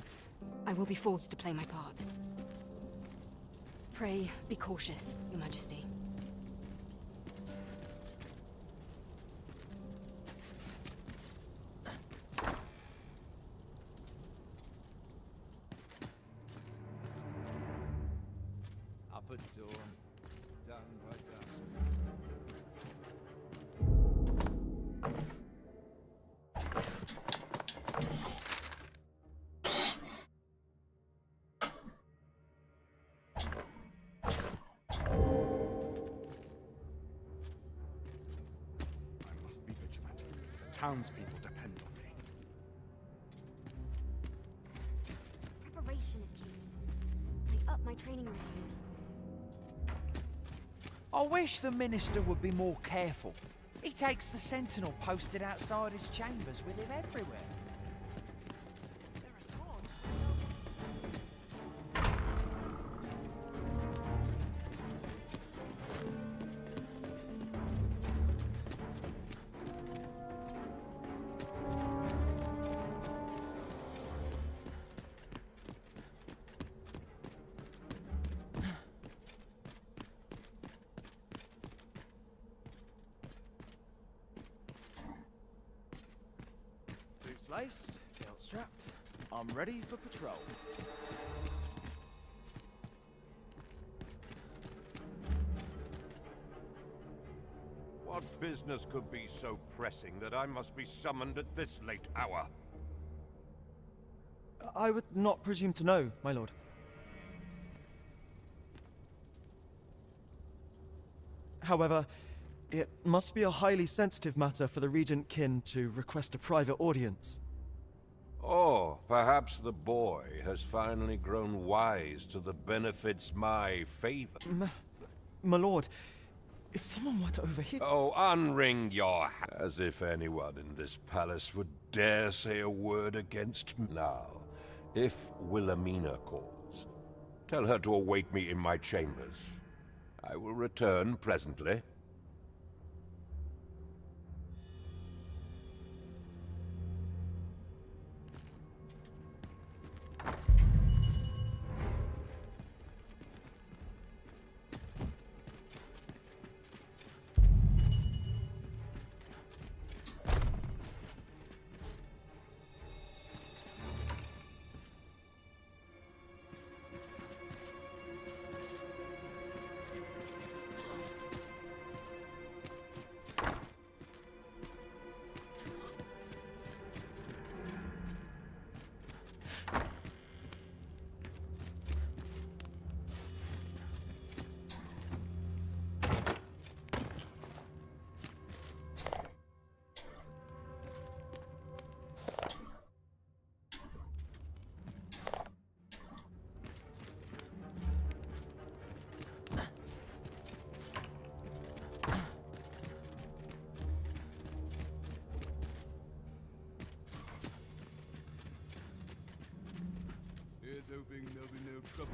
I will be forced to play my part. Pray, be cautious, Your Majesty. Up at dawn, down by dusk. I must be vigilant. The townspeople depend on me. Preparation is key. I up my training routine. I wish the minister would be more careful. He takes the sentinel posted outside his chambers with him everywhere. Boots laced, belt strapped. I'm ready for patrol. What business could be so pressing that I must be summoned at this late hour? I would not presume to know, my lord. However, it must be a highly sensitive matter for the Regent Kin to request a private audience. Oh, perhaps the boy has finally grown wise to the benefits my favor. My lord, if someone were to overhear... Oh, unring your as if anyone in this palace would dare say a word against me. Now, if Wilhelmina calls, tell her to await me in my chambers. I will return presently. hoping there'll be no trouble.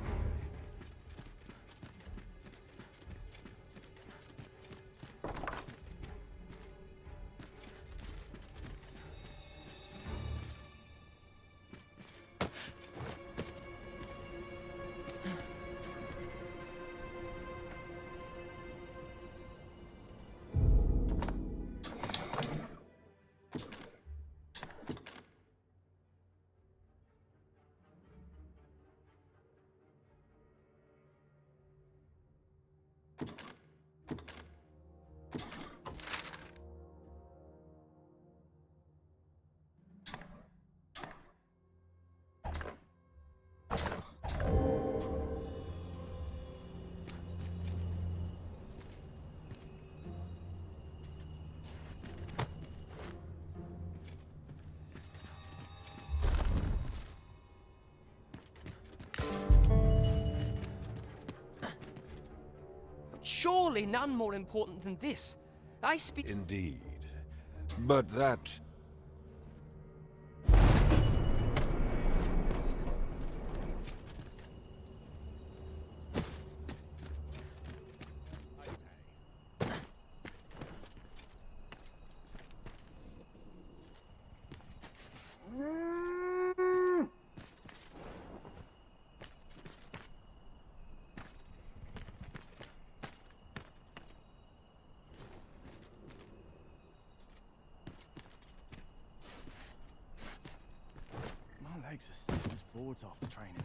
Surely none more important than this. I speak... Indeed. But that... My legs are stiff as boards after training.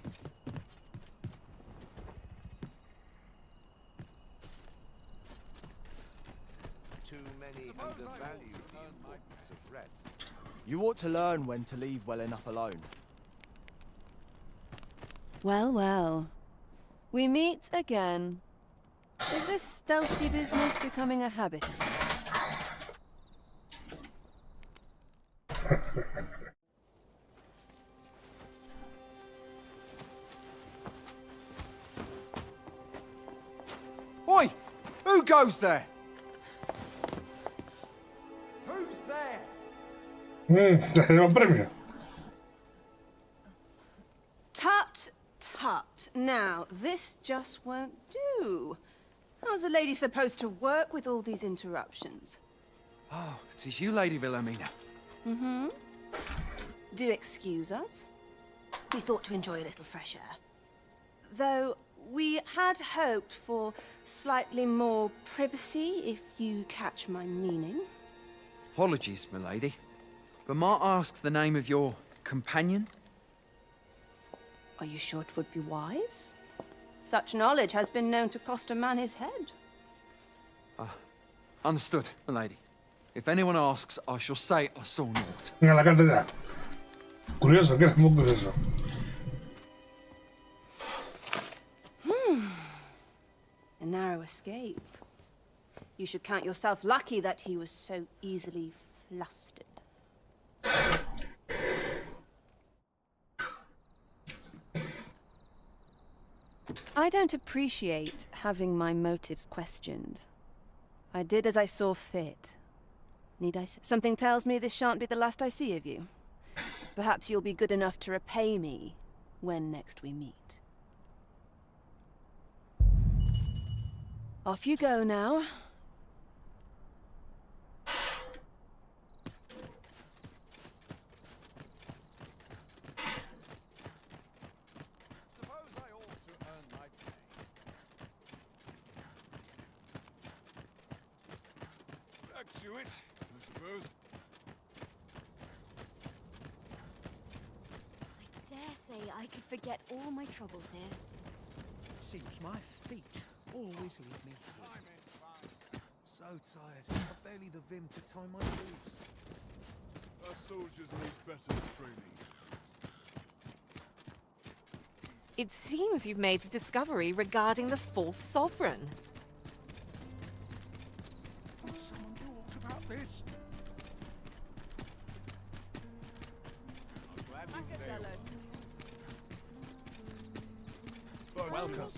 Too many undervalue the importance of rest. You ought to learn when to leave well enough alone. Well, well. We meet again. Is this stealthy business becoming a habit? Oi! Who goes there? Who's there? Tenemos premio. Tut, tut. Now, this just won't do. How's a lady supposed to work with all these interruptions? Oh, 'tis you, Lady Wilhelmina. Mm-hmm. Do excuse us. We thought to enjoy a little fresh air. Though we had hoped for slightly more privacy, if you catch my meaning. Apologies, milady. But might I ask the name of your companion? Are you sure it would be wise? Such knowledge has been known to cost a man his head. Understood, milady. If anyone asks, I shall say I saw naught. Venga, la cantidad. Curioso, que eres muy curioso. A narrow escape. You should count yourself lucky that he was so easily flustered. I don't appreciate having my motives questioned. I did as I saw fit. Need I say? Something tells me this shan't be the last I see of you. Perhaps you'll be good enough to repay me when next we meet. Off you go now. Back to it, I suppose. I dare say I could forget all my troubles here. Seems my feet always lead me here. So tired. I've barely the vim to tie my boots. Our soldiers need better training. It seems you've made a discovery regarding the false sovereign. Someone talked about this. Welcome.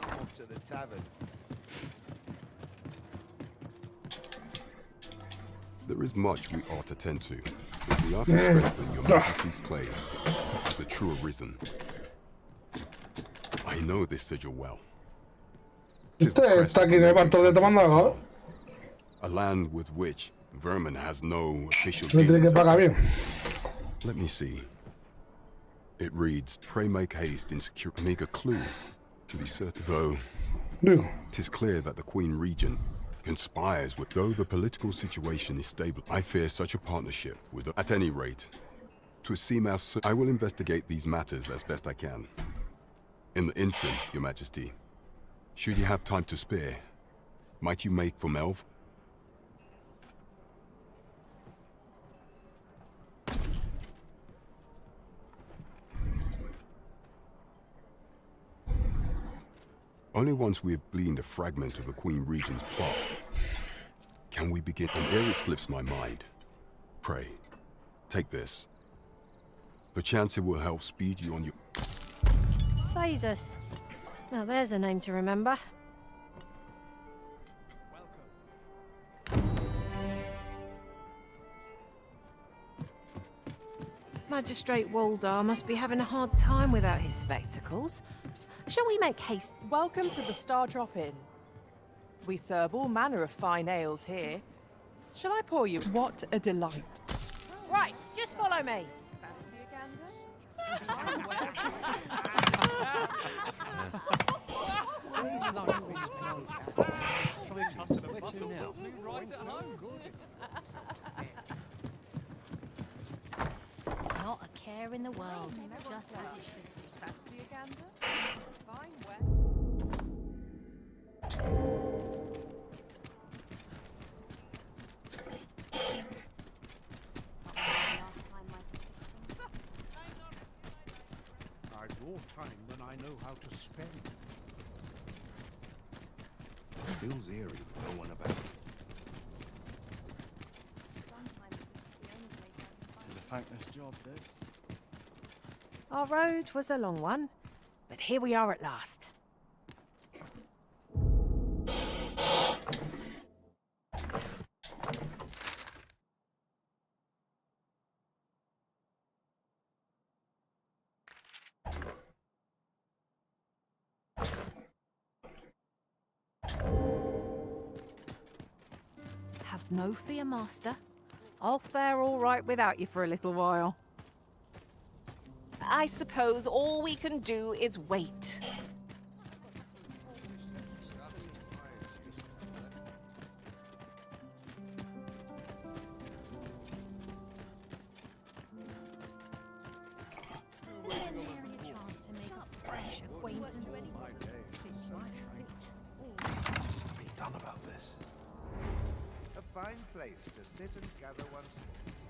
Off to the tavern. There is much we ought to tend to. If we are to strengthen your Majesty's claim as the true Arisen. I know this sigil well. Está aquí en el barco de tomando algo. A land with which Vermin has no official Me tiene que pagar bien. Let me see. It reads, pray make haste in secure. Make a clue to be certain. Though, tis clear that the Queen Regent conspires with. Though the political situation is stable, I fear such a partnership would. At any rate, to seem as I will investigate these matters as best I can. In the interim, Your Majesty, should you have time to spare, might you make for Melv? Only once we have gleaned a fragment of the Queen Regent's plot can we begin. And ere it slips my mind, pray, take this. Perchance it will help speed you on your. Jesus. Now there's a name to remember. Magistrate Waldar must be having a hard time without his spectacles. Shall we make haste? Welcome to the Star Drop Inn. We serve all manner of fine ales here. Shall I pour you? What a delight. Right, just follow me. Fancy a gander? Not a care in the world, just as it should be. Fancy a gander? Fine wear. I've more time than I know how to spend. Feels eerie with no one about. It's a thankless job, this. Our road was a long one, but here we are at last. Have no fear, Master. I'll fare all right without you for a little while. I suppose all we can do is wait. What's to be done about this? A fine place to sit and gather one's thoughts.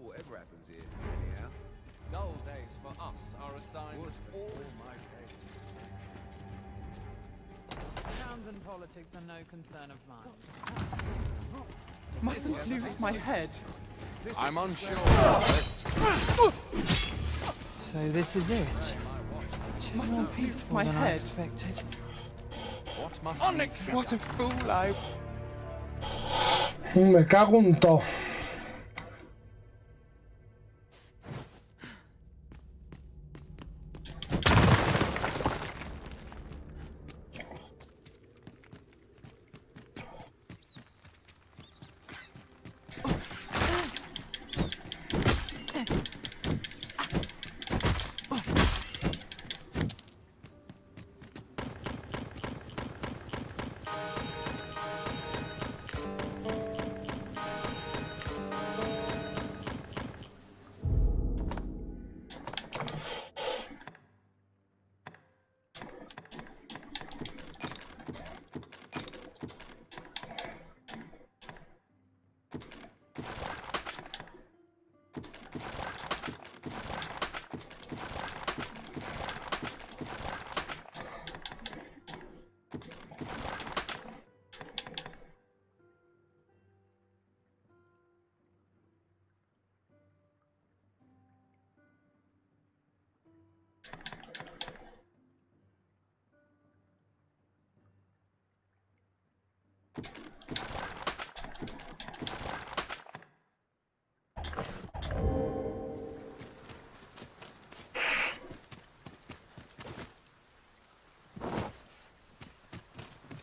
Whatever happens here, anyhow. Dull days for us are assigned all my Towns and politics are no concern of mine. Mustn't lose my head. I'm unsure. So this is it. Mustn't lose my head. Expected. What must Onyx, what a fool I. Me cago en todo.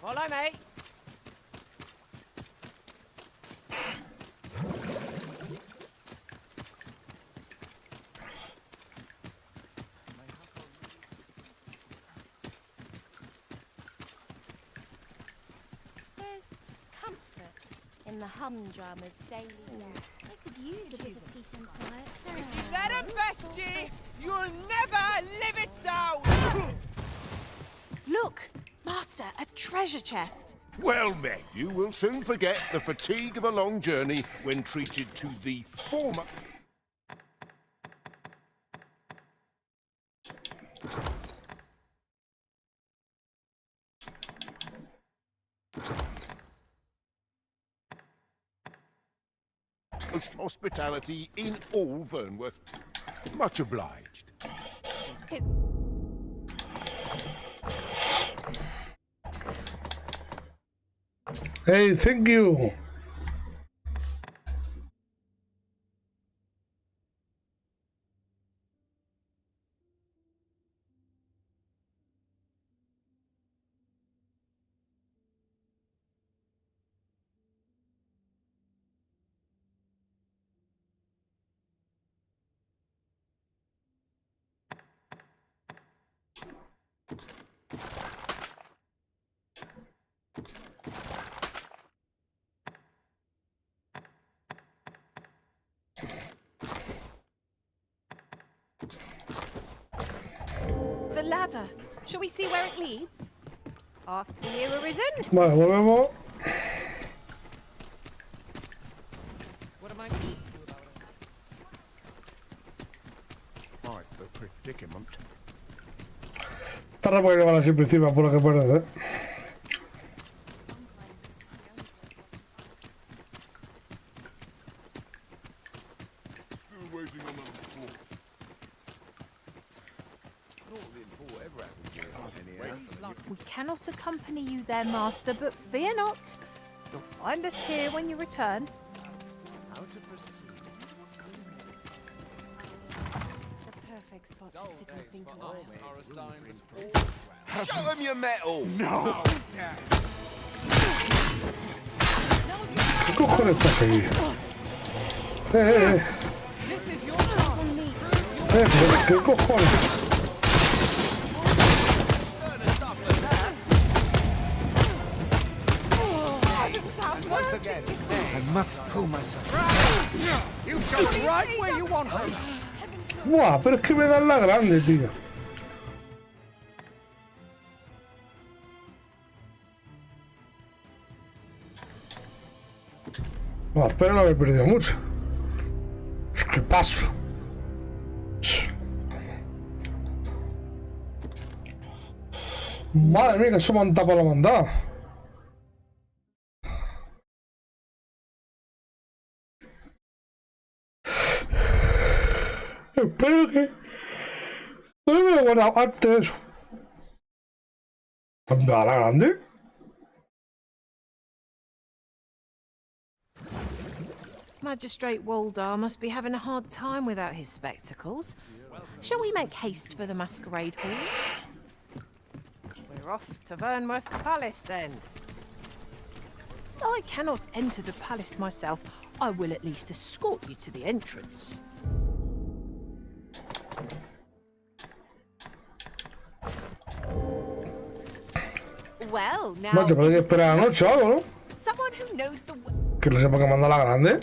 Follow me. There's comfort in the humdrum of daily life. I could use a bit of peace and quiet. If you let him best ye, you'll never live it down! Look, Master, a treasure chest. Well met, you will soon forget the fatigue of a long journey when treated to the former. Most hospitality in all Vernworth. Much obliged. Hey, thank you. It's a ladder. Shall we see where it leads? After you, Arisen. Vale, volvemos. What am I going to do about it? Quite the predicament. Está raro que llevan así por encima, por lo que parece. We cannot accompany you there, Master, but fear not. You'll find us here when you return. How to proceed? The perfect spot to sit and think of. Are assigned with Show them your metal! No! ¿Qué cojones pasa aquí? ¿Qué cojones? Once again, I must pull myself. You've got right where you want it. Buah, pero es que me dan la grande, tío. Buah, espero no haber perdido mucho. ¿Qué paso? Madre mía, que eso me han tapado la mandada. Espero que... No me lo he guardado antes. ¿Me da la grande? Magistrate Waldar must be having a hard time without his spectacles. Shall we make haste for the masquerade hall? We're off to Vernworth Palace, then. I cannot enter the palace myself. I will at least escort you to the entrance. Well, now. Macho, pero hay que esperar a la noche o algo, ¿no? Someone who knows the way. Que no sepa que manda la grande.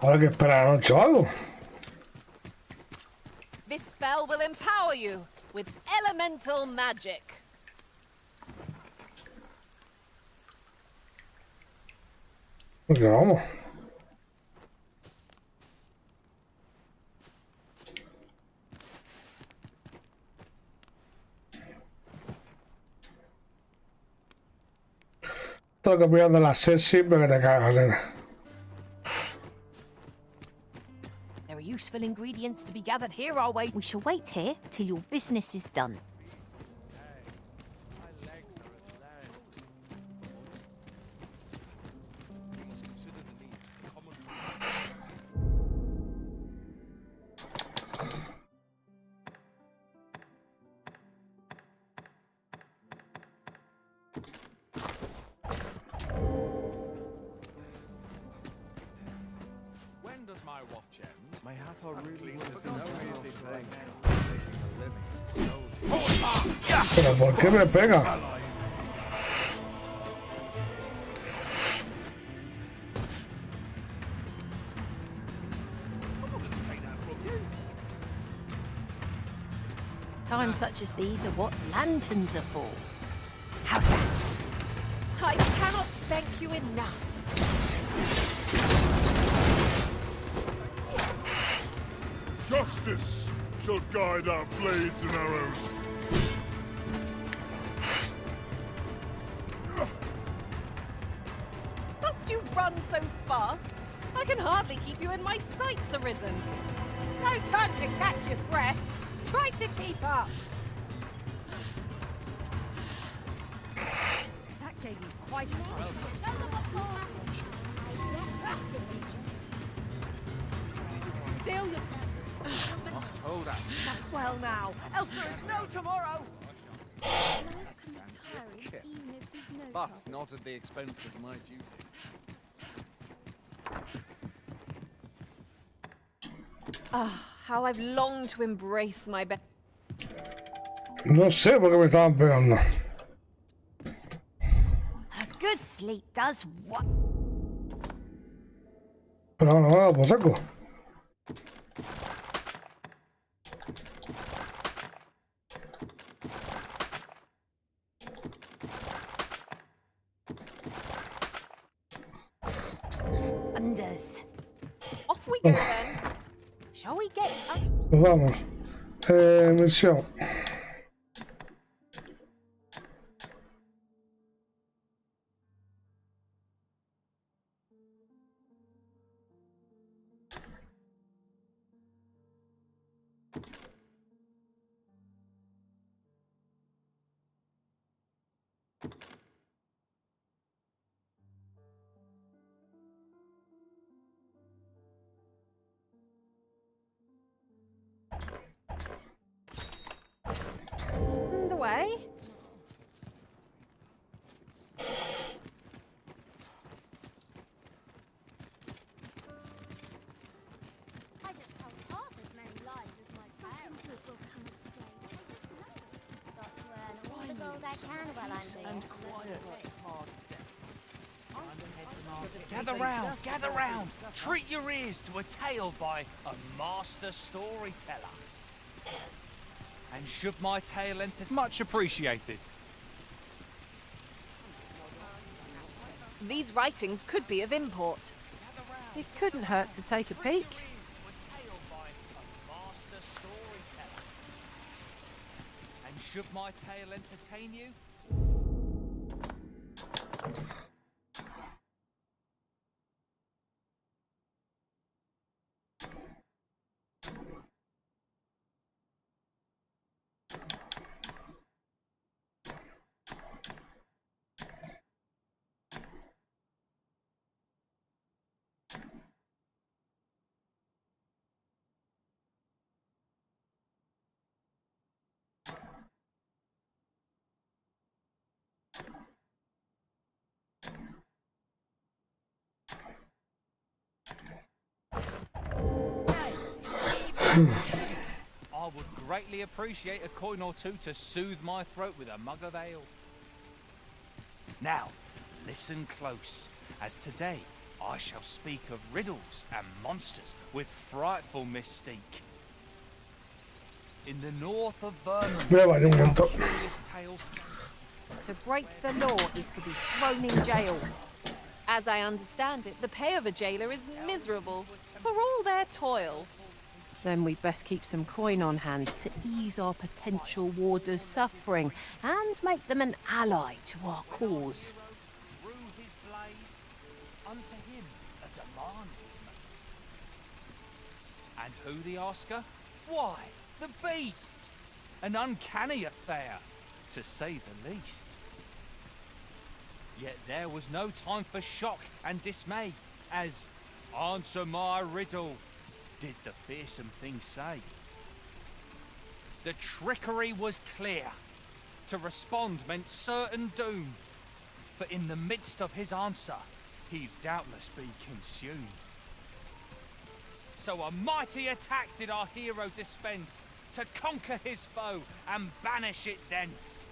Habrá que esperar a la noche o algo. This spell will empower you with elemental magic. Porque vamos. Esto es lo que pillan de la sexy, pero que te cagas, nena. There are useful ingredients to be gathered here, I'll wait. We shall wait here till your business is done. my watch end. Mayhap I really want to see No the easy house thing. right now. Making a living as a soldier. Pero ¿por qué me pega? Times such as these are what lanterns are for. How's that? I cannot thank you enough. Justice shall guide our blades and arrows. Must you run so fast? I can hardly keep you in my sights, Arisen. No time to catch your breath. Try to keep up. That gave you quite a Well Still yourself. Must hold out. Well now, else there is no tomorrow. But not at the expense of my duty. Ah, how I've longed to embrace my bed. No sé por qué me estaban pegando. A good sleep does what? Pero ahora me ha dado por saco. Unders. Off we go then. Shall we get up? Pues vamos. Misión. Underway. I don't tell half as many lies as my parents. Something good will come of today. I just know. Got to earn all the gold I can while I'm doing And it. quiet. Gather round! Treat your ears to a tale by a master storyteller. And should my tale enter... Much appreciated. These writings could be of import. It couldn't hurt to take a peek. And should my tale entertain you? I would greatly appreciate a coin or two to soothe my throat with a mug of ale. Now, listen close, as today I shall speak of riddles and monsters with frightful mystique. In the north of Vermont, curious tales. To break the law is to be thrown in jail. As I understand it, the pay of a jailer is miserable for all their toil. Then we'd best keep some coin on hand to ease our potential warders' suffering and make them an ally to our cause. Through his blade, unto him a demand was made. And who the asker? Why, the beast! An uncanny affair, to say the least. Yet there was no time for shock and dismay, as answer my riddle, did the fearsome thing say. The trickery was clear. To respond meant certain doom. But in the midst of his answer, he'd doubtless be consumed. So a mighty attack did our hero dispense to conquer his foe and banish it thence.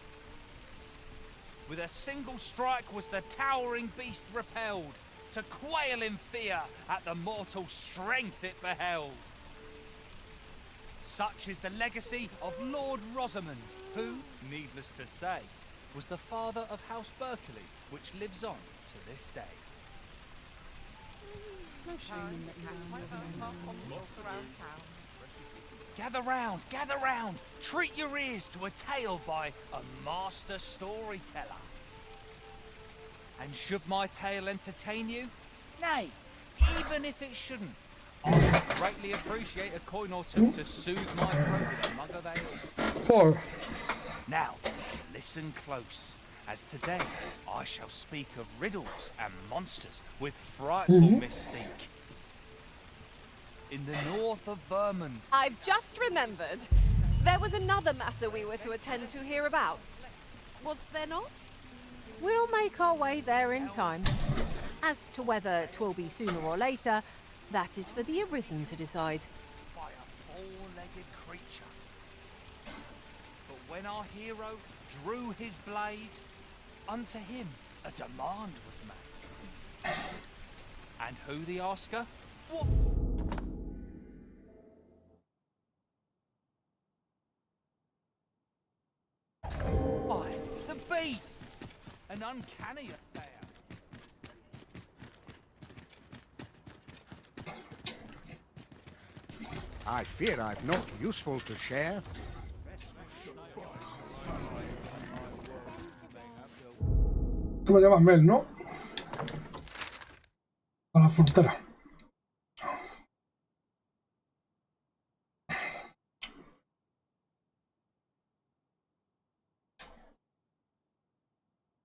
With a single strike was the towering beast repelled, to quail in fear at the mortal strength it beheld. Such is the legacy of Lord Rosamond, who, needless to say, was the father of House Berkeley, which lives on to this day. Gather round, treat your ears to a tale by a master storyteller. And should my tale entertain you? Nay, even if it shouldn't, I would greatly appreciate a coin or two to soothe my throat with a mug of ale. Now, listen close, as today I shall speak of riddles and monsters with frightful mystique. In the north of Vermont. I've just remembered. There was another matter we were to attend to hereabouts. Was there not? We'll make our way there in time. As to whether 'twill be sooner or later, that is for the Arisen to decide. By a four-legged creature. But when our hero drew his blade, unto him a demand was made. And who the asker? What? Why, the beast! An uncanny affair. I fear I've naught useful to share. Tú me llamas Mel, ¿no? A la frontera.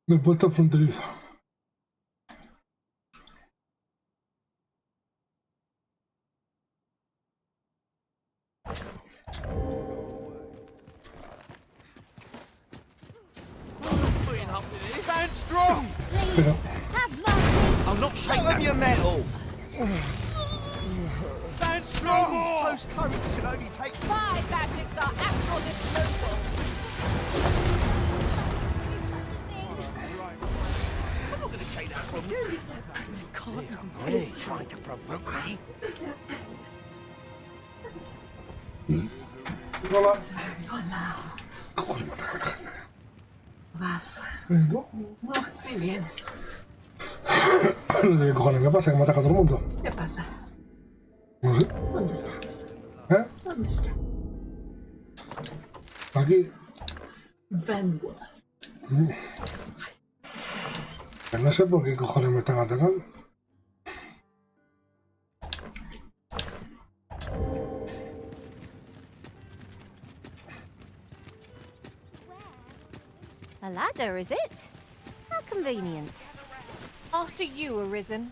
Del puesto fronterizo. Stand strong! Pero... I'll not shake up your metal! Stand strong! Close courage can only take... My magics are at your disposal. I'm not going to take that from you! You're really trying to provoke me? Hola. Hola. ¿Vas? ¿Tú? Muy bien. No sé qué cojones me pasa, que me ataca todo el mundo. ¿Qué pasa? No sé. ¿Dónde estás? ¿Eh? ¿Dónde estás? Aquí. Venworth. Pues no sé por qué cojones me están atacando. A ladder, is it? How convenient. After you, Arisen.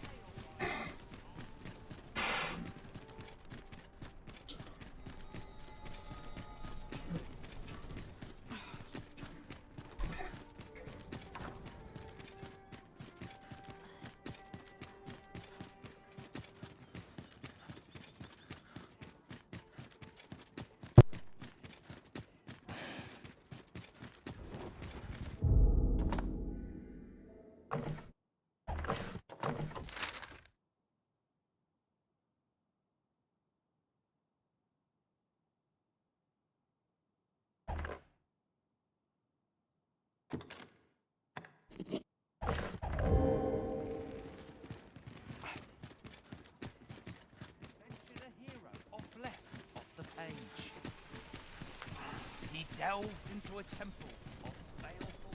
Delved into a temple of baleful.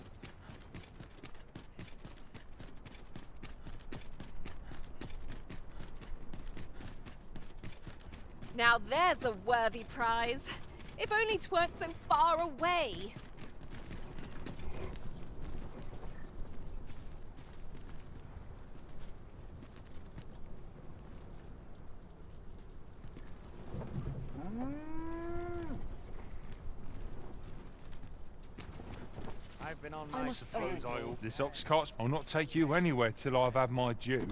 Now there's a worthy prize. If only 'tweren't so far away. Been on I my suppose This ox carts will not take you anywhere till I've had my due.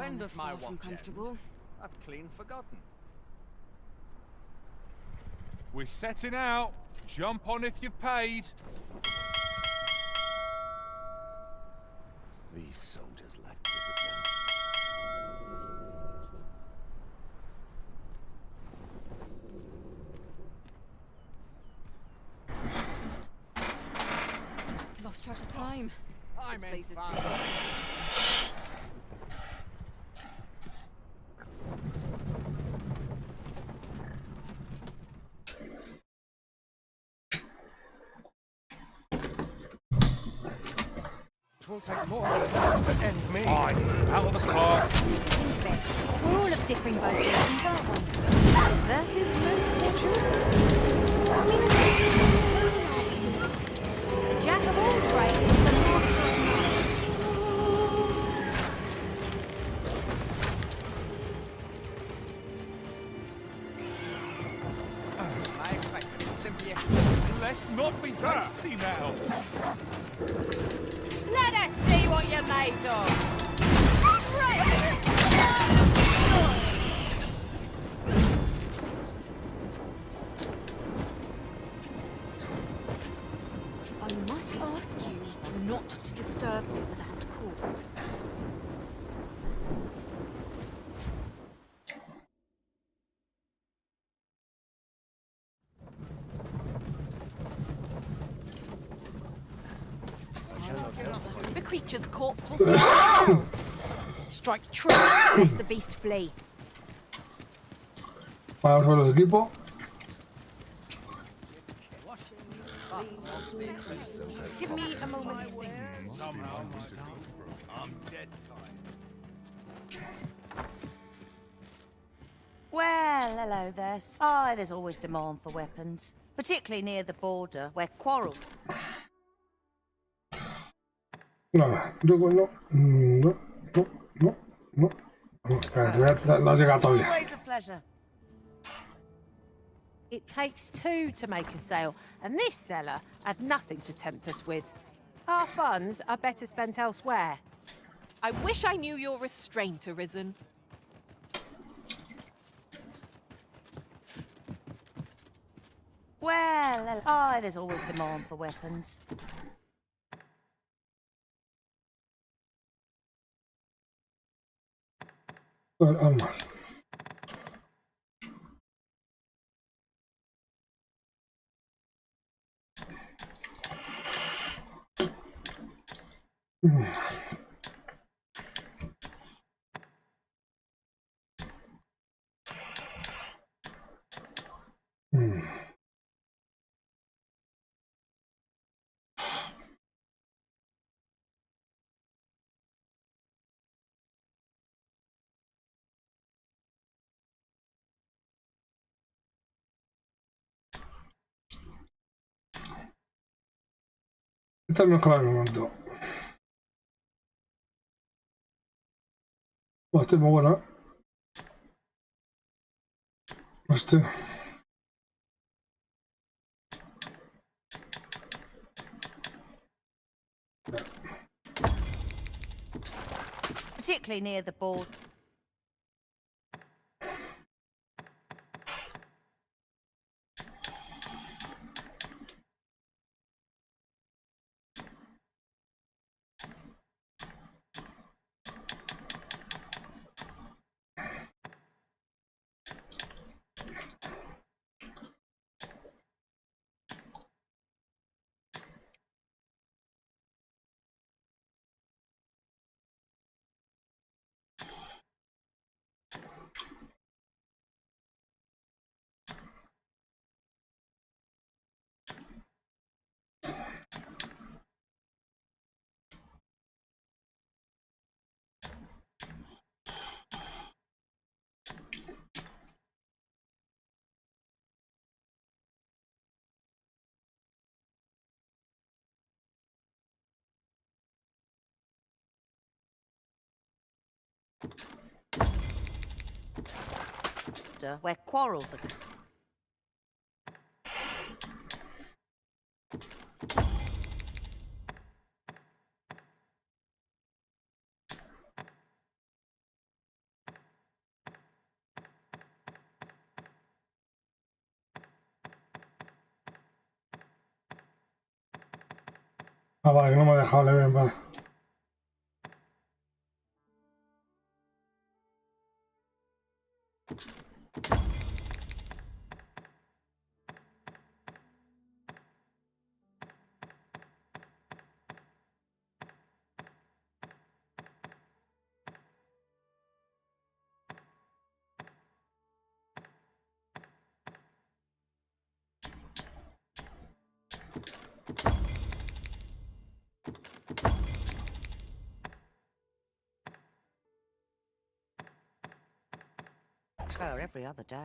When does my watch end? I've clean forgotten. We're setting out. Jump on if you've paid. These soldiers lack discipline. Lost track of time. I'm This in place is fun. too It will take more than a minute to end me. Fine. Out of the car. We're all of differing vocations, aren't we? That is most fortuitous. I mean, essentially, learning our skills. A jack of all trades is a master of none. I expected to simply accept. Let's not be hasty now. Let us see what you're made of. I must ask you not to disturb me without cause. The creature's corpse will serve. Strike true, lest the beast flee. Vamos con el equipo. Give me a moment to think. I'm dead tired. Well, hello there. Oh, there's always demand for weapons, particularly near the border, where quarrel... Nada, yo no. No. Espérate, no ha llegado todavía. Always a pleasure. It takes two to make a sale, and this seller had nothing to tempt us with. Our funds are better spent elsewhere. I wish I knew your restraint, Arisen. Well, oh, there's always demand for weapons. Armas. Esta es mejor el momento. Este es muy bueno, ¿eh? Este. Particularly near the border. Where quarrels are... Ah, vale, que no me ha dejado leer, vale. Every other day.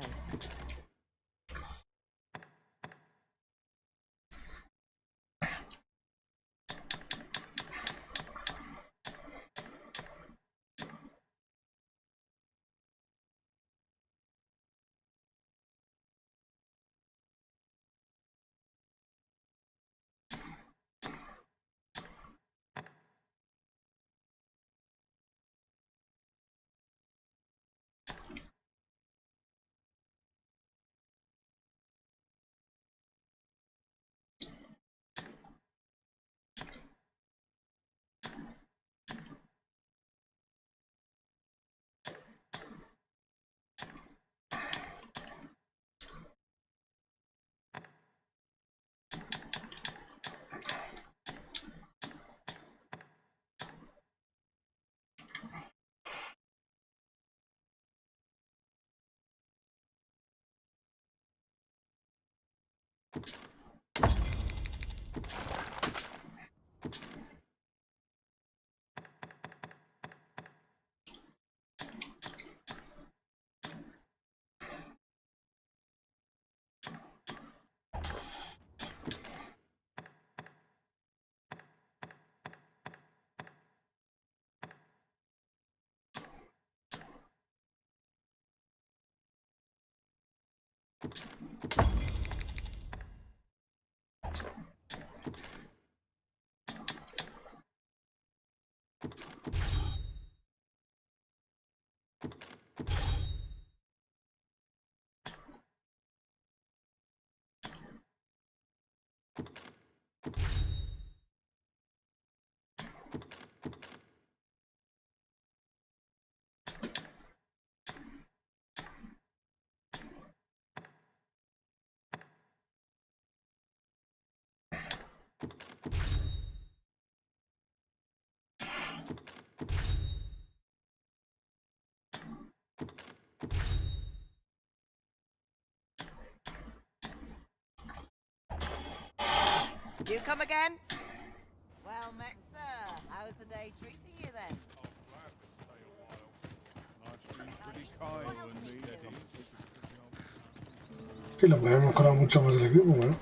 You come again? Well met, sir. How's the day treating you then? Sí, lo podemos mejorar mucho más el equipo, ¿no?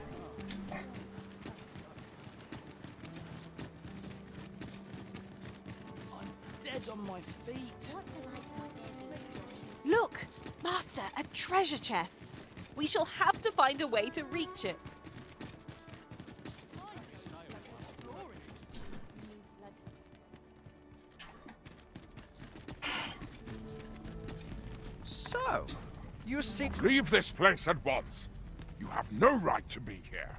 Dead on my feet. Look, Master, a treasure chest. We shall have to find a way to reach it. So, you see... Leave this place at once. You have no right to be here.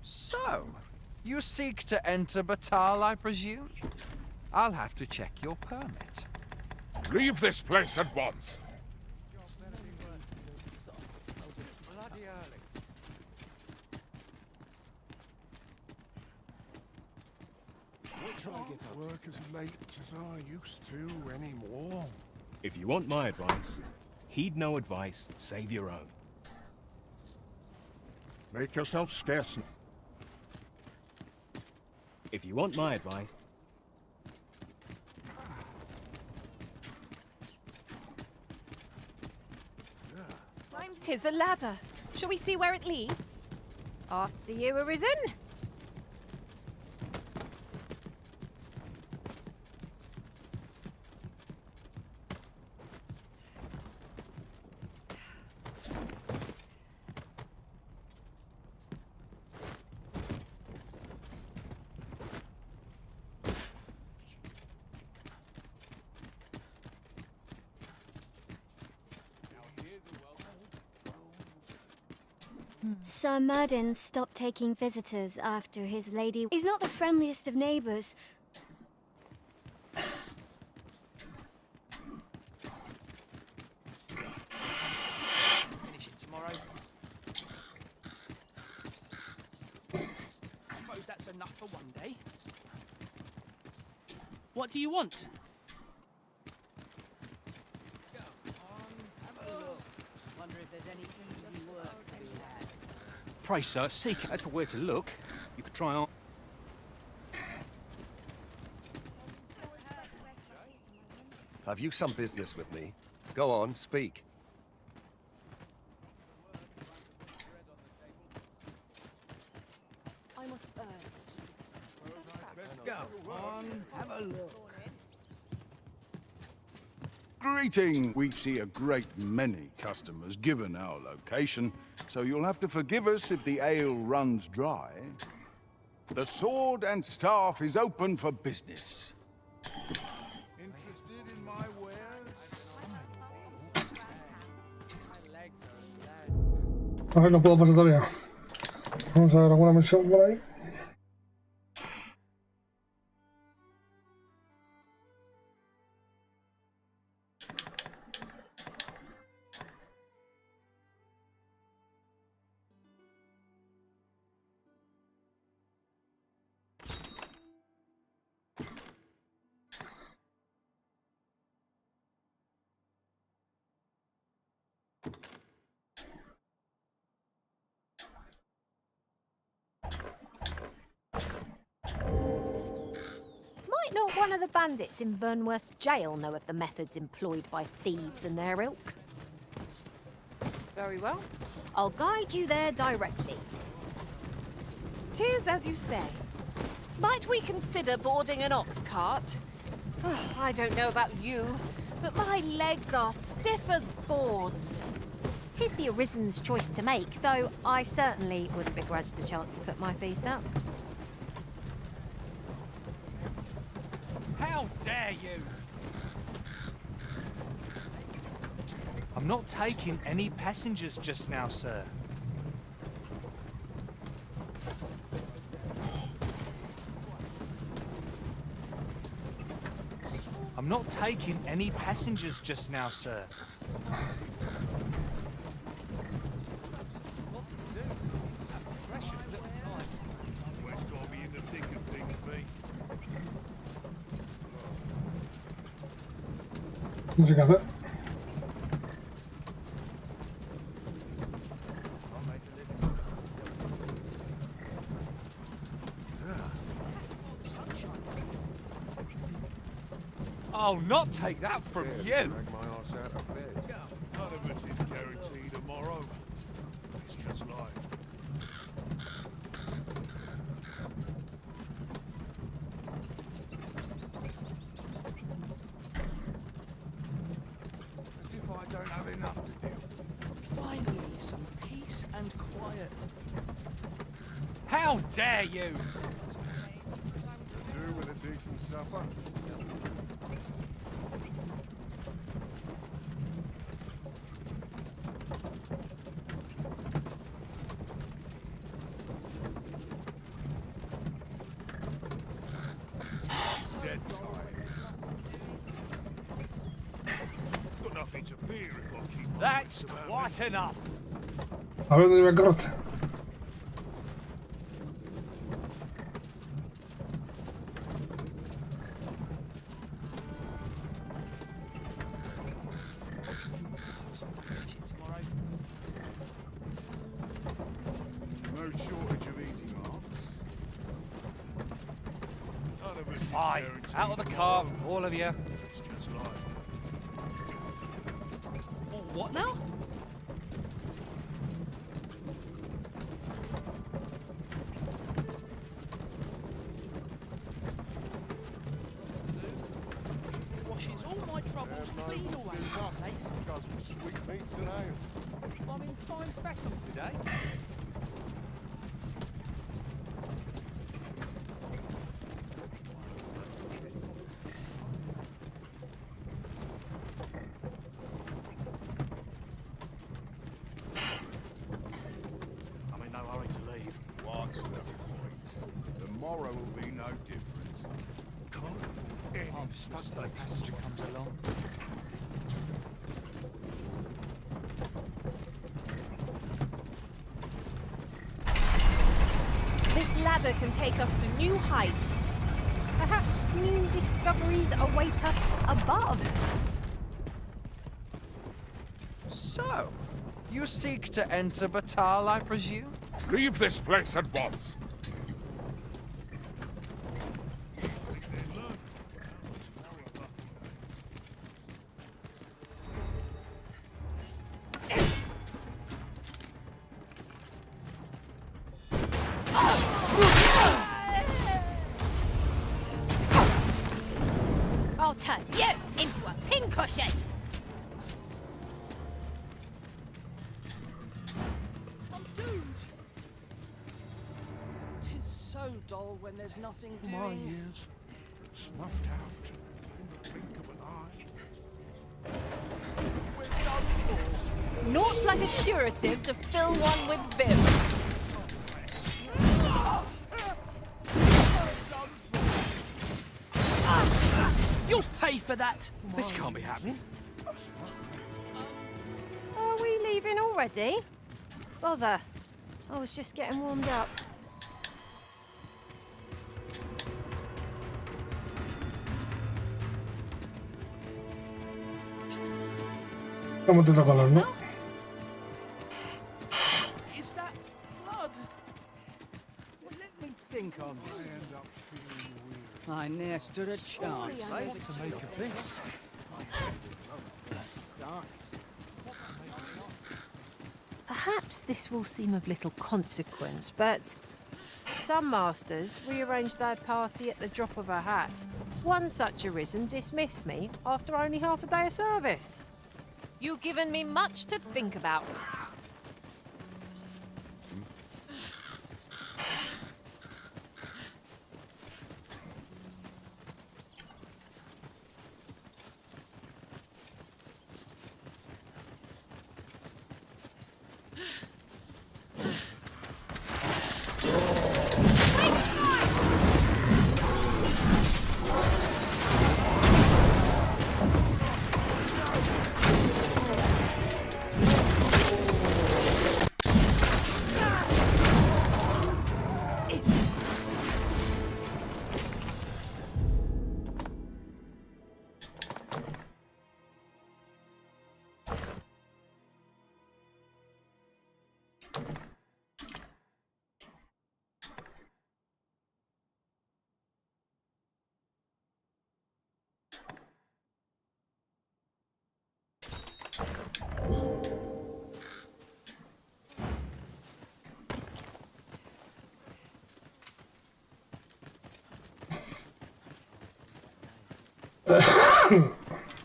So, you seek to enter Batal, I presume? I'll have to check your permit. Leave this place at once. Can't work as late as I used to anymore. If you want my advice, heed no advice, save your own. Make yourself scarce. If you want my advice... Tis a ladder. Shall we see where it leads? After you, Arisen. Sir Murden stopped taking visitors after his lady. He's not the friendliest of neighbors. Finish it tomorrow. Suppose that's enough for one day. What do you want? Wonder if there's any easy work to be had. Pray, sir, seek. As for where to look, you could try on. Have you some business with me? Go on, speak. I must earn. Go on, have a look. Greeting! We see a great many customers given our location, so you'll have to forgive us if the ale runs dry. The Sword and Staff is open for business. Interested in my wares? A ver, no puedo pasar todavía. Vamos a ver alguna misión por ahí. Might not one of the bandits in Vernworth's jail know of the methods employed by thieves and their ilk? Very well. I'll guide you there directly. 'Tis as you say. Might we consider boarding an ox cart? I don't know about you, But my legs are stiff as boards. 'Tis the Arisen's choice to make, though I certainly wouldn't begrudge the chance to put my feet up. How dare you! I'm not taking any passengers just now, sir. I'm not taking any passengers just now, sir. What's to do? That precious little time. Where's gotta be in the thick of things, mate? No sé qué hacer. I'll not take that from you. None of us is guaranteed tomorrow. It's just life. As if I don't have enough to do. Finally, some peace and quiet. How dare you! Do with a decent supper. Dead tired. Got nothing to fear if I keep. That's quite enough. A ver, dime corte. No shortage of eating marks. None of us is Fine. guaranteed Out of the car, tomorrow. all of you. It's just life. What now? Washes all my troubles clean away this place. Got some sweet meats and ale. I'm in fine fettle today. tomorrow will be no different. I'm stuck till a passenger comes along. This ladder can take us to new heights. Perhaps new discoveries await us above. So, you seek to enter Batal, I presume? Leave this place at once. I'll turn you into a pincushion. I'm doomed. 'Tis so dull when there's nothing doing. My years snuffed out in the blink of an eye. We're done for. Naught like a curative to fill one with vim. You'll pay for that. This can't be happening. Are we leaving already? Bother. I was just getting warmed up. ¿Cómo te toca color, no? Is that blood? Well, let me think on this. I ne'er stood a chance. What to make of this? Perhaps this will seem of little consequence, but some masters rearrange their party at the drop of a hat. One such arisen dismissed me after only half a day of service. You've given me much to think about.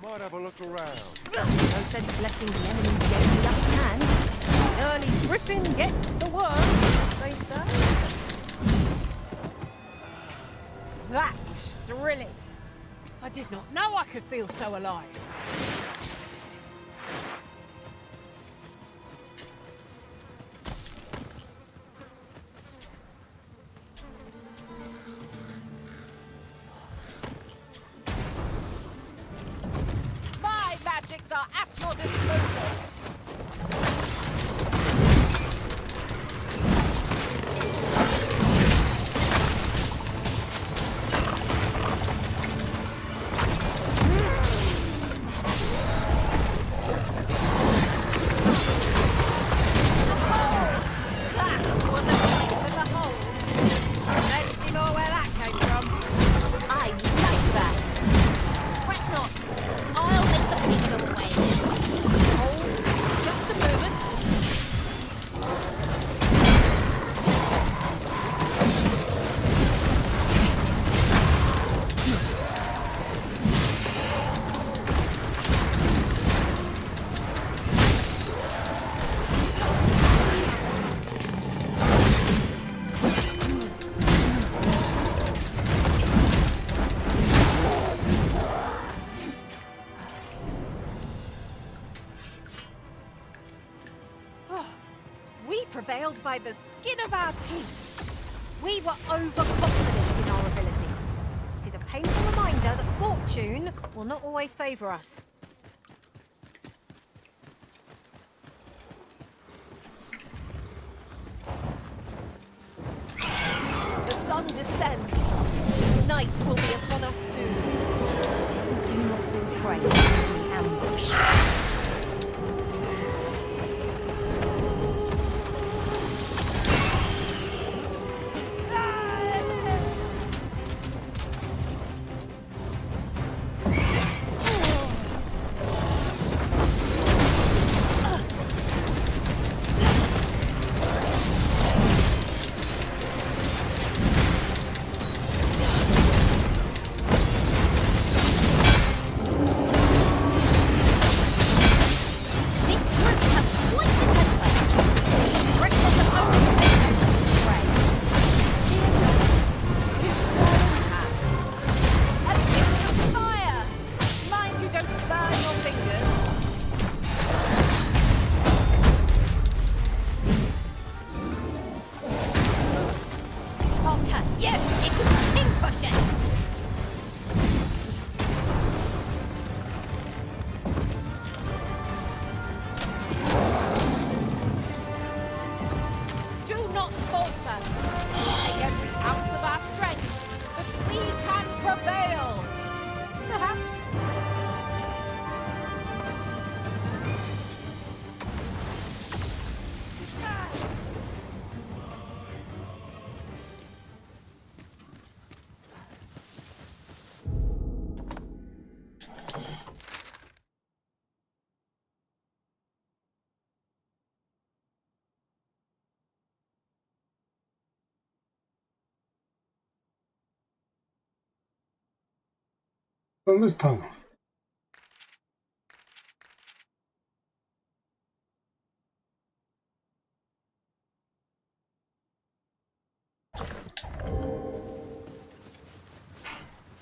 Might have a look around. No sense letting the enemy get the upper hand. The early griffin gets the worm, as they say. That is thrilling. I did not know I could feel so alive. My magics are at your disposal. Prevailed by the skin of our teeth. We were overconfident. painful reminder that fortune will not always favour us. The sun descends. Night will be upon us soon. Do not fall prey to the ambush. ¿Dónde estamos?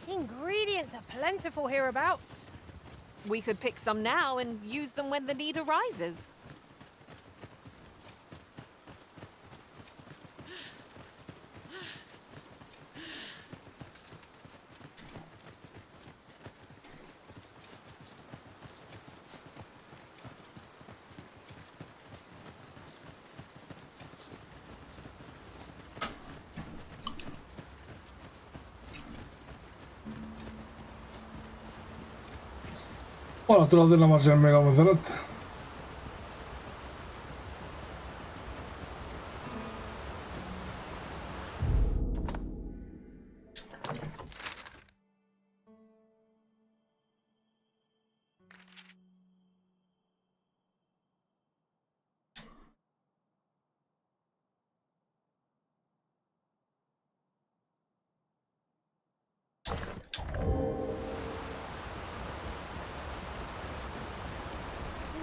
Ingredients are plentiful hereabouts. We could pick some now and use them when the need arises. Bueno, te lo doy la más en mega emocionante.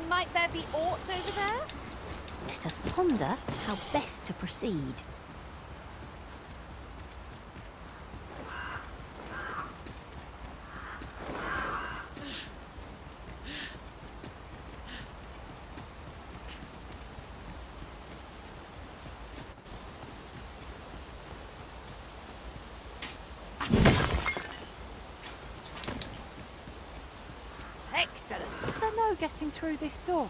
Might there be aught over there? Let us ponder how best to proceed. Excellent. Is there no getting through this door?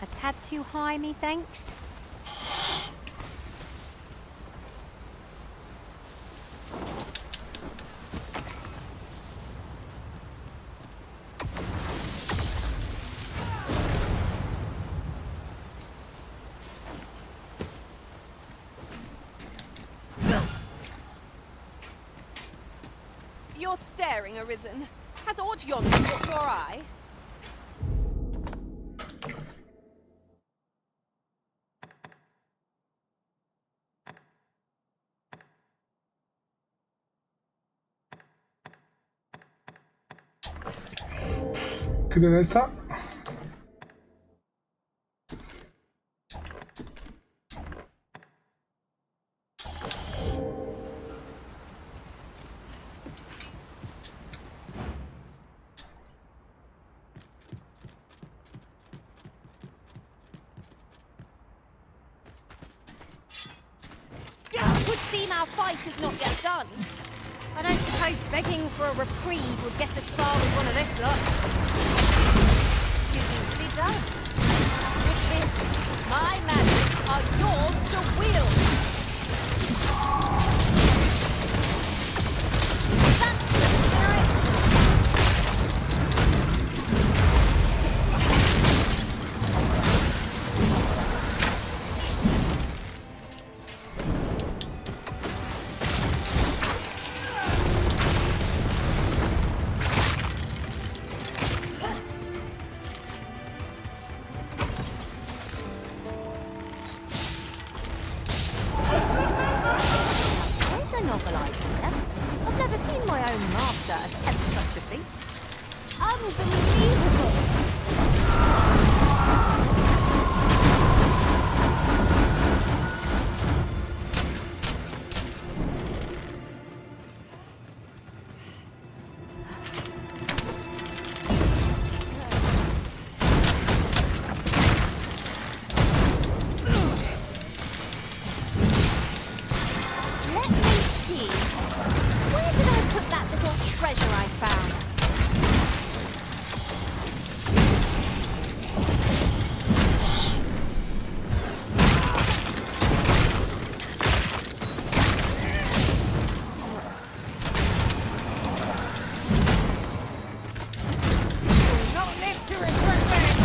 A tad too high, methinks. You're staring, Arisen. Has aught yonder caught your eye? ¿Qué tiene esta? seem our fight is not yet done. I don't suppose begging for a reprieve would get us far with one of this lot. It is easily done. With this, my magics are yours to wield. That's the spirit. Novel idea. I've never seen my own master attempt such a feat. Unbelievable! Treasure I found. You'll not live to regret it.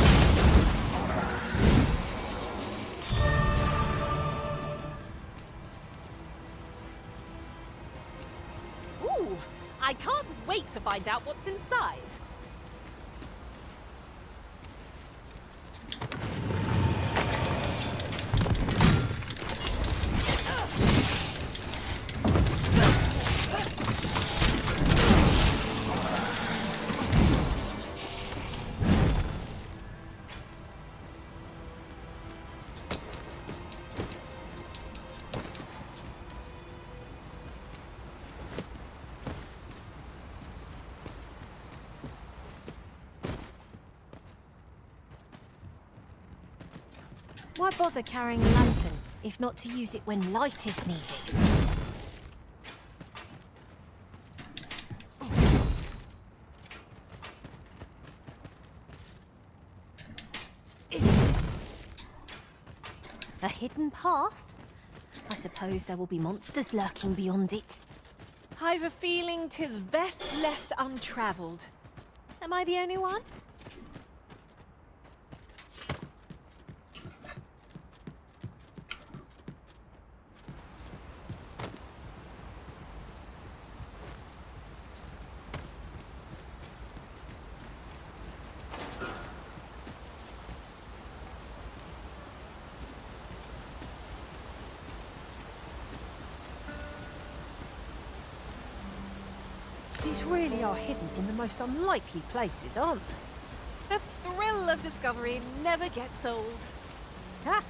Ooh, I can't wait to find out what's inside. Why bother carrying a lantern, if not to use it when light is needed? A hidden path? I suppose there will be monsters lurking beyond it. I've a feeling 'tis best left untravelled. Am I the only one? These really are hidden in the most unlikely places, aren't they? The thrill of discovery never gets old. Ha!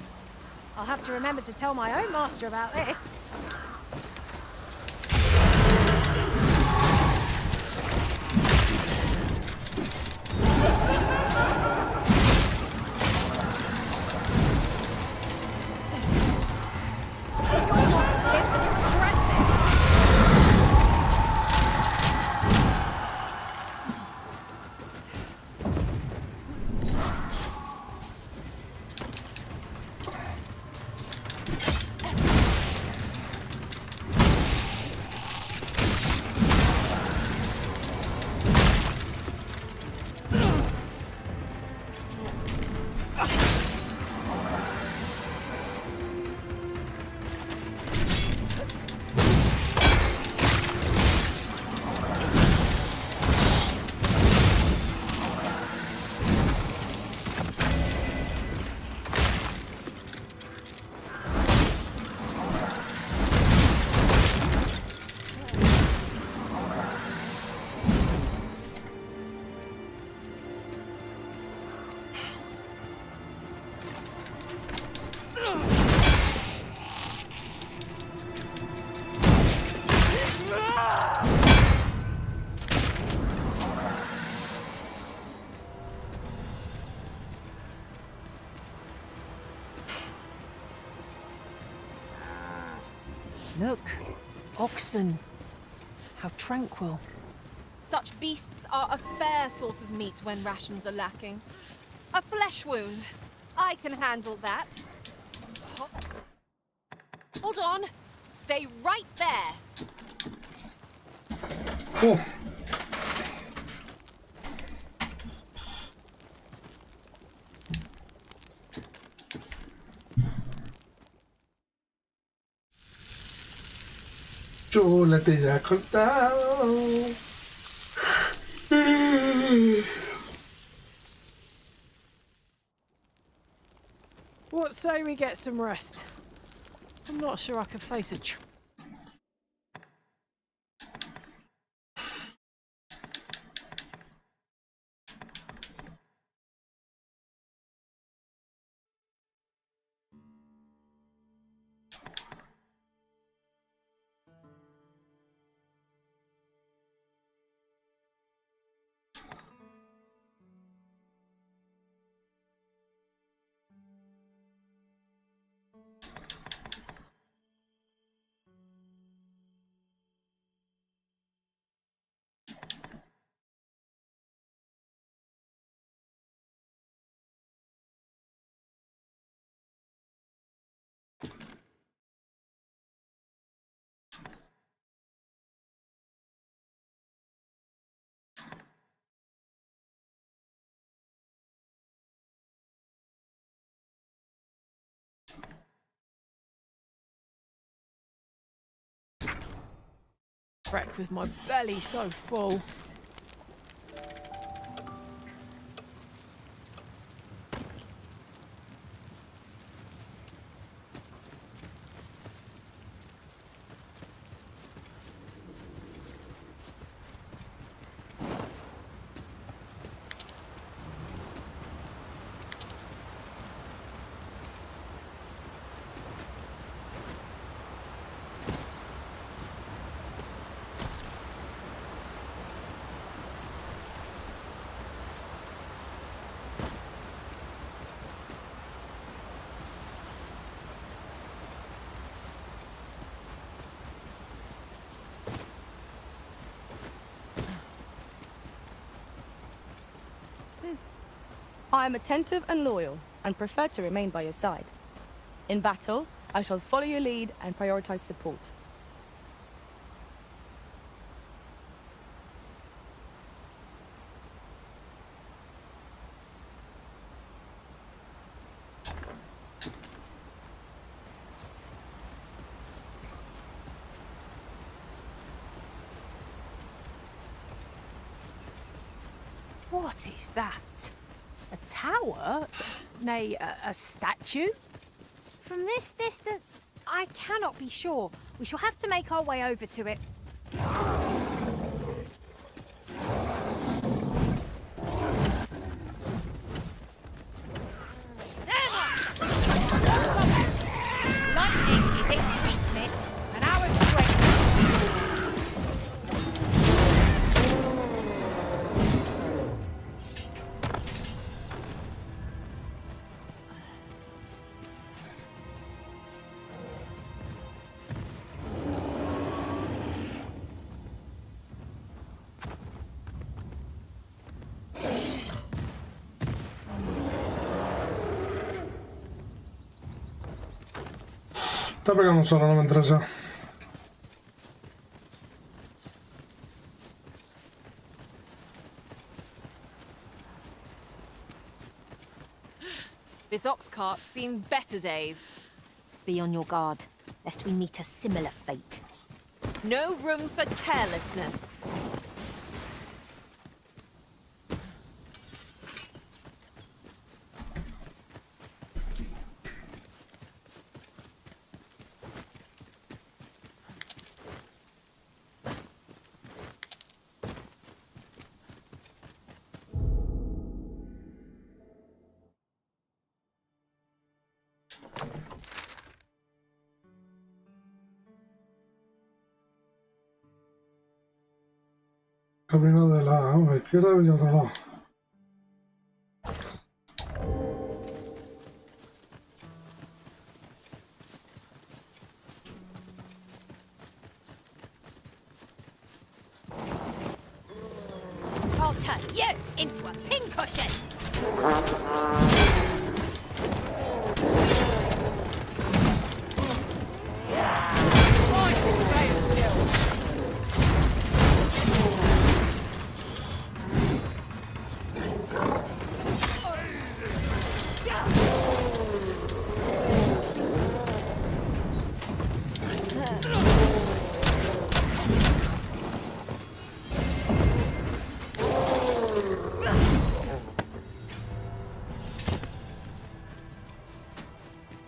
I'll have to remember to tell my own master about this. Look, oxen. How tranquil. Such beasts are a fair source of meat when rations are lacking. A flesh wound. I can handle that. Hold on. Stay right there. Oh. Chula, te ya he contado. What say we get some rest? I'm not sure I could face a wreck with my belly so full. I am attentive and loyal, and prefer to remain by your side. In battle, I shall follow your lead and prioritize support. What is that? A tower? Nay, a statue? From this distance, I cannot be sure. We shall have to make our way over to it. Lightning is its weakness, and our strength. Está pegando solo, no me interesa. This ox cart's seen better days. Be on your guard, lest we meet a similar fate. No room for carelessness. Camino de la izquierda y otro lado. turn you into a pincushion.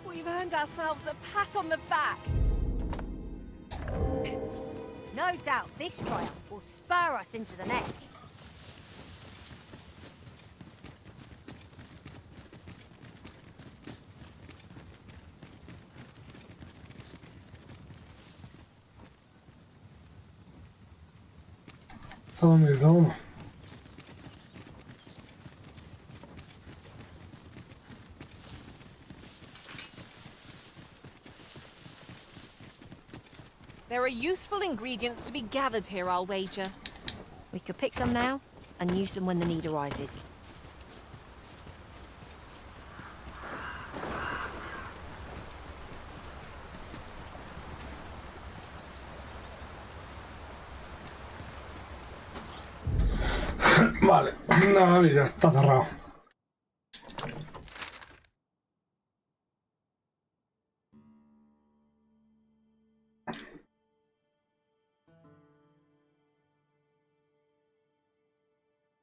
We've earned ourselves a pat on the back. No doubt this triumph will spur us into the next. ¿Dónde estamos? There are useful ingredients to be gathered here, I'll wager. We could pick some now and use them when the need arises. Vale, nada, mira, está cerrado.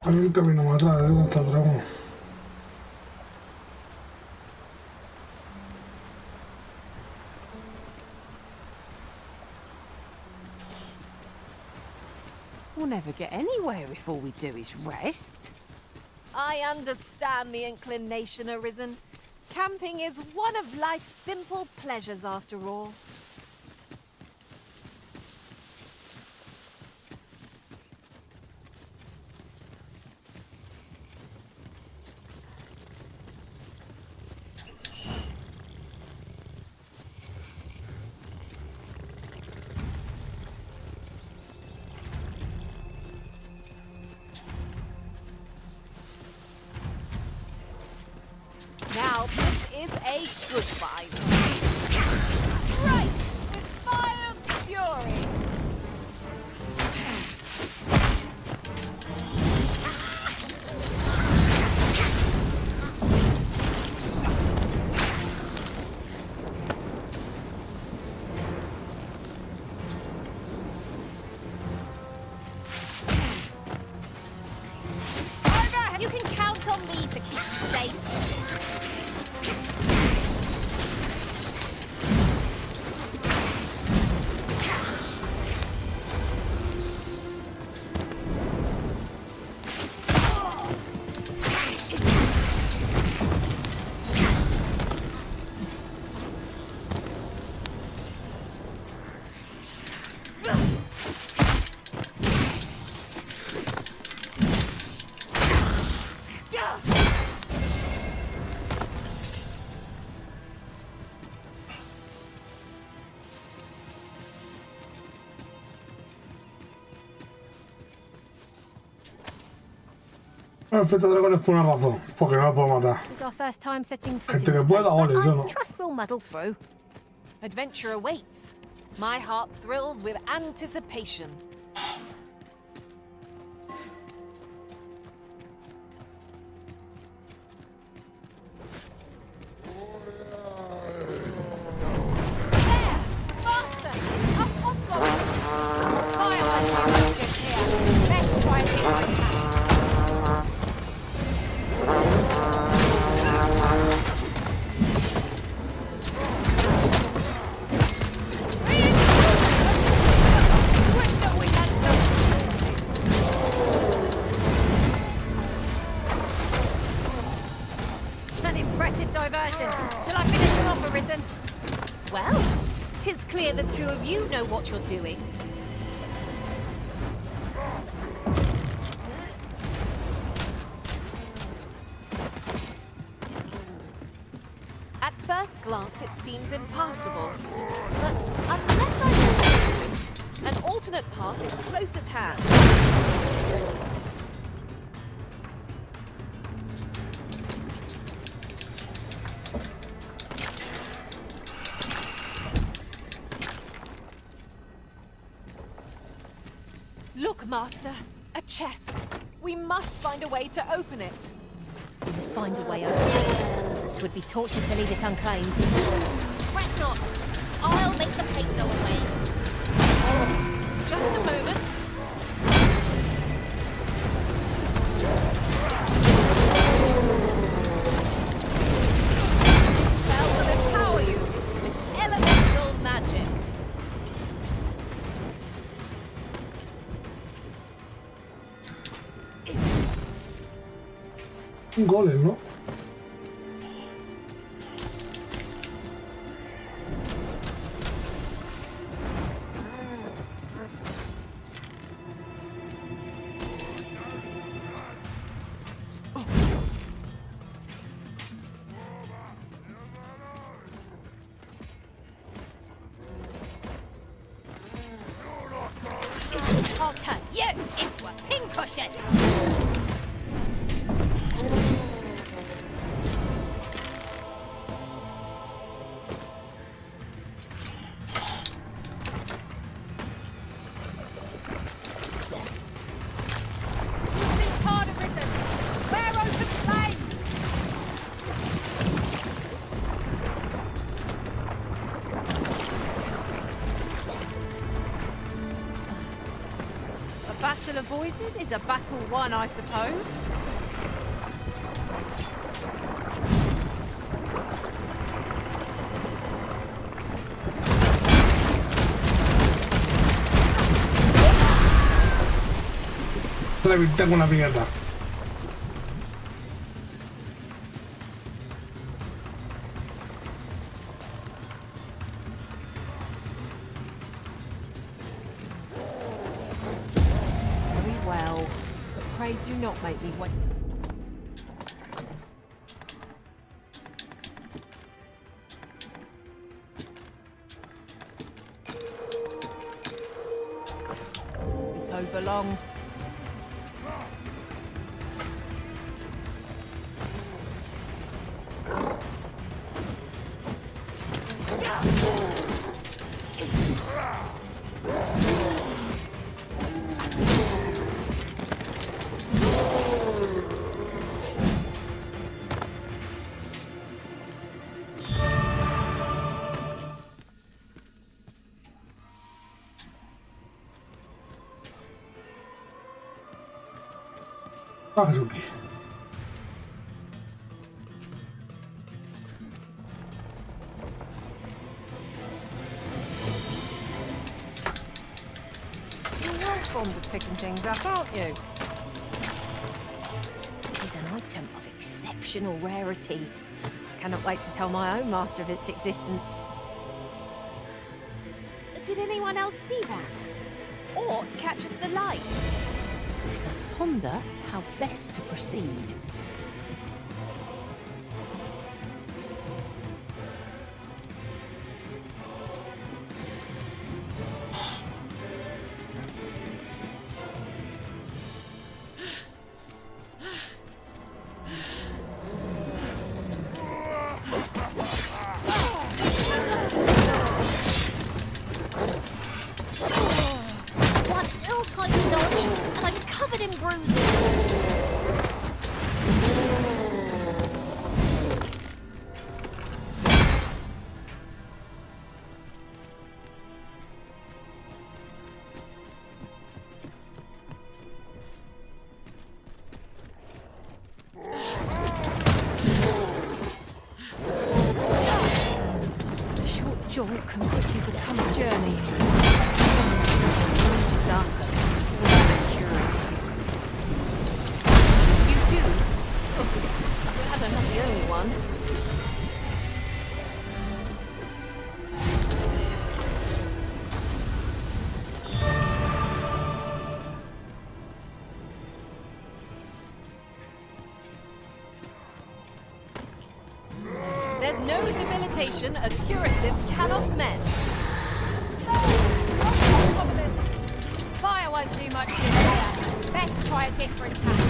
Hay un camino más atrás, ¿dónde está el dragón? We'll never get anywhere if all we do is rest. I understand the inclination arisen. Camping is one of life's simple pleasures after all. Now this is a good find. Right, with fire's fury. You can count on me to keep you safe. Perfecto, dragones por una razón, porque no la puedo matar. It's our first time setting foot in Gente que space, pueda, ole, but yo I no. trust we'll muddle through. Adventure awaits. My heart thrills with anticipation. An impressive diversion. Shall I finish them off, Arisen? Well, 'tis clear the two of you know what you're doing. At first glance, it seems impassable. But unless I mistake, an alternate path is close at hand. Master. A chest. We must find a way to open it. We must find a way open it. 'Twould be torture to leave it unclaimed. Fret not. I'll make the paint go away. Just a moment. This spell will empower you with elemental magic. Un golem, ¿no? I'll turn you into a pincushion. A battle avoided is a battle won, I suppose. Reventé con una piñata. Very well. But pray do not make me wait. It's over long. Hazuki. You're fond of picking things up, aren't you? It is an item of exceptional rarity. I cannot wait to tell my own master of its existence. Did anyone else see that? Aught catches the light? Let us ponder how best to proceed. One ill-timed dodge, and I'm covered in bruises. A short jaunt can quickly become a journey. You too? Oh, glad I'm not the only one. There's no debilitation a curative cannot mend. Fire won't do much this here. Best try a different tack.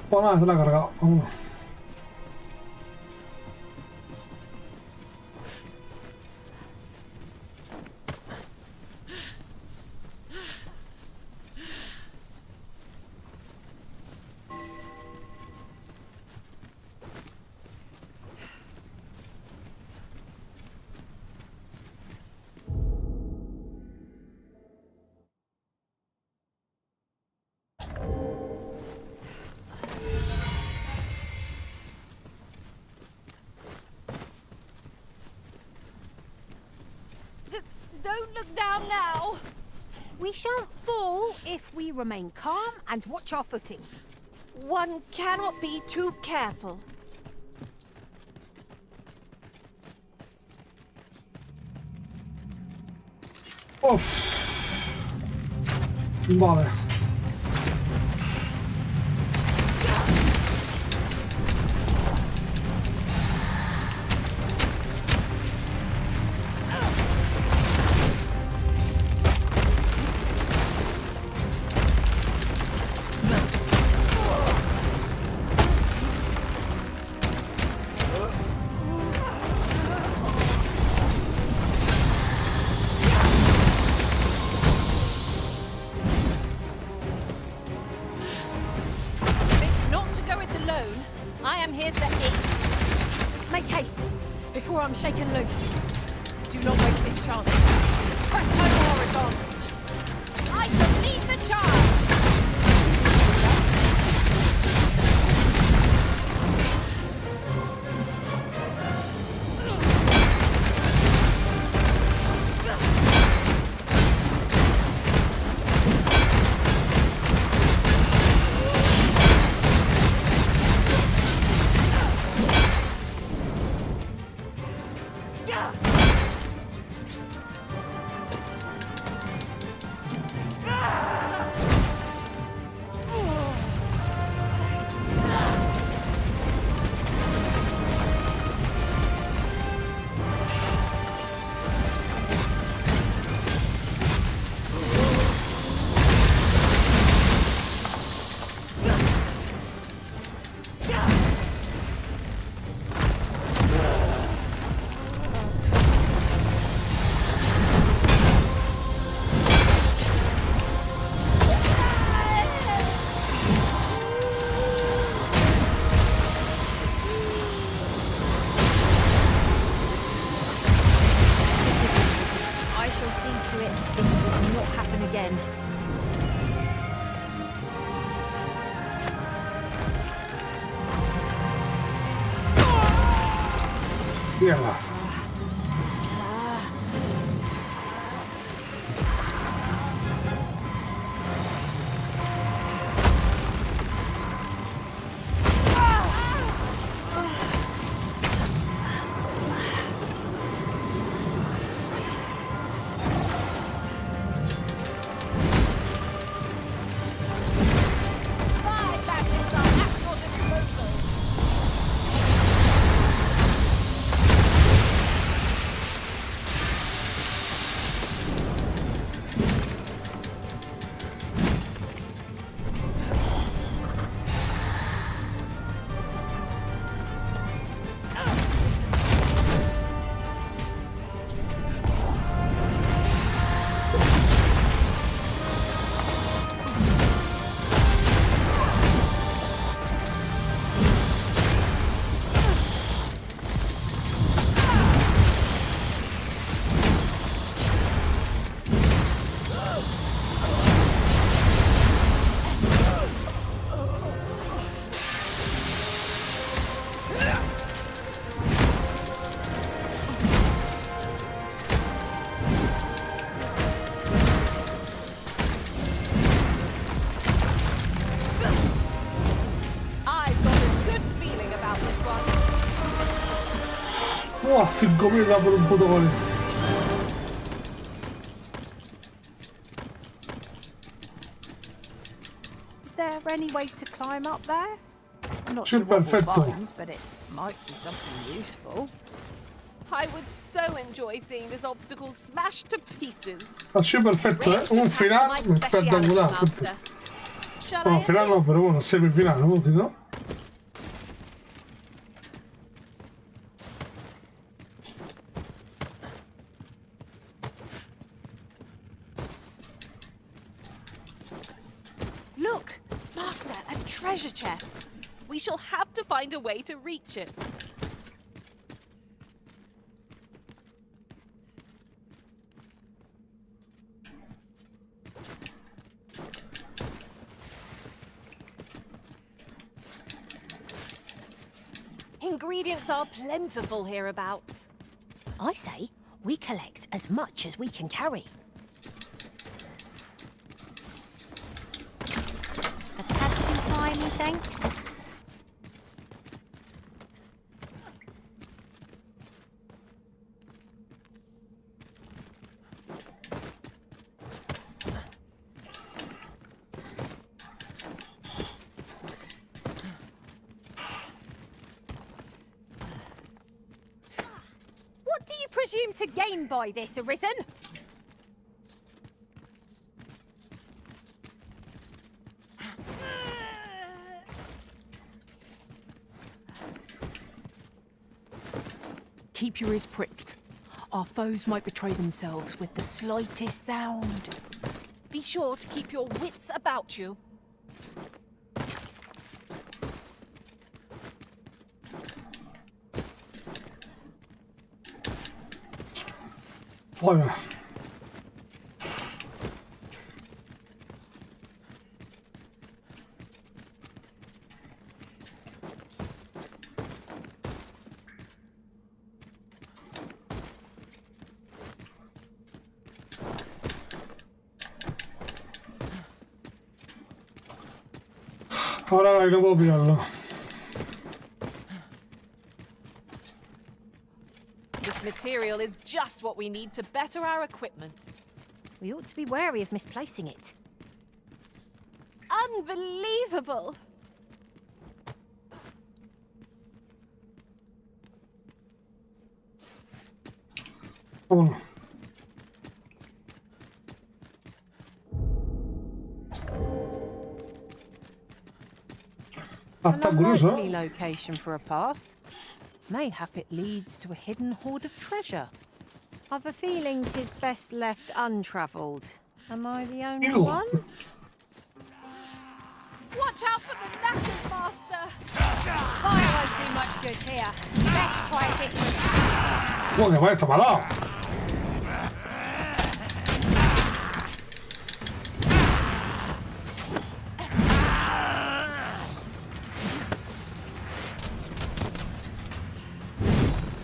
Pues nada, se la ha cargado. Vámonos. Don't look down now. We shan't fall if we remain calm and watch our footing. One cannot be too careful. Uff. Vale. I'm shaken loose. Do not waste this chance. Press home our advantage. I shall lead the charge! Mierda. ¡Buah! 5.000 da por un puto gol. Is there any way to climb up there? I'm not Sí, sure what we'll perfecto. find, but it might be something useful. I would so enjoy seeing this obstacle smashed to pieces. Ha sido perfecto, ¿eh? Un final espectacular. Shall Bueno, I final no, assist? pero bueno, semifinal, ¿no? Si no. Look, Master, a treasure chest. We shall have to find a way to reach it. Ingredients are plentiful hereabouts. I say we collect as much as we can carry. A tad too tiny, thanks. What do you presume to gain by this, Arisen? Keep your ears pricked. Our foes might betray themselves with the slightest sound. Be sure to keep your wits about you. Bueno. Ahora no puedo pillarlo. This material is just what we need to better our equipment. We ought to be wary of misplacing it. Unbelievable! Vámonos. Ah, está An curioso, unlikely ¿eh? location for a path. Mayhap it leads to a hidden hoard of treasure. I've a feeling 'tis best left untravelled. Am I the only Ew. one? Watch out for the knackers, Master! Fire won't do much good here. Best try a different. ¡Oh, que vaya, está malado!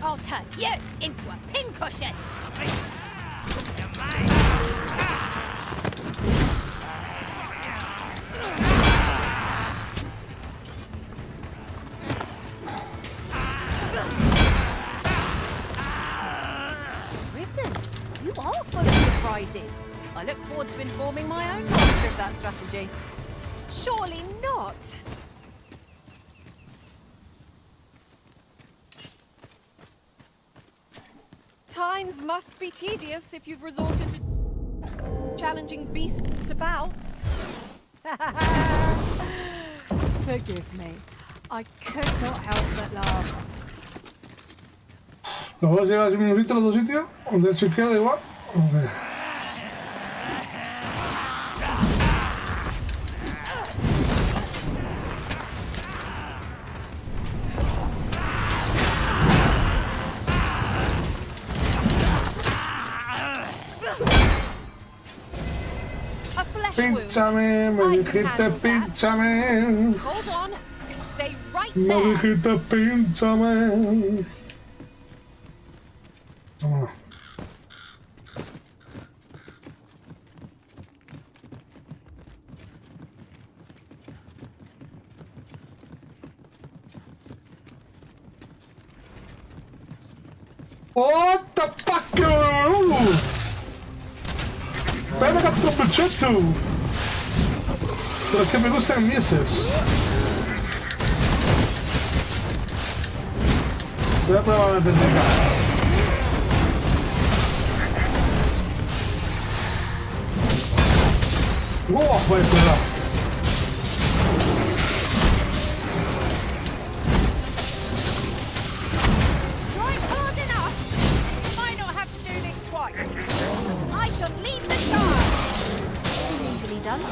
I'll turn you into a pincushion. Risen, you are full of surprises. I look forward to informing my own master of that strategy. Surely not. Times must be tedious if you've resorted to challenging beasts to bouts. Forgive me. I could not help but laugh. ¿Los dos llegan al mismo sitio, los dos sitios? ¿O de derecha a izquierda igual? Okay. A flesh wound. Pínchame, me I can dijiste handle that. pínchame. Hold on. Stay right Me there. dijiste pínchame. Vámonos. What the fuck? Better got the budgeto. Pero es que me gustan mieses. Voy a probar una técnica. ¡Wow! Voy a explorar. done.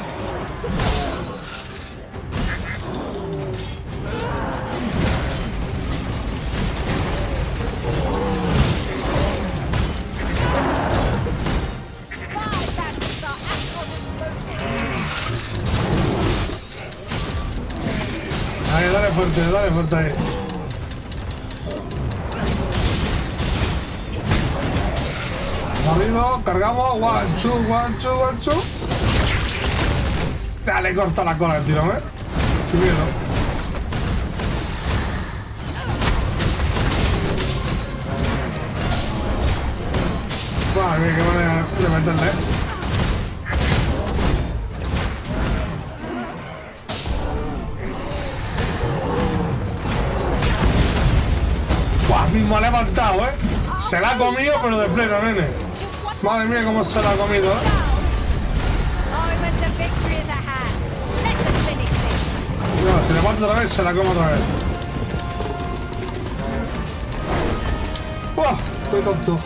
Ahí, dale fuerte ahí. Arriba, cargamos, one, two. Dale, corta la cola el tirón, sin miedo. Madre mía, qué manera de meterle. Buah, mismo ha levantado, Se la ha comido, pero de pleno, nene. Madre mía, cómo se la ha comido, No, se levanta otra vez, se la come otra vez. ¡Buah! Muy tonto.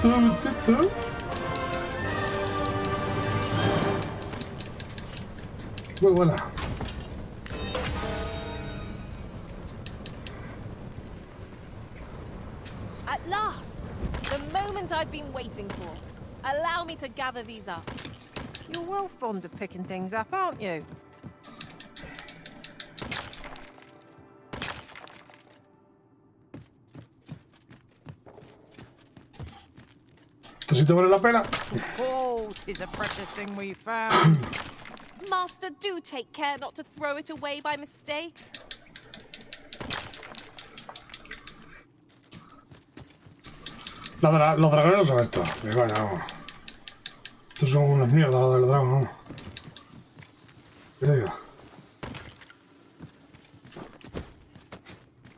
Muchito. Muy buena. At last! The moment I've been waiting for. Allow me to gather these up. You're well fond of picking things up, aren't you? ¿Esto sí te vale la pena? Oh, 'tis a precious thing we found. Master, do take care not to throw it away by mistake. Los dragones no son estos. Que vaya, vamos. Estos son unas mierdas los del dragón, vamos. ¿Qué te digo?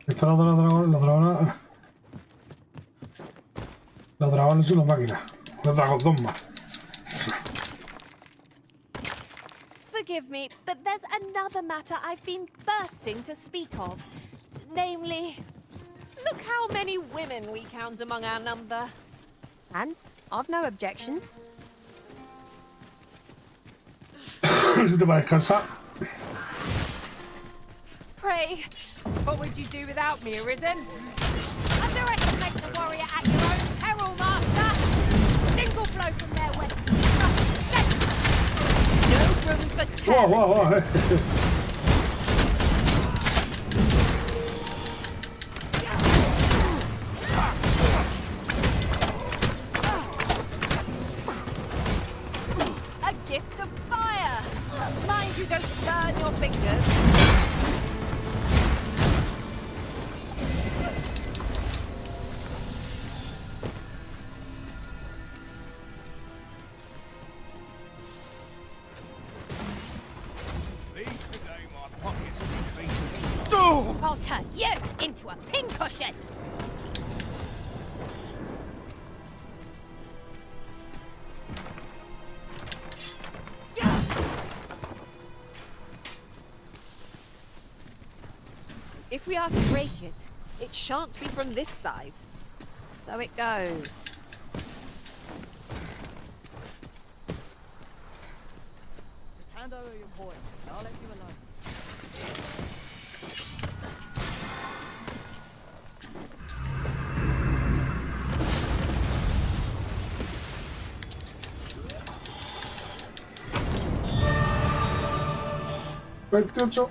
Estos los dragones. Los dragones son las máquinas. Los dogma. Forgive me, but there's another matter I've been bursting to speak of. Namely, look how many women we count among our number. And I've no objections. Si te va a descansar. Pray, what would you do without me, Arisen? Underestimate the warrior at your own peril, Master! Single blow from their weapon. No room for carelessness. A gift of fire! Mind you don't burn your fingers. I'll turn you into a pincushion. If we are to break it, it shan't be from this side. So it goes. Just hand over your coin, and I'll let you alone. $28.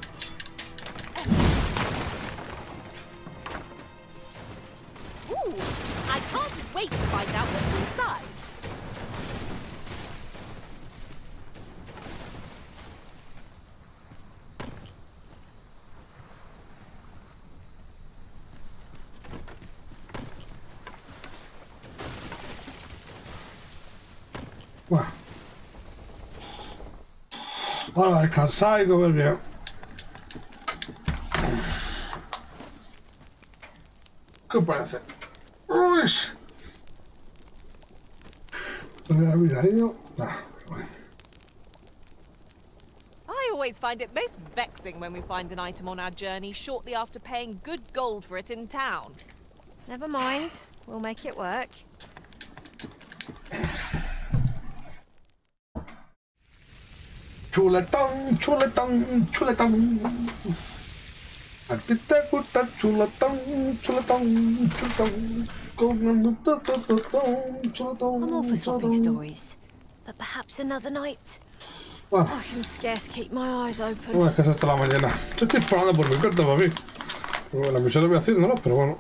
Ooh, I can't wait to find out what's inside. Bueno. Ahora a descansar y comer bien. ¿Qué os parece? Uy. Mira, ido. I always find it most vexing when we find an item on our journey shortly after paying good gold for it in town. Never mind, we'll make it work. Chuletón, chuletón, chuletón. A ti te gusta chuletón, chuletón, chuletón. I'm all for swapping stories, but perhaps another night. Bueno. I can scarce keep my eyes open. Bueno, es que es hasta la mañana. Yo estoy esperando por mi carta para mí. Bueno, la misión la voy haciendo, ¿no? Pero bueno.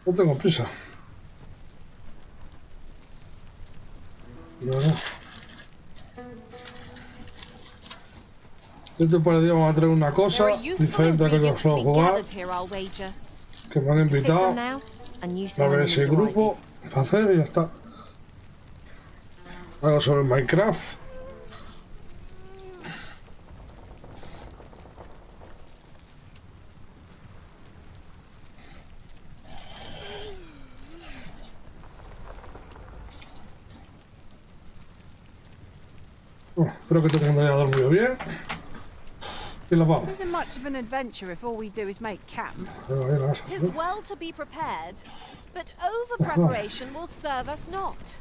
No tengo prisa. No. Este par de días vamos a traer una cosa diferente a la que yo suelo jugar. Que me han invitado a ver ese grupo para hacer y ya está. Algo sobre Minecraft. Bueno, espero que todo el mundo haya dormido bien. Y nos vamos. Isn't much of an adventure if all we do is make camp. Tis well to be prepared, but over preparation will serve us not.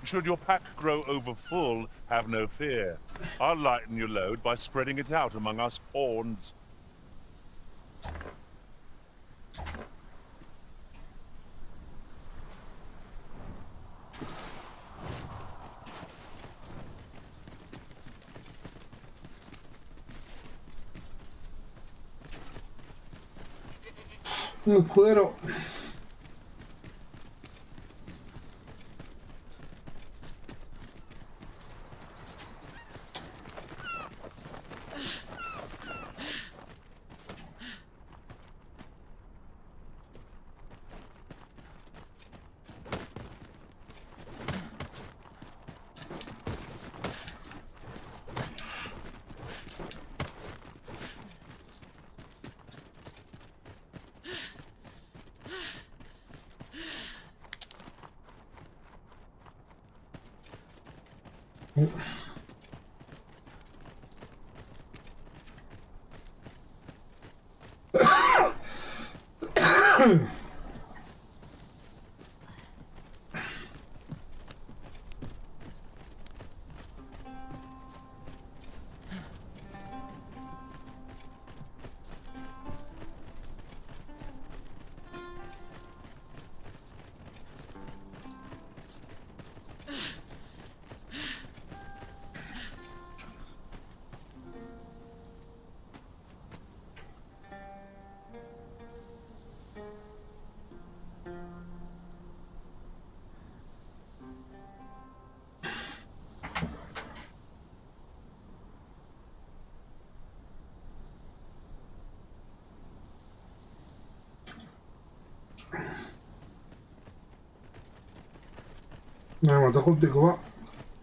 Should your pack grow over full, have no fear. I'll lighten your load by spreading it out among us pawns. Un escudero.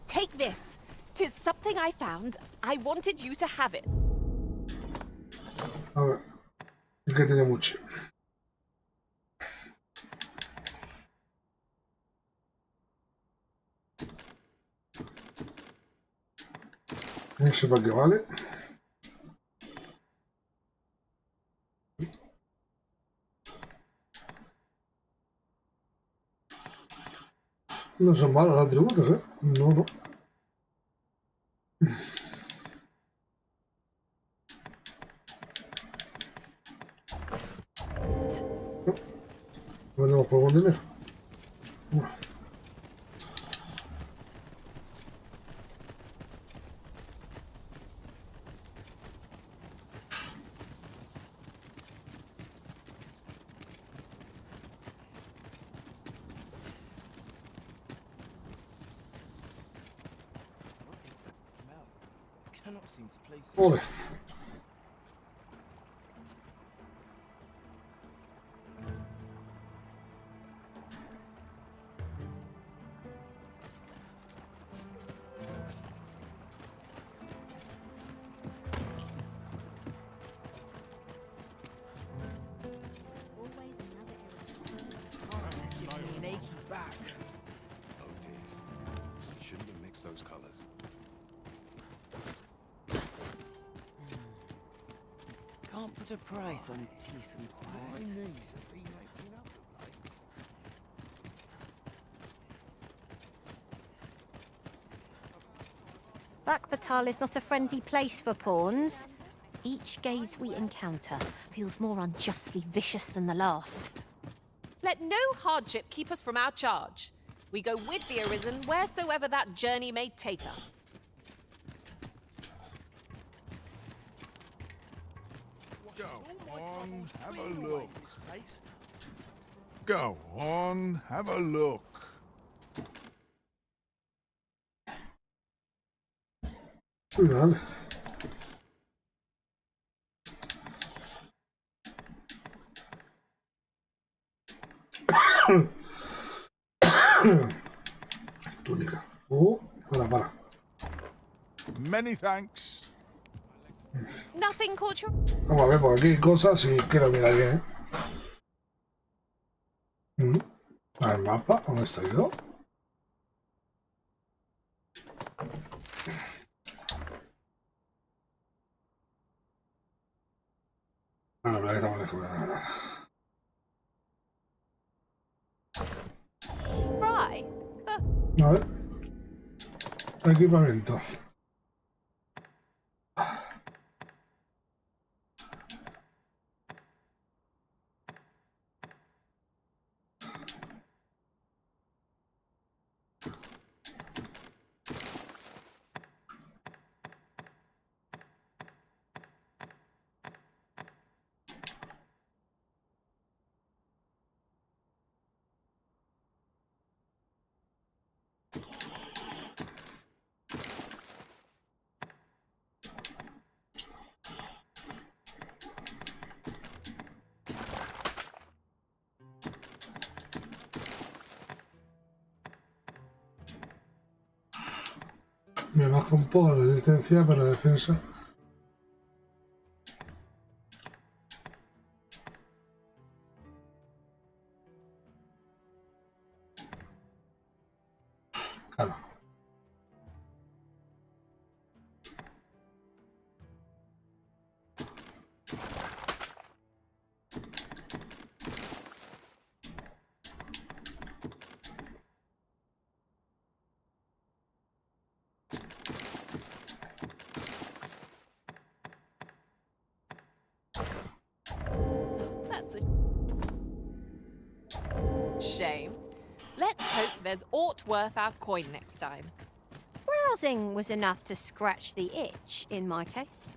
Take this. 'Tis something I found. I wanted you to have it. A ver, es que tiene mucho. No sé para qué vale. No son malos los atributos, ¿eh? No, no. No tenemos por buen dinero. Cannot seem to place it. Ole. An achy back. Oh dear. Shouldn't have mixed those colors. Can't put a price on peace and quiet. My knees have been acting up of late. Bakbatal is not a friendly place for pawns. Each gaze we encounter feels more unjustly vicious than the last. Let no hardship keep us from our charge. We go with the Arisen wheresoever that journey may take us. Go on, have a look. Go on, have a look. Vale. Túnica. Para. Many thanks. Nothing caught your... Vamos a ver, por aquí hay cosas y quiero mirar bien. El mapa, ¿dónde está yo? La verdad que estamos lejos. Right. A ver. Equipamiento. Me baja un poco la resistencia, pero la defensa. Claro. That's a shame. Let's hope there's aught worth our coin next time. Browsing was enough to scratch the itch, in my case.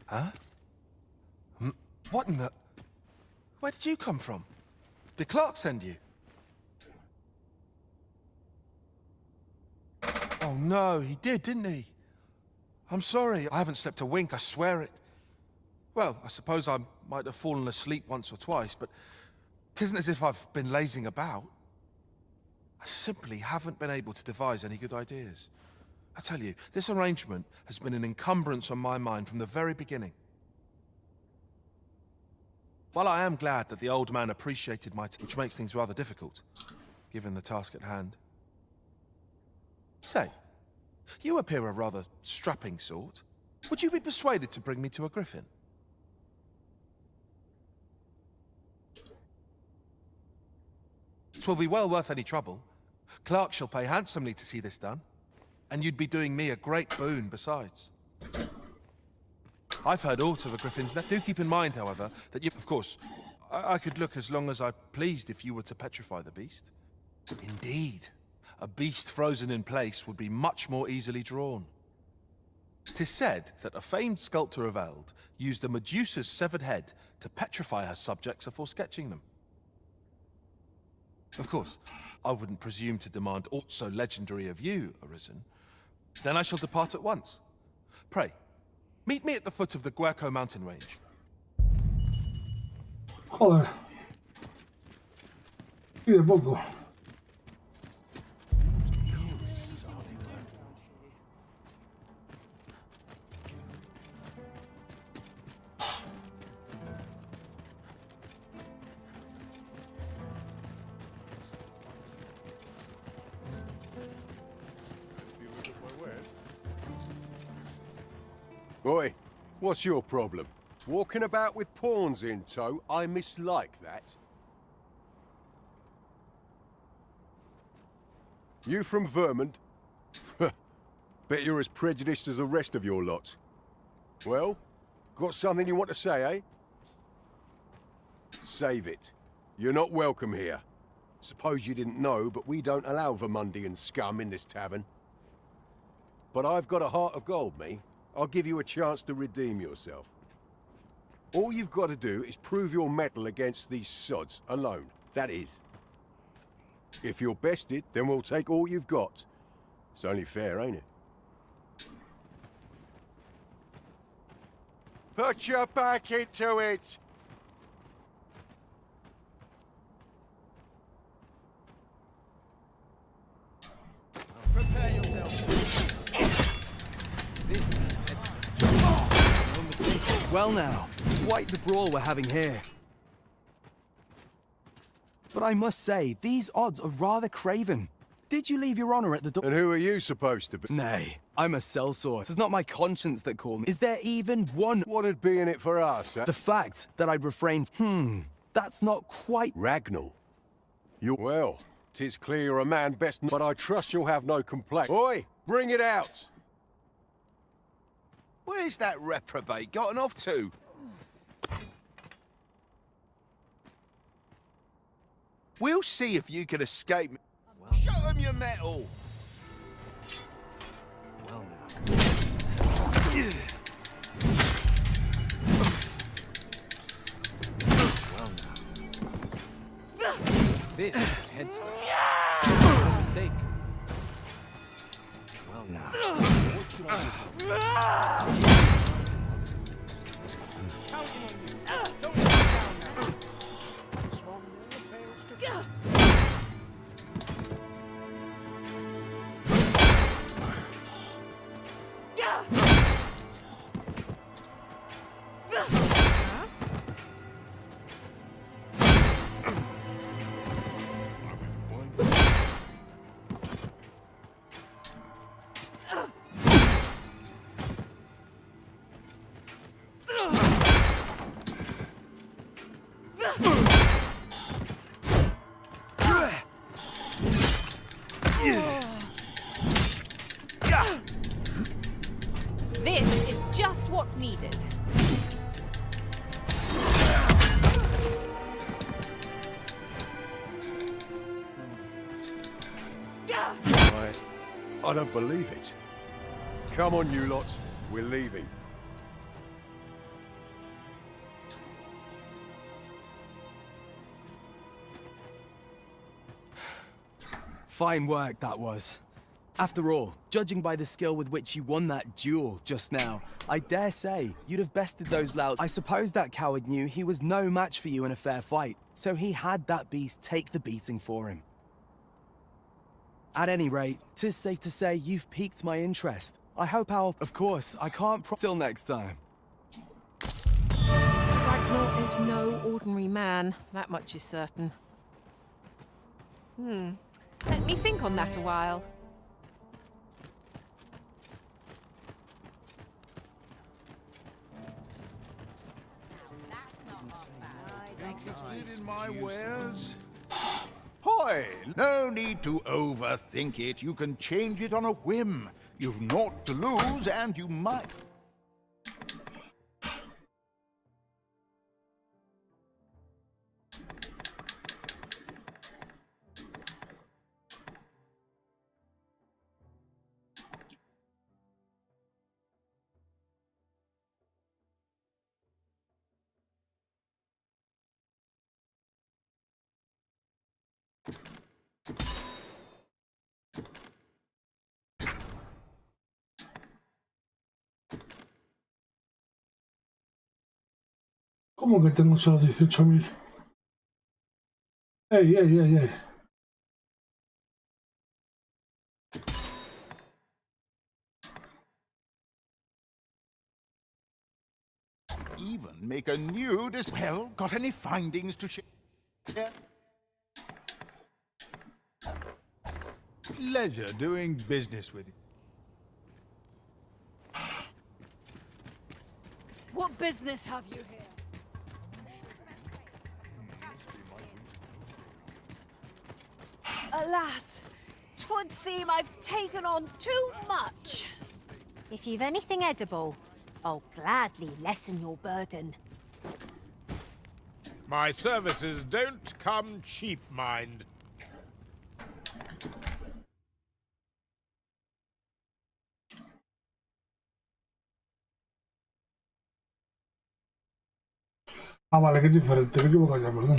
Huh? What in the... Where did you come from? Did Clark send you? Oh no, he did, didn't he? I'm sorry, I haven't slept a wink, I swear it. Well, I suppose I might have fallen asleep once or twice, but it isn't as if I've been lazing about. I simply haven't been able to devise any good ideas. I tell you, this arrangement has been an encumbrance on my mind from the very beginning. While I am glad that the old man appreciated my which makes things rather difficult, given the task at hand. Say, you appear a rather strapping sort. Would you be persuaded to bring me to a griffin? 'Twill be well worth any trouble. Clark shall pay handsomely to see this done. And you'd be doing me a great boon besides. I've heard aught of a griffin's nest. Do keep in mind, however, that you... Of course, I could look as long as I pleased if you were to petrify the beast. Indeed. A beast frozen in place would be much more easily drawn. 'Tis said that a famed sculptor of Eld used a Medusa's severed head to petrify her subjects before sketching them. Of course, I wouldn't presume to demand aught so legendary of you, Arisen. Then I shall depart at once. Pray, meet me at the foot of the Guerco mountain range. Joder. Y de poco. Oi, what's your problem? Walking about with pawns in tow? I mislike that. You from Vermont? Bet you're as prejudiced as the rest of your lot. Well, got something you want to say, eh? Save it. You're not welcome here. Suppose you didn't know, but we don't allow Vermundian scum in this tavern. But I've got a heart of gold, me. I'll give you a chance to redeem yourself. All you've got to do is prove your mettle against these sods, alone. That is. If you're bested, then we'll take all you've got. It's only fair, ain't it? Put your back into it! Prepare yourself. Well now, quite the brawl we're having here. But I must say, these odds are rather craven. Did you leave your honor at the door? And who are you supposed to be? Nay, I'm a sellsword. It's not my conscience that called me. Is there even one? What'd be in it for us, huh? The fact that I'd refrain. That's not quite. Ragnall. You. Well, 'tis clear you're a man best, but I trust you'll have no complaint. Oi, bring it out! Where's that reprobate gotten off to? We'll see if you can escape me. Well, show him your metal! Well now. Well now. This is head scratch. No mistake. Well now. What should I do? Counting on you. Don't let me down now. Small never fails to. This is just what's needed. I don't believe it. Come on, you lot. We're leaving. Fine work, that was. After all, judging by the skill with which you won that duel just now, I dare say you'd have bested those louts. I suppose that coward knew he was no match for you in a fair fight, so he had that beast take the beating for him. At any rate, 'tis safe to say you've piqued my interest. I hope I'll... Of course, I can't Till next time. Ragnall is no ordinary man, that much is certain. Let me think on that a while. Interested in my wares? Hoy! No need to overthink it. You can change it on a whim. You've naught to lose, and you might. ¿Cómo que tengo solo 18.000? ¡Ey, ey, ey, ey! Even make a new well, got any findings to share? Pleasure doing business with you. What business have you here? Alas, 'twould seem I've taken on too much. If you've anything edible, I'll gladly lessen your burden. My services don't come cheap, mind. Ah, vale, que es diferente, me he equivocado ya, perdón.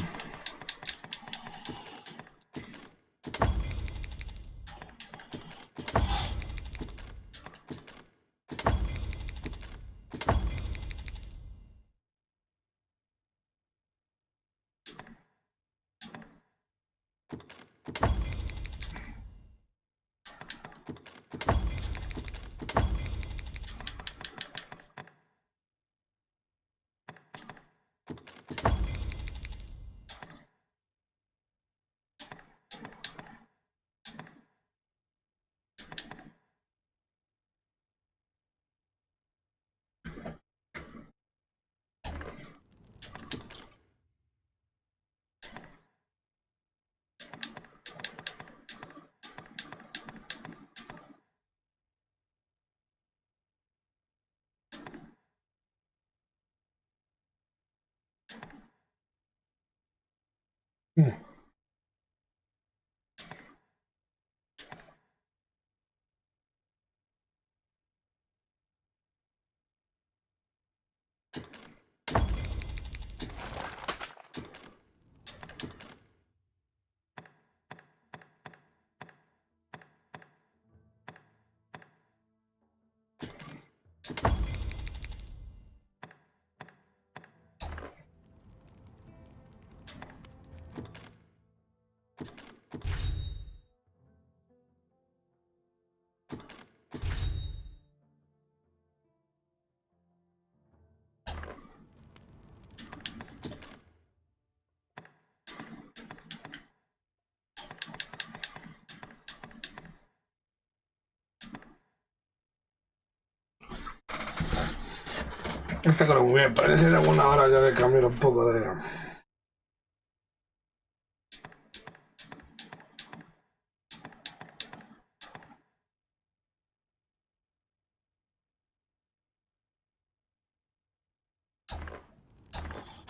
Está con muy bien, parece ya una hora ya de cambiar un poco de...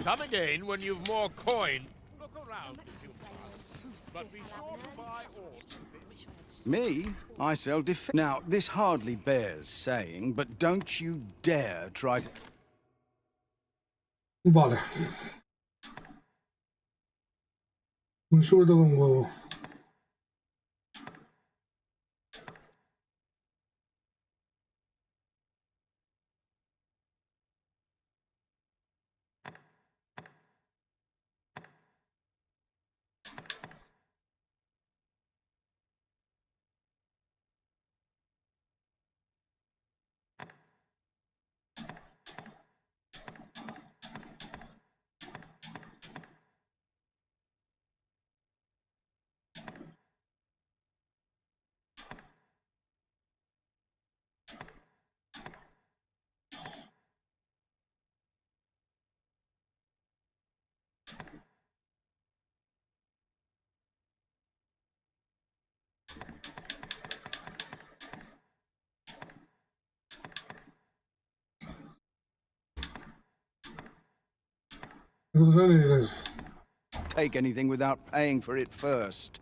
Come again when you've more coin. Look around if you must, but be sure to buy all. Me? I sell Now, this hardly bears saying, but don't you dare try to... Vale. Me sube todo un huevo. Take anything without paying for it first.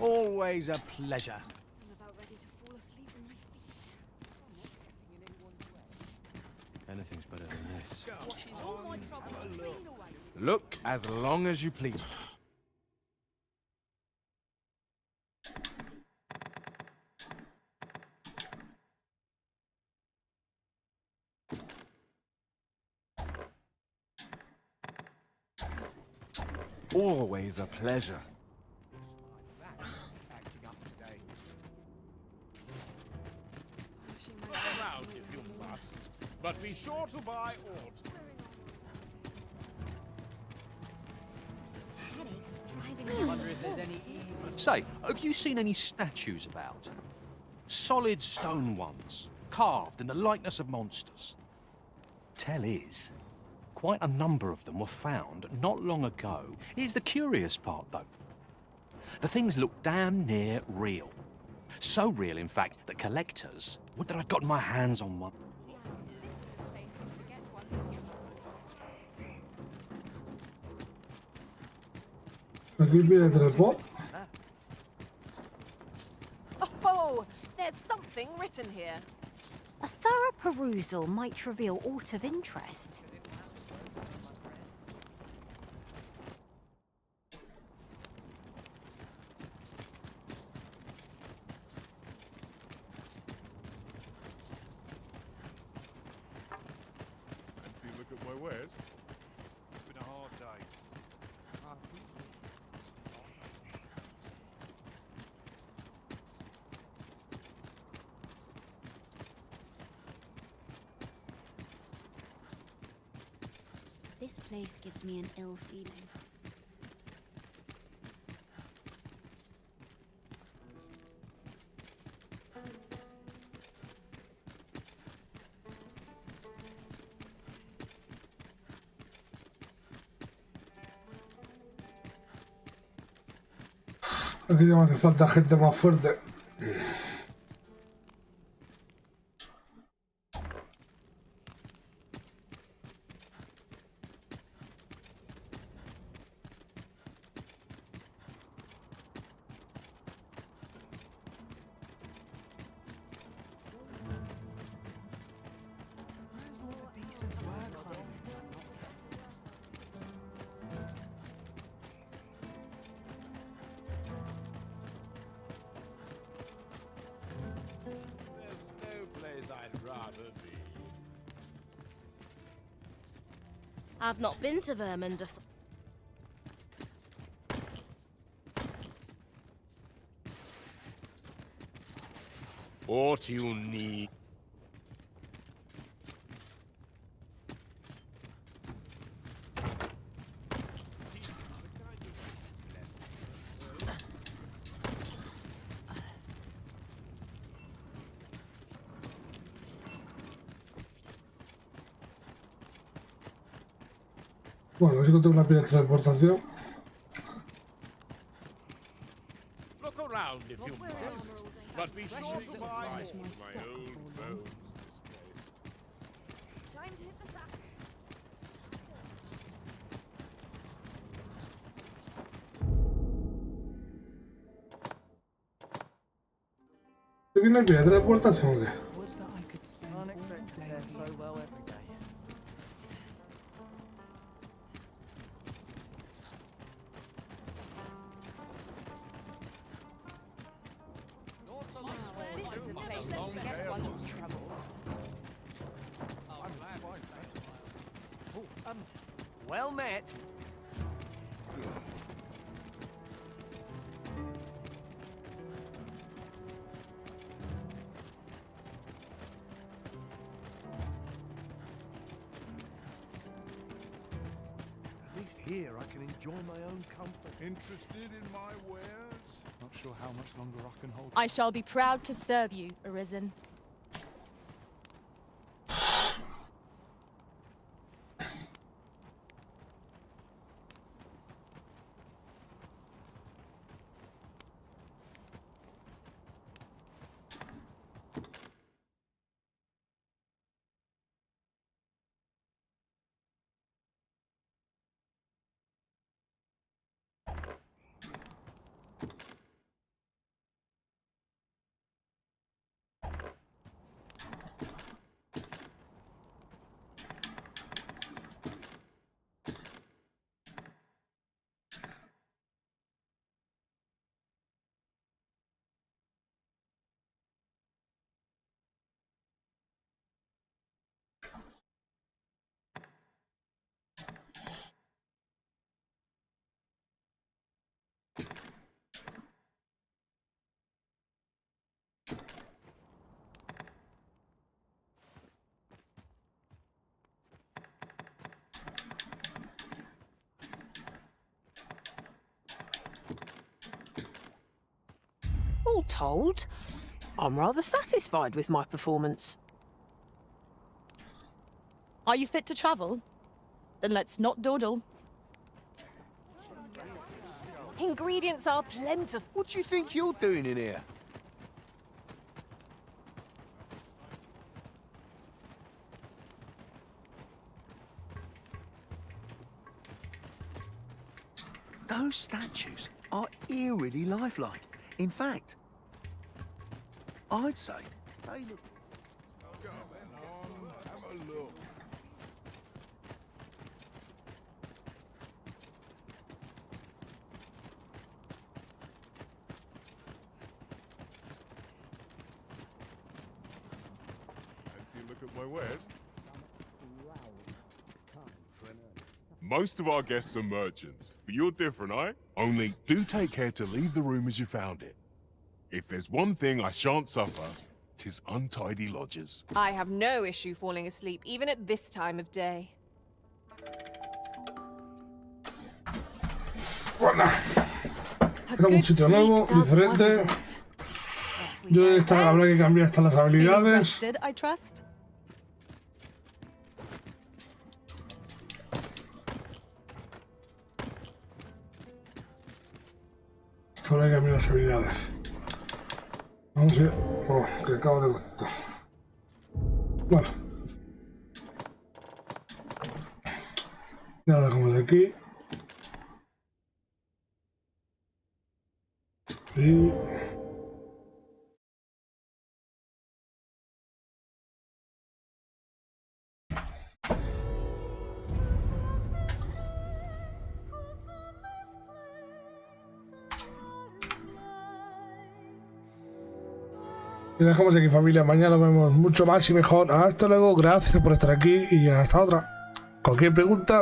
Always a pleasure. I'm about ready to fall asleep on my feet. Anything's better than this. All my troubles cleaned away. Look as long as you please. Always a pleasure. Around if you must, but be sure to buy aught. Say, have you seen any statues about? Solid stone ones, carved in the likeness of monsters. Tell is, quite a number of them were found not long ago. Here's the curious part, though. The things look damn near real. So real, in fact, that collectors would that I'd gotten my hands on one. Aquí viene trepó. Oh, there's something written here. A thorough perusal might reveal aught of interest. If you look at my wares, it's been a hard day. This place gives me an ill feeling. Aquí ya me hace falta gente más fuerte. I've not been to Vermund. What you need. Bueno, si no tengo una piedra de transportación. Look around if you must, but be sure to buy my own bones. ¿Aquí no hay piedra de transportación o qué? Unexpected fared so well every day. This is a place to forget one's troubles. Well met. At least here I can enjoy my own company. Interested in my wares? Not sure how much longer I can hold. I shall be proud to serve you, Arisen. told, I'm rather satisfied with my performance. Are you fit to travel? Then let's not dawdle. Ingredients are plentiful. What do you think you're doing in here? Those statues are eerily lifelike. In fact, I'd say they look... Have a look. Fancy a look at my wares? Most of our guests are merchants, but you're different, eh? Only do take care to leave the room as you found it. If there's one thing I shan't suffer, 'tis untidy lodgers. I have no issue falling asleep, even at this time of day. Bueno. Era un sitio nuevo, diferente. Yo habrá que cambiar hasta las Feeling habilidades. rested, I trust? Esto habrá que cambiar las habilidades. Vamos a ir. Oh, que acabo de cortar. Bueno. Ya dejamos aquí. Y... y dejamos aquí, familia. Mañana vemos mucho más y mejor. Hasta luego, gracias por estar aquí y hasta otra. Cualquier pregunta